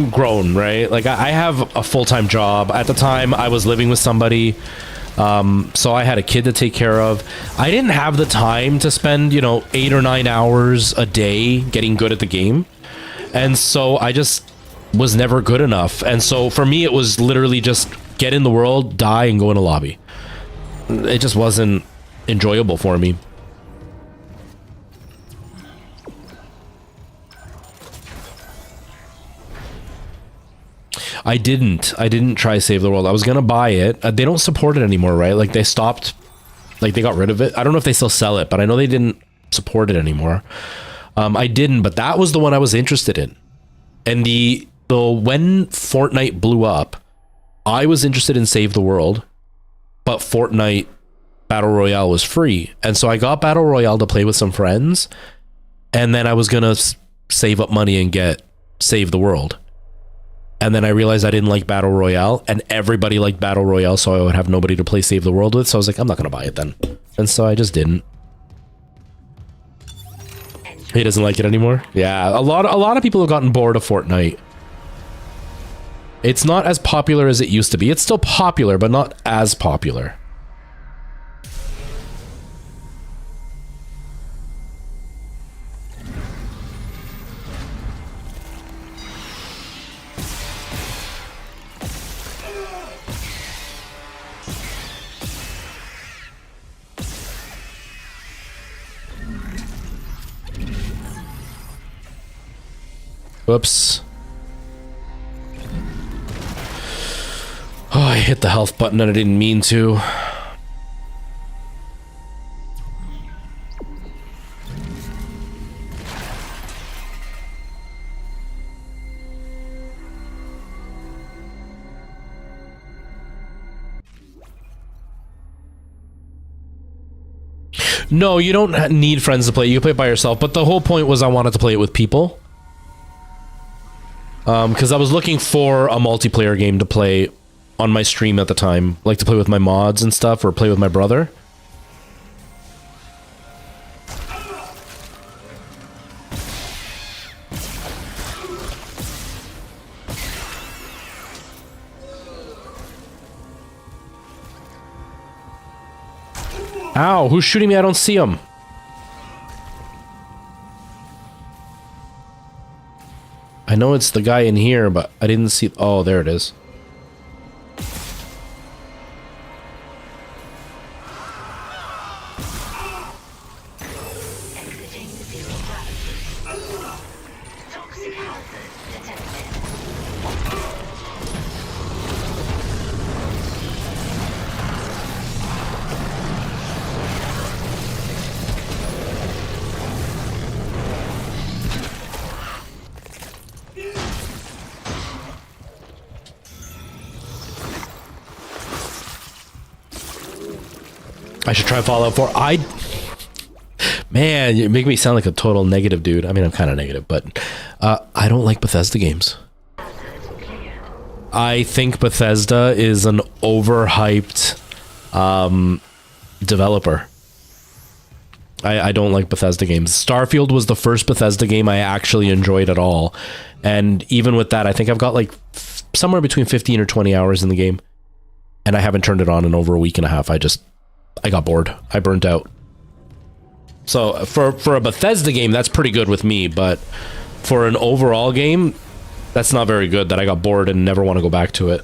grown, right? Like I have a full-time job. At the time, I was living with somebody, so I had a kid to take care of. I didn't have the time to spend, 8 or 9 hours a day getting good at the game, and so I just was never good enough. And so for me, it was literally just get in the world, die, and go in a lobby. It just wasn't enjoyable for me. I didn't try Save the World. I was gonna buy it. They don't support it anymore, right? Like they stopped, like they got rid of it. I don't know if they still sell it, but I know they didn't support it anymore. I didn't, but that was the one I was interested in. And when Fortnite blew up, I was interested in Save the World, but Fortnite Battle Royale was free. And so I got Battle Royale to play with some friends, and then I was gonna save up money and get Save the World. And then I realized I didn't like Battle Royale, and everybody liked Battle Royale, so I would have nobody to play Save the World with. So I was like, I'm not going to buy it then. And so I just didn't. He doesn't like it anymore? Yeah, a lot of people have gotten bored of Fortnite. It's not as popular as it used to be. It's still popular, but not as popular. Whoops. Oh, I hit the health button and I didn't mean to. No, you don't need friends to play. You can play it by yourself. But the whole point was I wanted to play it with people. Because I was looking for a multiplayer game to play on my stream at the time. Like to play with my mods and stuff, or play with my brother. Ow, who's shooting me? I don't see him. I know it's the guy in here, but I didn't see... Oh, there it is. Toxic hazard detected. I should try Fallout 4. Man, you make me sound like a total negative dude. I mean, I'm kind of negative, but I don't like Bethesda games. I think Bethesda is an overhyped developer. I don't like Bethesda games. Starfield was the first Bethesda game I actually enjoyed at all. And even with that, I think I've got like somewhere between 15 or 20 hours in the game. And I haven't turned it on in over a week and a half. I got bored. I burnt out. So for a Bethesda game, that's pretty good with me. But for an overall game, that's not very good, that I got bored and never want to go back to it.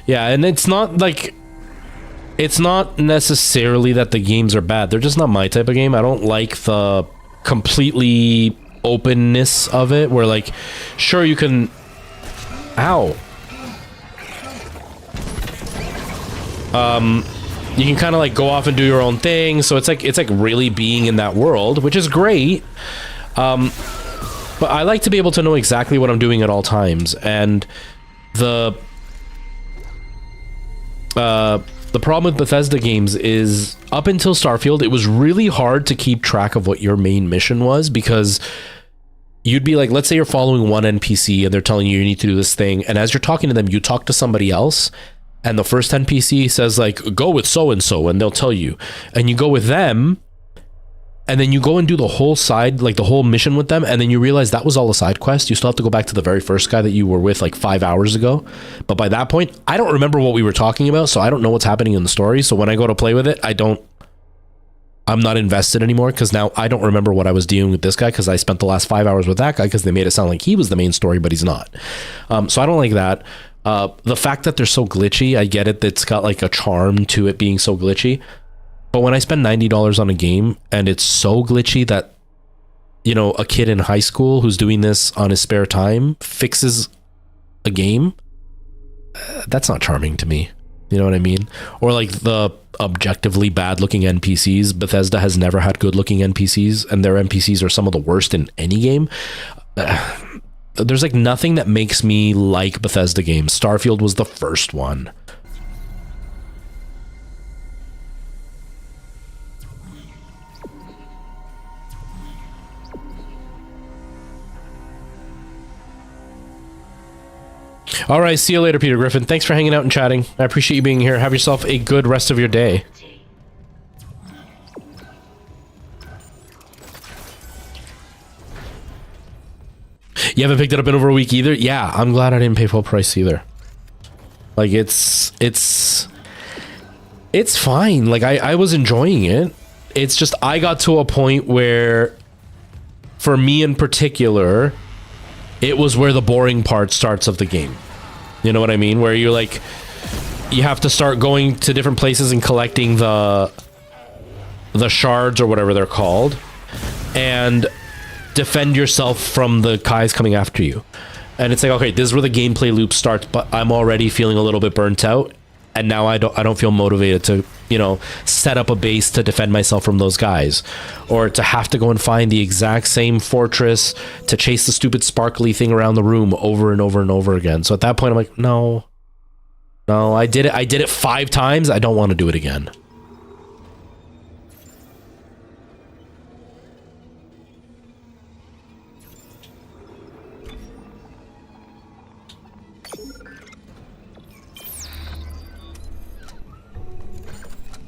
Yeah, and it's not like... It's not necessarily that the games are bad. They're just not my type of game. I don't like the completely openness of it, where like, sure, you can... Ow. You can kind of like go off and do your own thing, so it's like really being in that world, which is great. But I like to be able to know exactly what I'm doing at all times, and the problem with Bethesda games is, up until Starfield, it was really hard to keep track of what your main mission was, because you'd be like, let's say you're following one NPC and they're telling you need to do this thing, and as you're talking to them, you talk to somebody else, and the first NPC says like, go with so-and-so, and they'll tell you, and you go with them, and then you go and do the whole side, like the whole mission with them, and then you realize that was all a side quest. You still have to go back to the very first guy that you were with like 5 hours ago. But by that point, I don't remember what we were talking about, so I don't know what's happening in the story. So when I go to play with it, I'm not invested anymore, because now I don't remember what I was dealing with this guy, because I spent the last 5 hours with that guy, because they made it sound like he was the main story, but he's not. So I don't like that. The fact that they're so glitchy, I get it. It's got like a charm to it being so glitchy. But when I spend $90 on a game and it's so glitchy that, you know, a kid in high school who's doing this on his spare time fixes a game, that's not charming to me. You know what I mean? Or like the objectively bad looking NPCs. Bethesda has never had good looking NPCs, and their NPCs are some of the worst in any game. There's like nothing that makes me like Bethesda games. Starfield was the first one. All right, see you later, Peter Griffin. Thanks for hanging out and chatting. I appreciate you being here. Have yourself a good rest of your day. You haven't picked it up in over a week either? Yeah, I'm glad I didn't pay full price either. Like, it's fine. Like, I was enjoying it. It's just I got to a point where, for me in particular, it was where the boring part starts of the game. You know what I mean? Where you're like, you have to start going to different places and collecting the shards or whatever they're called, and defend yourself from the Kais coming after you. And it's like, okay, this is where the gameplay loop starts, but I'm already feeling a little bit burnt out. and now I don't feel motivated to, you know, set up a base to defend myself from those guys, or to have to go and find the exact same fortress to chase the stupid sparkly thing around the room over and over and over again. So at that point, I'm like, no, I did it 5 times. I don't want to do it again.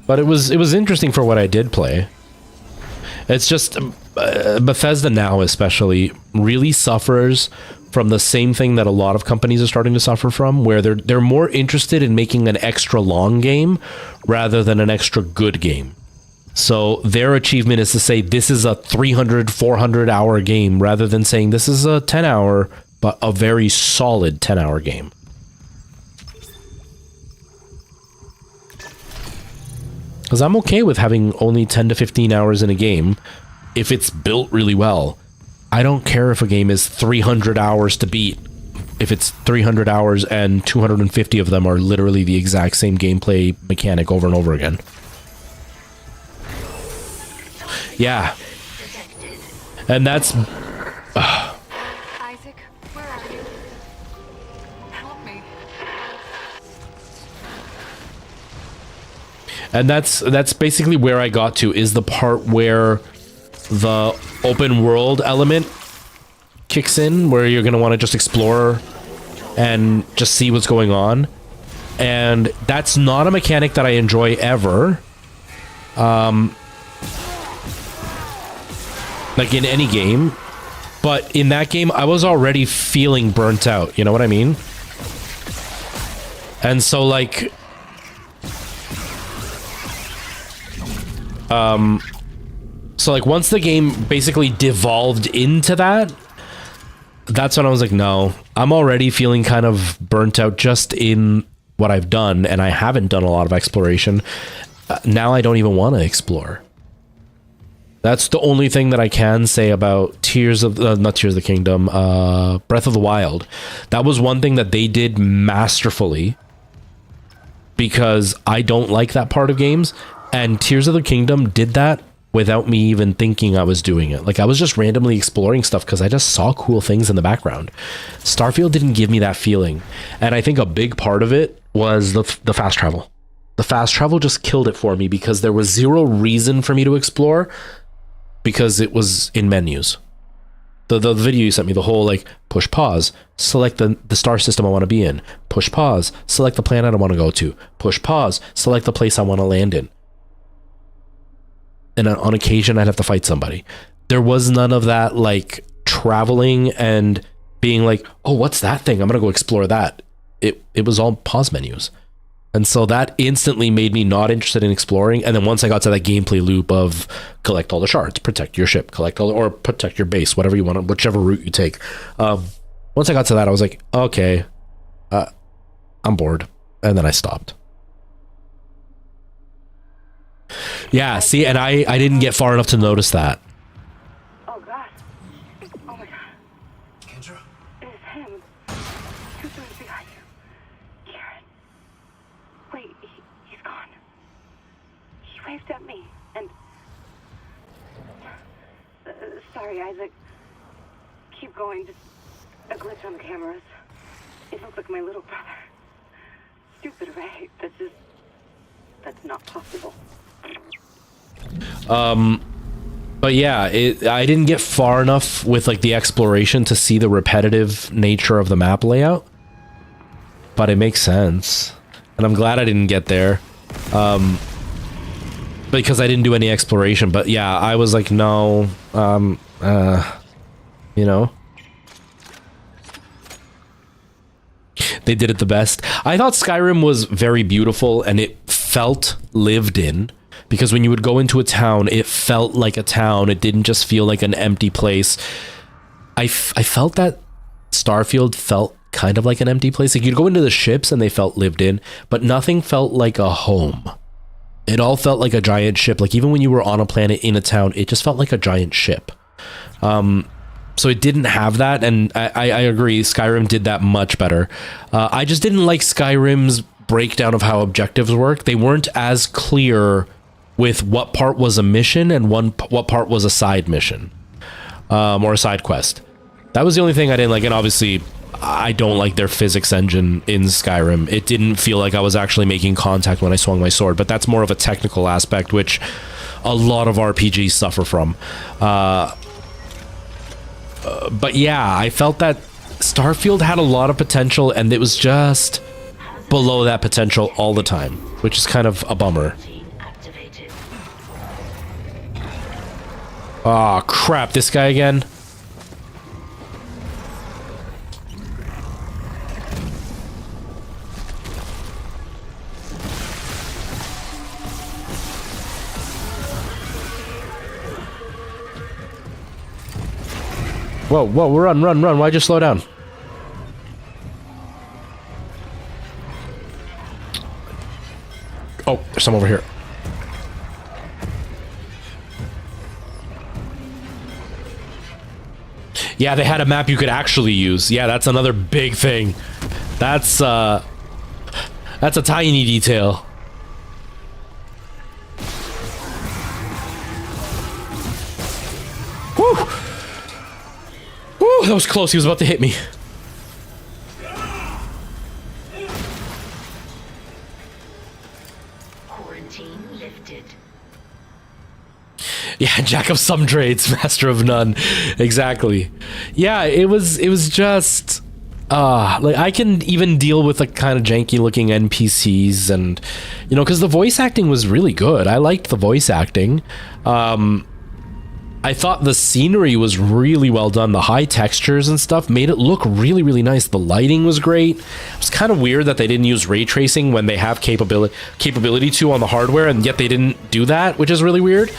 But it was interesting for what I did play. It's just Bethesda now especially really suffers from the same thing that a lot of companies are starting to suffer from, where they're more interested in making an extra long game rather than an extra good game. So their achievement is to say this is a 300, 400 hour game rather than saying this is a 10 hour, but a very solid 10 hour game. Because I'm okay with having only 10 to 15 hours in a game if it's built really well. I don't care if a game is 300 hours to beat. If it's 300 hours and 250 of them are literally the exact same gameplay mechanic over and over again. Yeah. And that's... Isaac, where are you? Help me. And that's basically where I got to, is the part where the open world element kicks in, where you're going to want to just explore and just see what's going on. And that's not a mechanic that I enjoy ever. Like in any game. But in that game, I was already feeling burnt out. You know what I mean? And so like... So like once the game basically devolved into that, that's when I was like, no, I'm already feeling kind of burnt out just in what I've done, and I haven't done a lot of exploration. Now I don't even want to explore. That's the only thing that I can say about not Tears of the Kingdom, Breath of the Wild. That was one thing that they did masterfully, because I don't like that part of games, and Tears of the Kingdom did that without me even thinking I was doing it. Like, I was just randomly exploring stuff because I just saw cool things in the background. Starfield didn't give me that feeling, and I think a big part of it was the fast travel. The fast travel just killed it for me, because there was zero reason for me to explore, because it was in menus. The video you sent me, the whole like push pause, select the star system I want to be in, push pause, select the planet I want to go to, push pause, select the place I want to land in. And on occasion I'd have to fight somebody. There was none of that like traveling and being like, oh, what's that thing? I'm gonna go explore that. It was all pause menus. And so that instantly made me not interested in exploring. And then once I got to that gameplay loop of collect all the shards, protect your ship, or protect your base, whatever you want, whichever route you take. Once I got to that, I was like, okay, I'm bored. And then I stopped. Yeah, see, and I didn't get far enough to notice that. Oh, God. Oh, my God. Kendra? It's him. 2 things behind you. Karen. Wait, he's gone. He waved at me, and... sorry, Isaac. Keep going. Just a glitch on the cameras. It looks like my little brother. Stupid, right? That's not possible. But yeah, I didn't get far enough with like the exploration to see the repetitive nature of the map layout, but it makes sense, and I'm glad I didn't get there, because I didn't do any exploration. But yeah, I was like, no, you know, they did it the best. I thought Skyrim was very beautiful, and it felt lived in. Because when you would go into a town, it felt like a town. It didn't just feel like an empty place. I felt that Starfield felt kind of like an empty place. Like, you'd go into the ships and they felt lived in, but nothing felt like a home. It all felt like a giant ship. Like, even when you were on a planet in a town, it just felt like a giant ship. So it didn't have that, and I agree, Skyrim did that much better. I just didn't like Skyrim's breakdown of how objectives work. They weren't as clear with what part was a mission and what part was a side mission, or a side quest. That was the only thing I didn't like. And obviously, I don't like their physics engine in Skyrim. It didn't feel like I was actually making contact when I swung my sword, but that's more of a technical aspect, which a lot of RPGs suffer from. But yeah, I felt that Starfield had a lot of potential, and it was just below that potential all the time, which is kind of a bummer. Oh crap, this guy again. Whoa, whoa, run, run, run. Why'd you slow down? Oh, there's some over here. Yeah, they had a map you could actually use. Yeah, that's another big thing. That's a tiny detail. Woo! Woo, that was close. He was about to hit me. Quarantine lifted. Yeah, jack of some trades, master of none. Exactly. Yeah, it was just like I can even deal with the kind of janky looking NPCs, and you know, because the voice acting was really good. I liked the voice acting. I thought the scenery was really well done. The high textures and stuff made it look really, really nice. The lighting was great. It was kind of weird that they didn't use ray tracing when they have capability to on the hardware, and yet they didn't do that, which is really weird.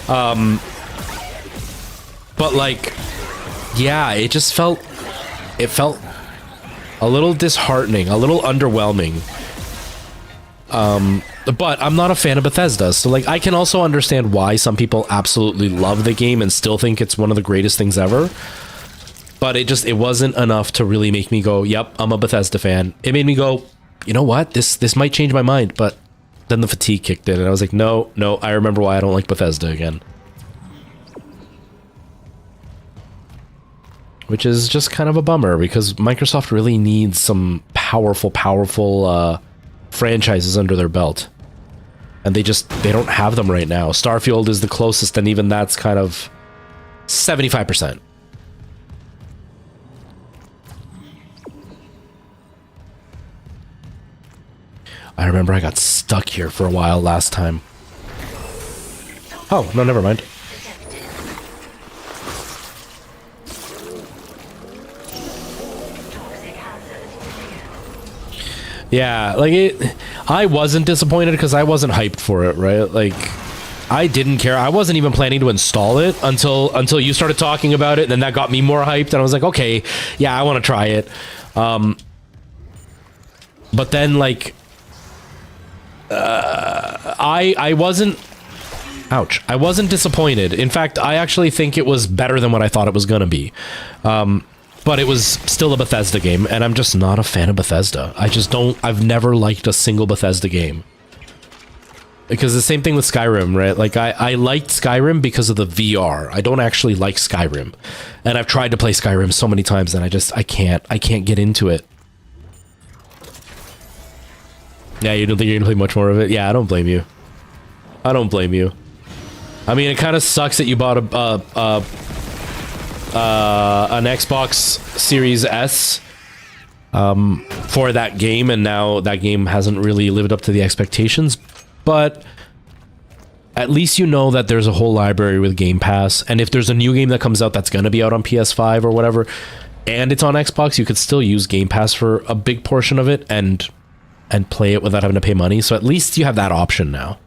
But like, yeah, it felt a little disheartening, a little underwhelming. But I'm not a fan of Bethesda, so like I can also understand why some people absolutely love the game and still think it's one of the greatest things ever. But it wasn't enough to really make me go, yep, I'm a Bethesda fan. It made me go, you know what, this might change my mind. But then the fatigue kicked in and I was like, no, I remember why I don't like Bethesda again. Which is just kind of a bummer, because Microsoft really needs some powerful franchises under their belt, and they don't have them right now. Starfield is the closest, and even that's kind of 75%. I remember I got stuck here for a while last time. Oh, no, never mind. Yeah, like I wasn't disappointed because I wasn't hyped for it, right? Like, I didn't care. I wasn't even planning to install it until you started talking about it, and then that got me more hyped, and I was like, okay, yeah, I want to try it. But then, like, I wasn't... Ouch. I wasn't disappointed. In fact, I actually think it was better than what I thought it was going to be. But it was still a Bethesda game, and I'm just not a fan of Bethesda. I've never liked a single Bethesda game. Because the same thing with Skyrim, right? Like, I liked Skyrim because of the VR. I don't actually like Skyrim. And I've tried to play Skyrim so many times, and I can't get into it. Yeah, you don't think you're gonna play much more of it? Yeah, I don't blame you. I don't blame you. I mean, it kind of sucks that you bought an Xbox Series S for that game, and now that game hasn't really lived up to the expectations, but at least you know that there's a whole library with Game Pass, and if there's a new game that comes out that's going to be out on PS5 or whatever, and it's on Xbox, you could still use Game Pass for a big portion of it and play it without having to pay money, so at least you have that option now.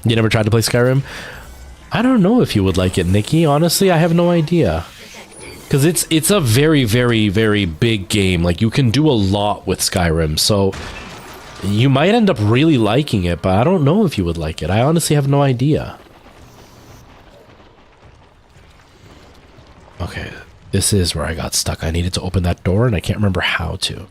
You never tried to play Skyrim? I don't know if you would like it, Nikki. Honestly, I have no idea. Because it's a very, very, very big game. Like, you can do a lot with Skyrim, so you might end up really liking it, but I don't know if you would like it. I honestly have no idea. Okay, this is where I got stuck. I needed to open that door, and I can't remember how to.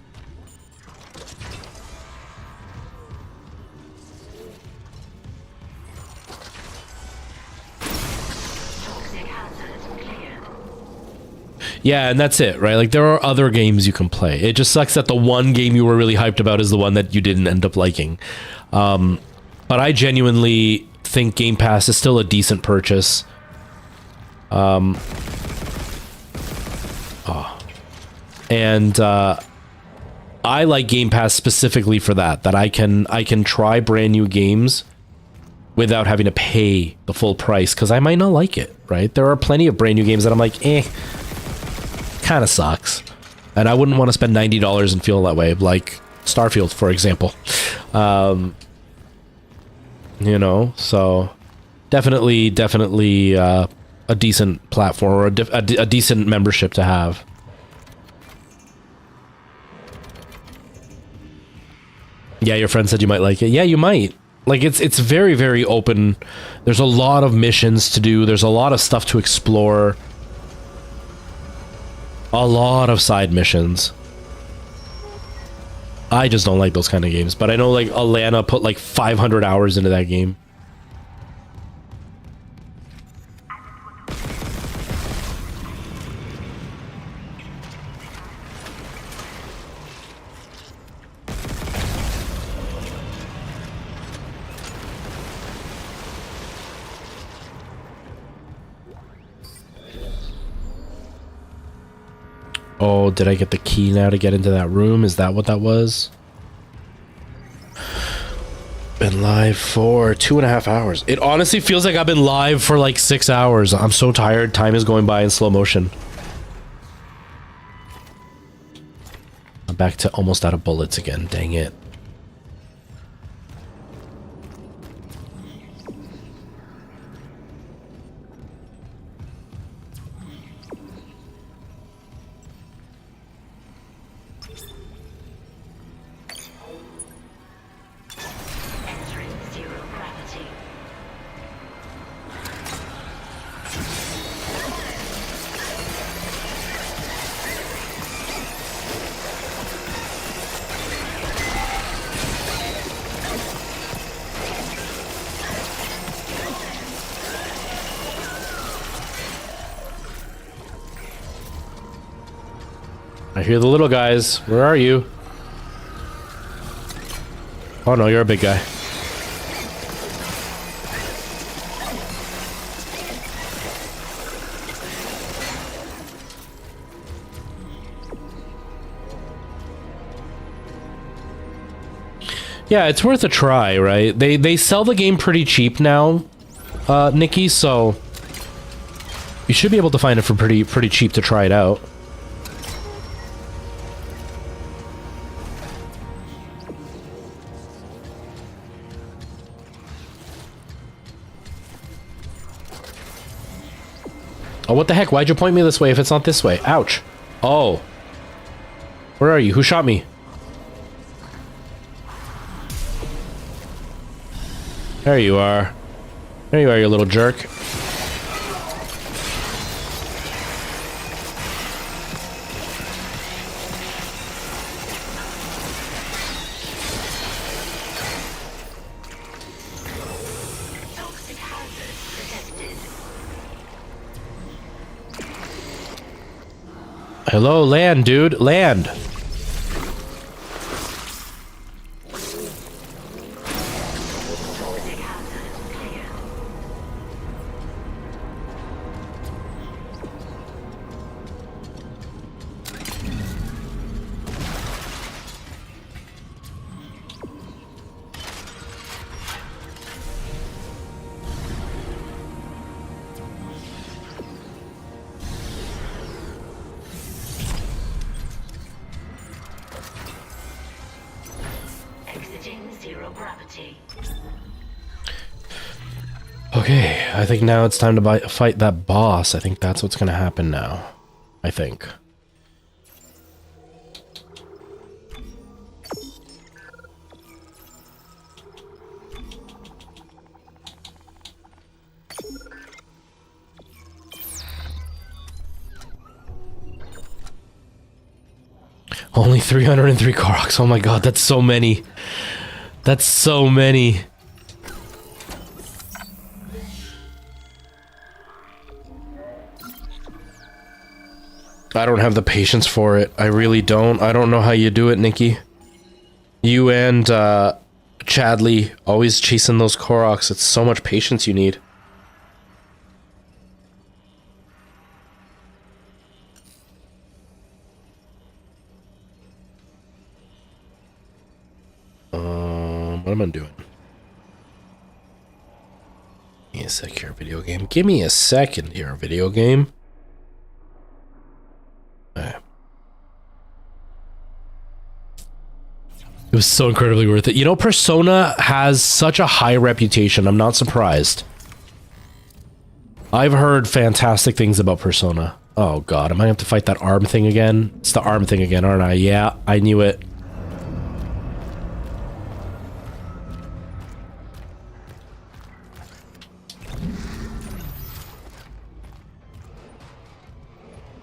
Yeah, and that's it, right? Like, there are other games you can play. It just sucks that the one game you were really hyped about is the one that you didn't end up liking. But I genuinely think Game Pass is still a decent purchase. I like Game Pass specifically for that I can try brand new games without having to pay the full price, because I might not like it, right? There are plenty of brand new games that I'm like, kind of sucks. And I wouldn't want to spend $90 and feel that way, like Starfield, for example. You know, so definitely a decent platform, or a decent membership to have. Yeah, your friend said you might like it. Yeah, you might. Like, it's very, very open. There's a lot of missions to do. There's a lot of stuff to explore. A lot of side missions. I just don't like those kind of games. But I know, like, Alana put, like, 500 hours into that game. Oh, did I get the key now to get into that room? Is that what that was? Been live for 2.5 hours. It honestly feels like I've been live for like 6 hours. I'm so tired. Time is going by in slow motion. I'm back to almost out of bullets again. Dang it. I hear the little guys. Where are you? Oh no, you're a big guy. Yeah, it's worth a try, right? They sell the game pretty cheap now, Nikki, so you should be able to find it for pretty cheap to try it out. Oh, what the heck? Why'd you point me this way if it's not this way? Ouch. Oh. Where are you? Who shot me? There you are. There you are, you little jerk. Hello, land, dude. Land. Okay, I think now it's time to fight that boss. I think that's what's going to happen now. I think. Only 303 Koroks. Oh my god, that's so many. That's so many. I don't have the patience for it. I really don't. I don't know how you do it, Nikki. You and Chadley always chasing those Koroks. It's so much patience you need. What am I doing? Give me a sec here, video game. Give me a second here, video game. Alright. It was so incredibly worth it. You know, Persona has such a high reputation. I'm not surprised. I've heard fantastic things about Persona. Oh god, am I gonna have to fight that arm thing again? It's the arm thing again, aren't I? Yeah, I knew it.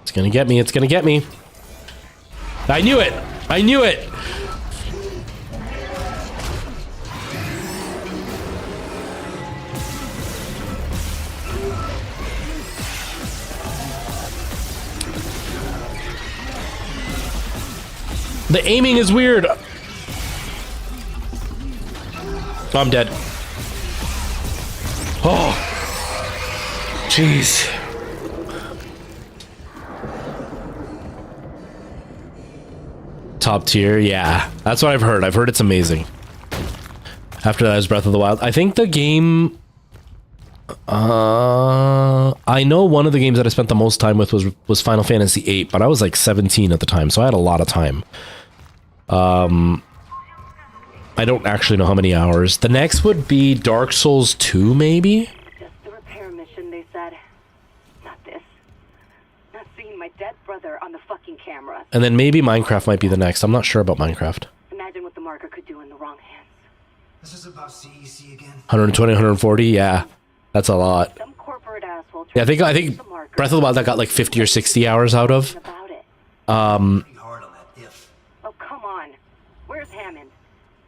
It's gonna get me, it's gonna get me. I knew it! I knew it! The aiming is weird. I'm dead. Oh. Jeez. Top tier, yeah. That's what I've heard. I've heard it's amazing. After that is Breath of the Wild. I think the game... I know one of the games that I spent the most time with was Final Fantasy VIII, but I was like 17 at the time, so I had a lot of time. I don't actually know how many hours. The next would be Dark Souls 2, maybe? Just the repair mission, they said. Not this. Not seeing my dead brother on the fucking camera. And then maybe Minecraft might be the next. I'm not sure about Minecraft. Imagine what the marker could do in the wrong hands. This is about CEC again. 120, 140, yeah. That's a lot. Some corporate asshole. Yeah, I think Breath of the Wild I got like 50 or 60 hours out of. Pretty hard on that if. Oh, come on. Where's Hammond?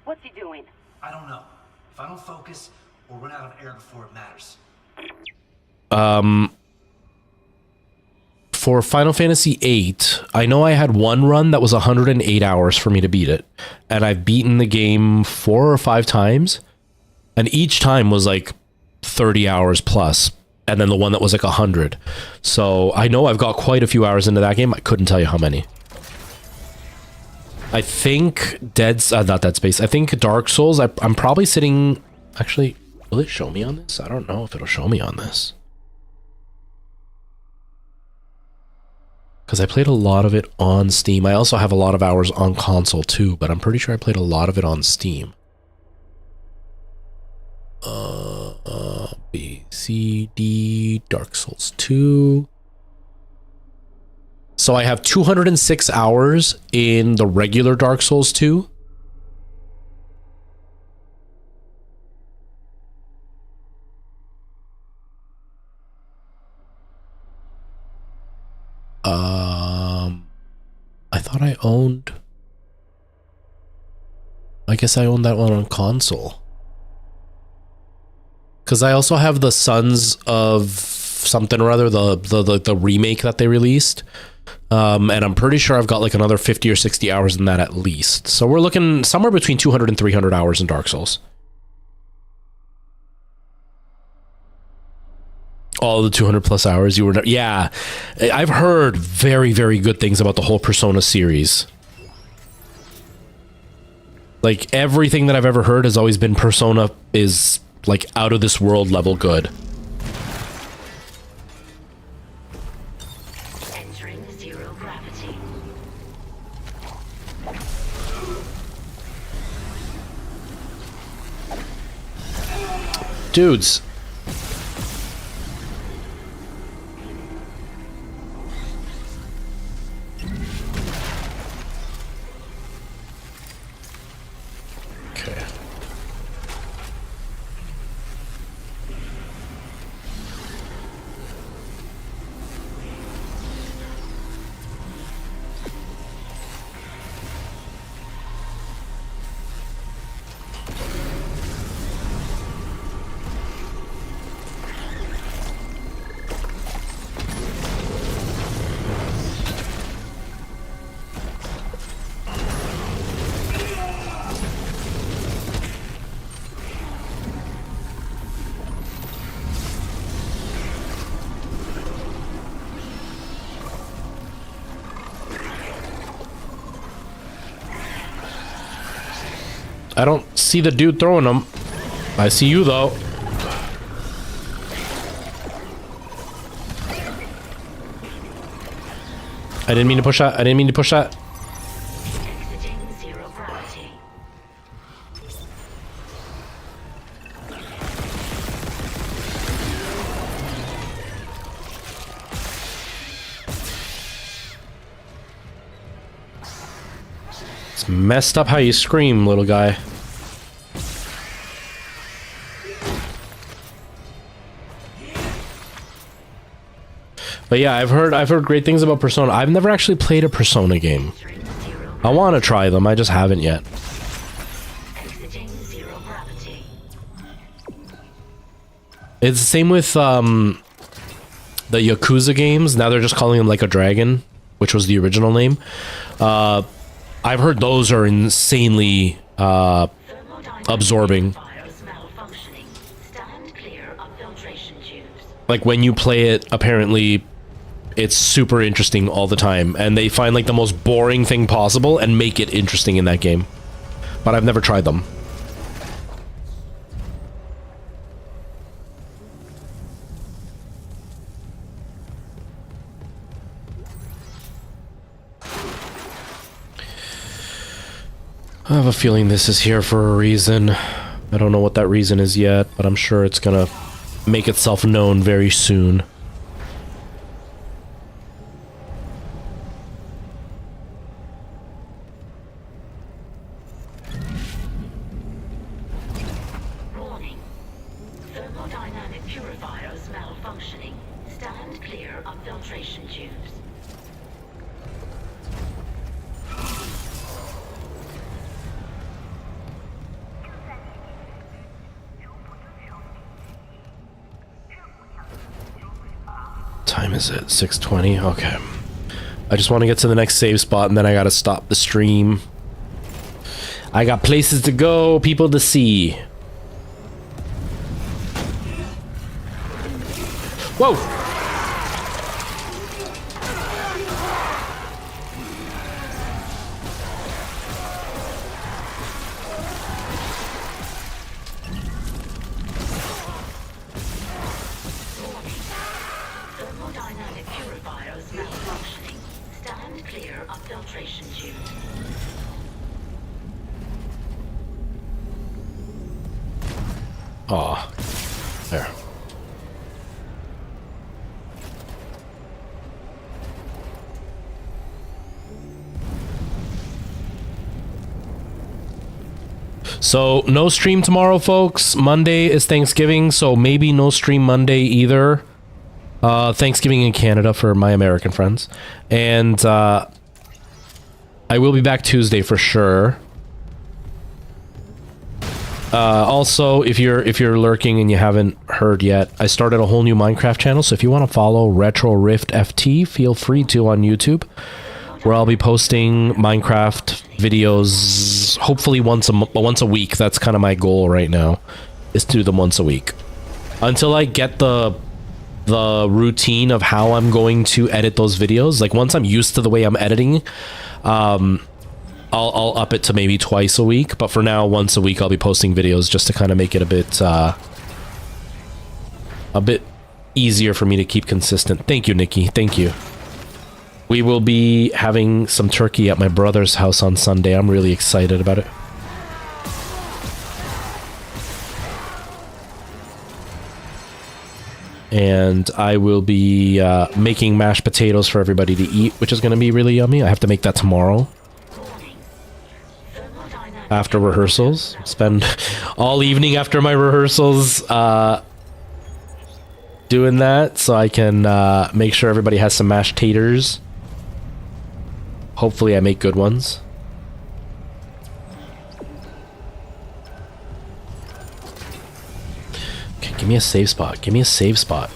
What's he doing? I don't know. If I don't focus, we'll run out of air before it matters. For Final Fantasy VIII, I know I had one run that was 108 hours for me to beat it. And I've beaten the game 4 or 5 times. And each time was like 30 hours plus. And then the one that was like 100. So I know I've got quite a few hours into that game. I couldn't tell you how many. I think not Dead Space. I think Dark Souls, I'm probably sitting... Actually, will it show me on this? I don't know if it'll show me on this. Because I played a lot of it on Steam. I also have a lot of hours on console too, but I'm pretty sure I played a lot of it on Steam. B, C, D, Dark Souls 2. So I have 206 hours in the regular Dark Souls 2. I thought I owned... I guess I owned that one on console. Because I also have the Sons of something or other, the remake that they released. And I'm pretty sure I've got like another 50 or 60 hours in that at least. So we're looking somewhere between 200 and 300 hours in Dark Souls. All the 200 plus hours you were... Yeah, I've heard very, very good things about the whole Persona series. Like, everything that I've ever heard has always been Persona is, like, out of this world level good. Entering zero gravity. Dudes. Okay. I don't see the dude throwing them. I see you though. I didn't mean to push that. I didn't mean to push that. Exiting zero gravity. It's messed up how you scream, little guy. But yeah, I've heard great things about Persona. I've never actually played a Persona game. I want to try them. I just haven't yet. Exiting zero gravity. It's the same with the Yakuza games. Now they're just calling them Like a Dragon, which was the original name. I've heard those are insanely absorbing. Stand clear of filtration tubes. Like when you play it, apparently it's super interesting all the time, and they find like the most boring thing possible and make it interesting in that game. But I've never tried them. I have a feeling this is here for a reason. I don't know what that reason is yet, but I'm sure it's gonna make itself known very soon. Warning. Thermodynamic purifiers malfunctioning. Stand clear of filtration tubes. Time is it? 6:20? Okay. I just want to get to the next save spot and then I gotta stop the stream. I got places to go, people to see. Whoa! Thermodynamic purifiers malfunctioning. Stand clear of filtration tubes. Aw. There. So, no stream tomorrow, folks. Monday is Thanksgiving, so maybe no stream Monday either. Thanksgiving in Canada for my American friends. And I will be back Tuesday for sure. Also, if you're lurking and you haven't heard yet, I started a whole new Minecraft channel, so if you want to follow Retro Rift FT, feel free to on YouTube, where I'll be posting Minecraft videos hopefully once a week. That's kind of my goal right now, is to do them once a week. Until I get the routine of how I'm going to edit those videos. Like once I'm used to the way I'm editing, I'll up it to maybe twice a week, but for now, once a week I'll be posting videos just to kind of make it a bit easier for me to keep consistent. Thank you, Nikki. Thank you. We will be having some turkey at my brother's house on Sunday. I'm really excited about it. And I will be making mashed potatoes for everybody to eat, which is going to be really yummy. I have to make that tomorrow after rehearsals. Spend all evening after my rehearsals doing that, so I can make sure everybody has some mashed taters. Hopefully I make good ones. Okay, give me a save spot. Give me a save spot.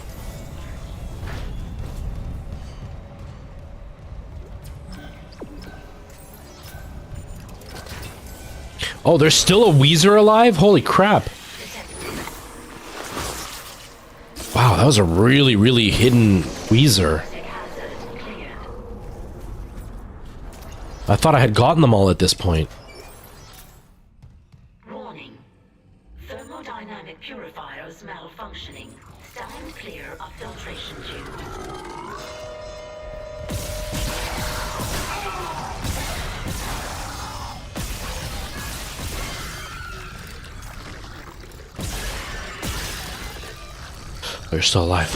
Oh, there's still a Weezer alive? Holy crap. Wow, that was a really, really hidden Weezer. I thought I had gotten them all at this point. You're still alive.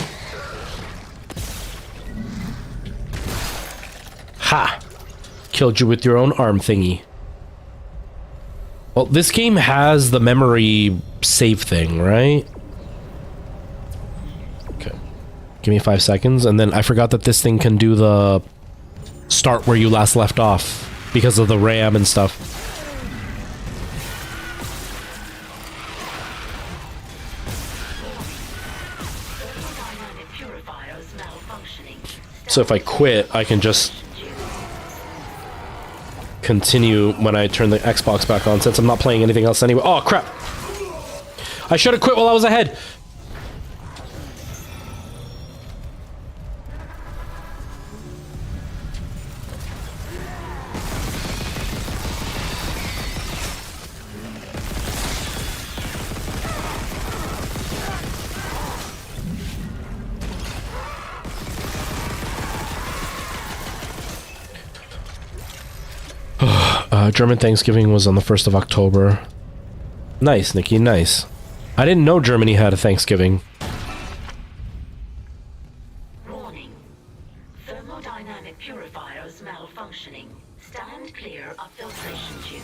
Ha! Killed you with your own arm thingy. Well, this game has the memory save thing, right? Okay. Give me 5 seconds, and then I forgot that this thing can do the start where you last left off because of the RAM and stuff. So if I quit, I can just continue when I turn the Xbox back on, since I'm not playing anything else anyway. Oh, crap! I should have quit while I was ahead! German Thanksgiving was on the 1st of October. Nice, Nikki, nice. I didn't know Germany had a Thanksgiving. Warning. Thermodynamic purifiers malfunctioning. Stand clear of filtration tubes.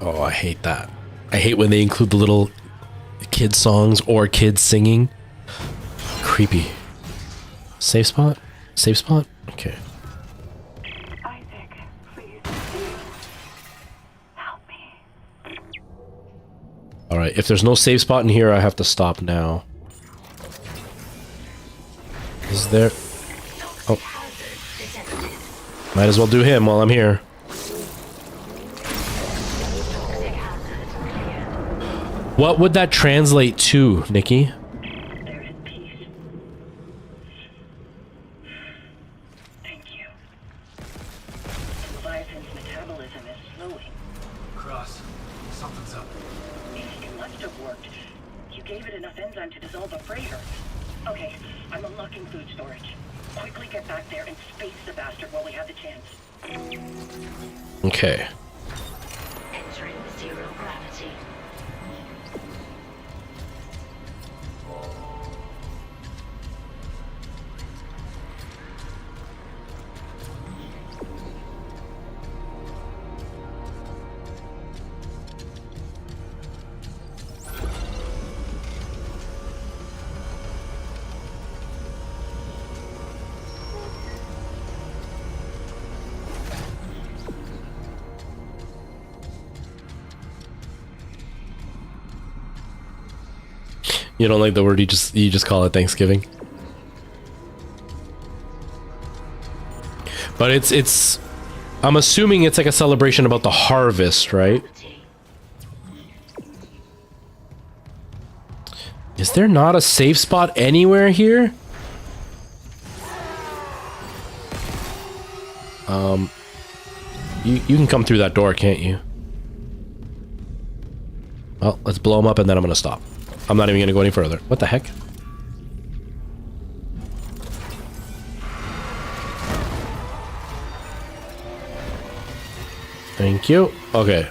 Oh, I hate that. I hate when they include the little kid songs or kids singing. Creepy. Safe spot? Safe spot? Okay. Isaac, please. Help me. Alright, if there's no safe spot in here, I have to stop now. Is there... Oh. Might as well do him while I'm here. What would that translate to, Nikki? Okay. Entering zero gravity. You don't like the word, you just call it Thanksgiving. But it's I'm assuming it's like a celebration about the harvest, right? Is there not a safe spot anywhere here? You can come through that door, can't you? Well, let's blow them up and then I'm gonna stop. I'm not even gonna go any further. What the heck? Thank you. Okay.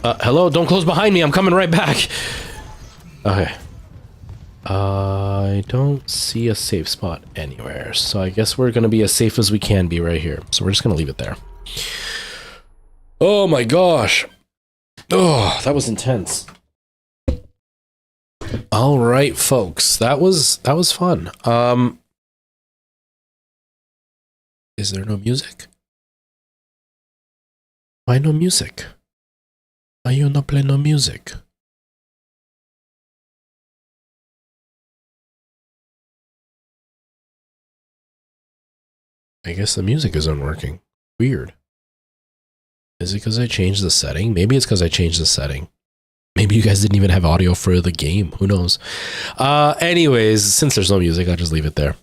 Hello? Don't close behind me. I'm coming right back. Okay. I don't see a safe spot anywhere. So I guess we're gonna be as safe as we can be right here. So we're just gonna leave it there. Oh my gosh. Oh, that was intense. All right, folks. That was fun. Is there no music? Why no music? Why you not play no music? I guess the music isn't working. Weird. Is it because I changed the setting? Maybe it's because I changed the setting. Maybe you guys didn't even have audio for the game. Who knows? Anyways, since there's no music, I'll just leave it there.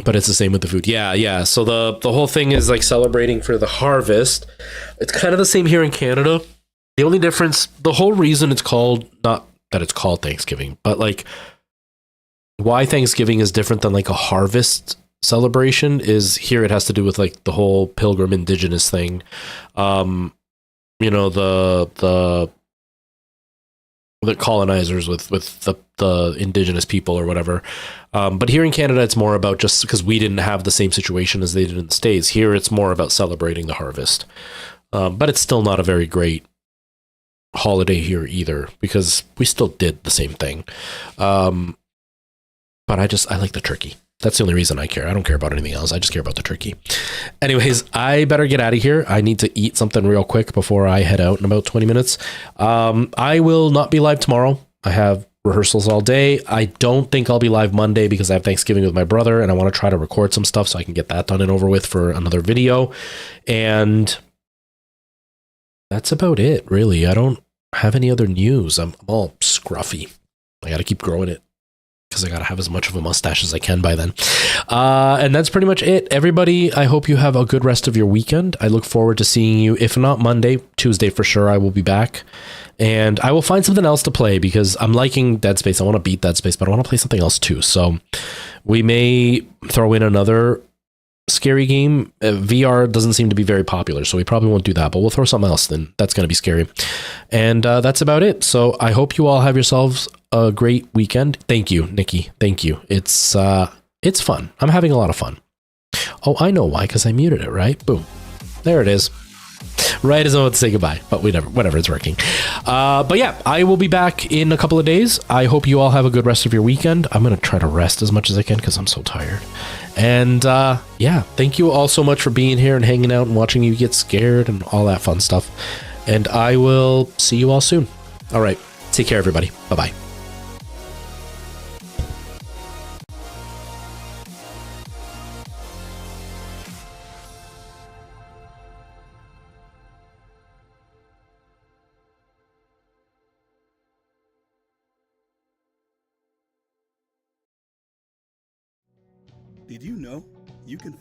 But it's the same with the food. Yeah. So the whole thing is like celebrating for the harvest. It's kind of the same here in Canada. The only difference, the whole reason it's called, not that it's called Thanksgiving, but like why Thanksgiving is different than like a harvest celebration is here it has to do with like the whole pilgrim indigenous thing. you know, the colonizers with the indigenous people or whatever. But here in Canada, it's more about just because we didn't have the same situation as they did in the States. Here, it's more about celebrating the harvest. But it's still not a very great holiday here either, because we still did the same thing. But I like the turkey. That's the only reason I care. I don't care about anything else. I just care about the turkey. Anyways, I better get out of here. I need to eat something real quick before I head out in about 20 minutes. I will not be live tomorrow. I have rehearsals all day. I don't think I'll be live Monday because I have Thanksgiving with my brother and I want to try to record some stuff so I can get that done and over with for another video. And that's about it, really. I don't have any other news. I'm all scruffy. I got to keep growing it, because I got to have as much of a mustache as I can by then. And that's pretty much it. Everybody, I hope you have a good rest of your weekend. I look forward to seeing you, if not Monday, Tuesday for sure, I will be back. And I will find something else to play, because I'm liking Dead Space. I want to beat Dead Space, but I want to play something else too. So we may throw in another scary game. VR doesn't seem to be very popular, so we probably won't do that, but we'll throw something else then. That's going to be scary. And that's about it. So I hope you all have yourselves a great weekend. Thank you, Nikki. Thank you. It's fun. I'm having a lot of fun. Oh, I know why, because I muted it, right? Boom. There it is. Right as I'm about to say goodbye, but whatever, it's working. But yeah, I will be back in a couple of days. I hope you all have a good rest of your weekend. I'm going to try to rest as much as I can because I'm so tired. And yeah, thank you all so much for being here and hanging out and watching you get scared and all that fun stuff. And I will see you all soon. All right. Take care, everybody. Bye-bye. Did you know you can